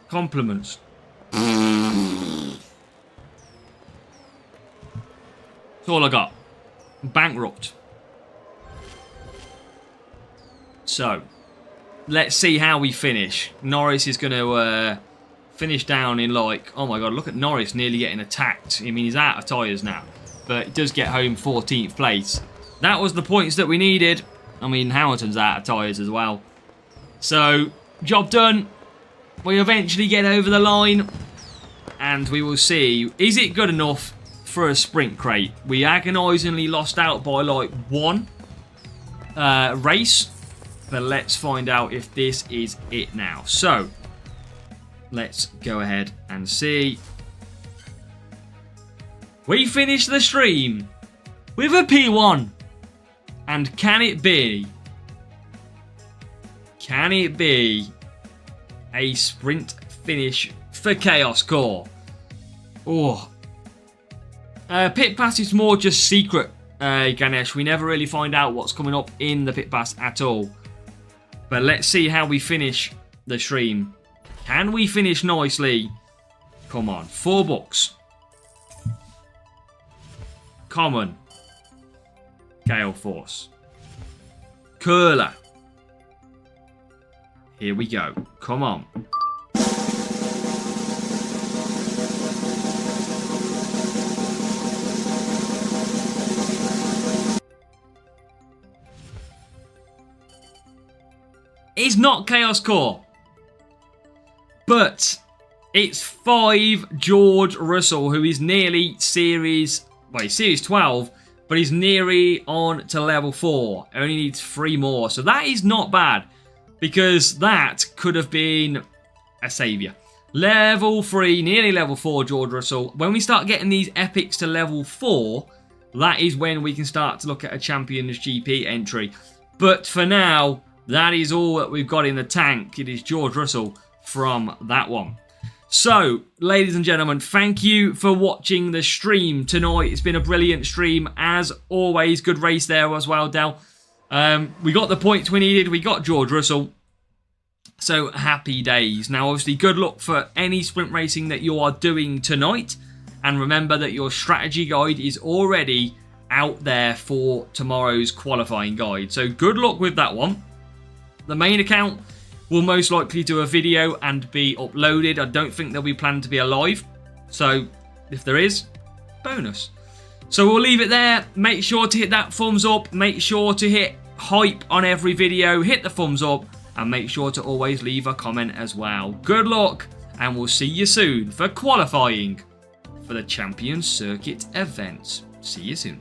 compliments. That's all I got. I'm bankrupt. So, let's see how we finish. Norris is going to finish down in like... Oh my god, look at Norris nearly getting attacked. I mean, he's out of tyres now. But he does get home 14th place. That was the points that we needed. I mean, Hamilton's out of tyres as well. So, job done. We eventually get over the line. And we will see. Is it good enough for a sprint crate? We agonisingly lost out by like 1 race. But let's find out if this is it now. So, let's go ahead and see. We finished the stream with a P1. And can it be a sprint finish for Chaos Core? Oh. Pit pass is more just secret, Ganesh. We never really find out what's coming up in the pit pass at all. But let's see how we finish the stream. Can we finish nicely? Come on. 4 bucks. Common. Gale Force. Curler. Here we go. Come on. It's not Chaos Core. But it's 5 George Russell, who is nearly Series 12, but he's nearly on to level 4. Only needs 3 more. So that is not bad, because that could have been a saviour. Level 3, nearly level 4 George Russell. When we start getting these epics to level 4, that is when we can start to look at a Champions GP entry. But for now, that is all that we've got in the tank. It is George Russell from that one. So, ladies and gentlemen, thank you for watching the stream tonight. It's been a brilliant stream, as always. Good race there as well, Del. We got the points we needed. We got George Russell. So, happy days. Now, obviously, good luck for any sprint racing that you are doing tonight. And remember that your strategy guide is already out there for tomorrow's qualifying guide. So, good luck with that one. The main account will most likely do a video and be uploaded. I don't think they'll be planned to be alive. So, if there is, bonus. So, we'll leave it there. Make sure to hit that thumbs up. Make sure to hit hype on every video. Hit the thumbs up. And make sure to always leave a comment as well. Good luck. And we'll see you soon for qualifying for the Champions Circuit events. See you soon.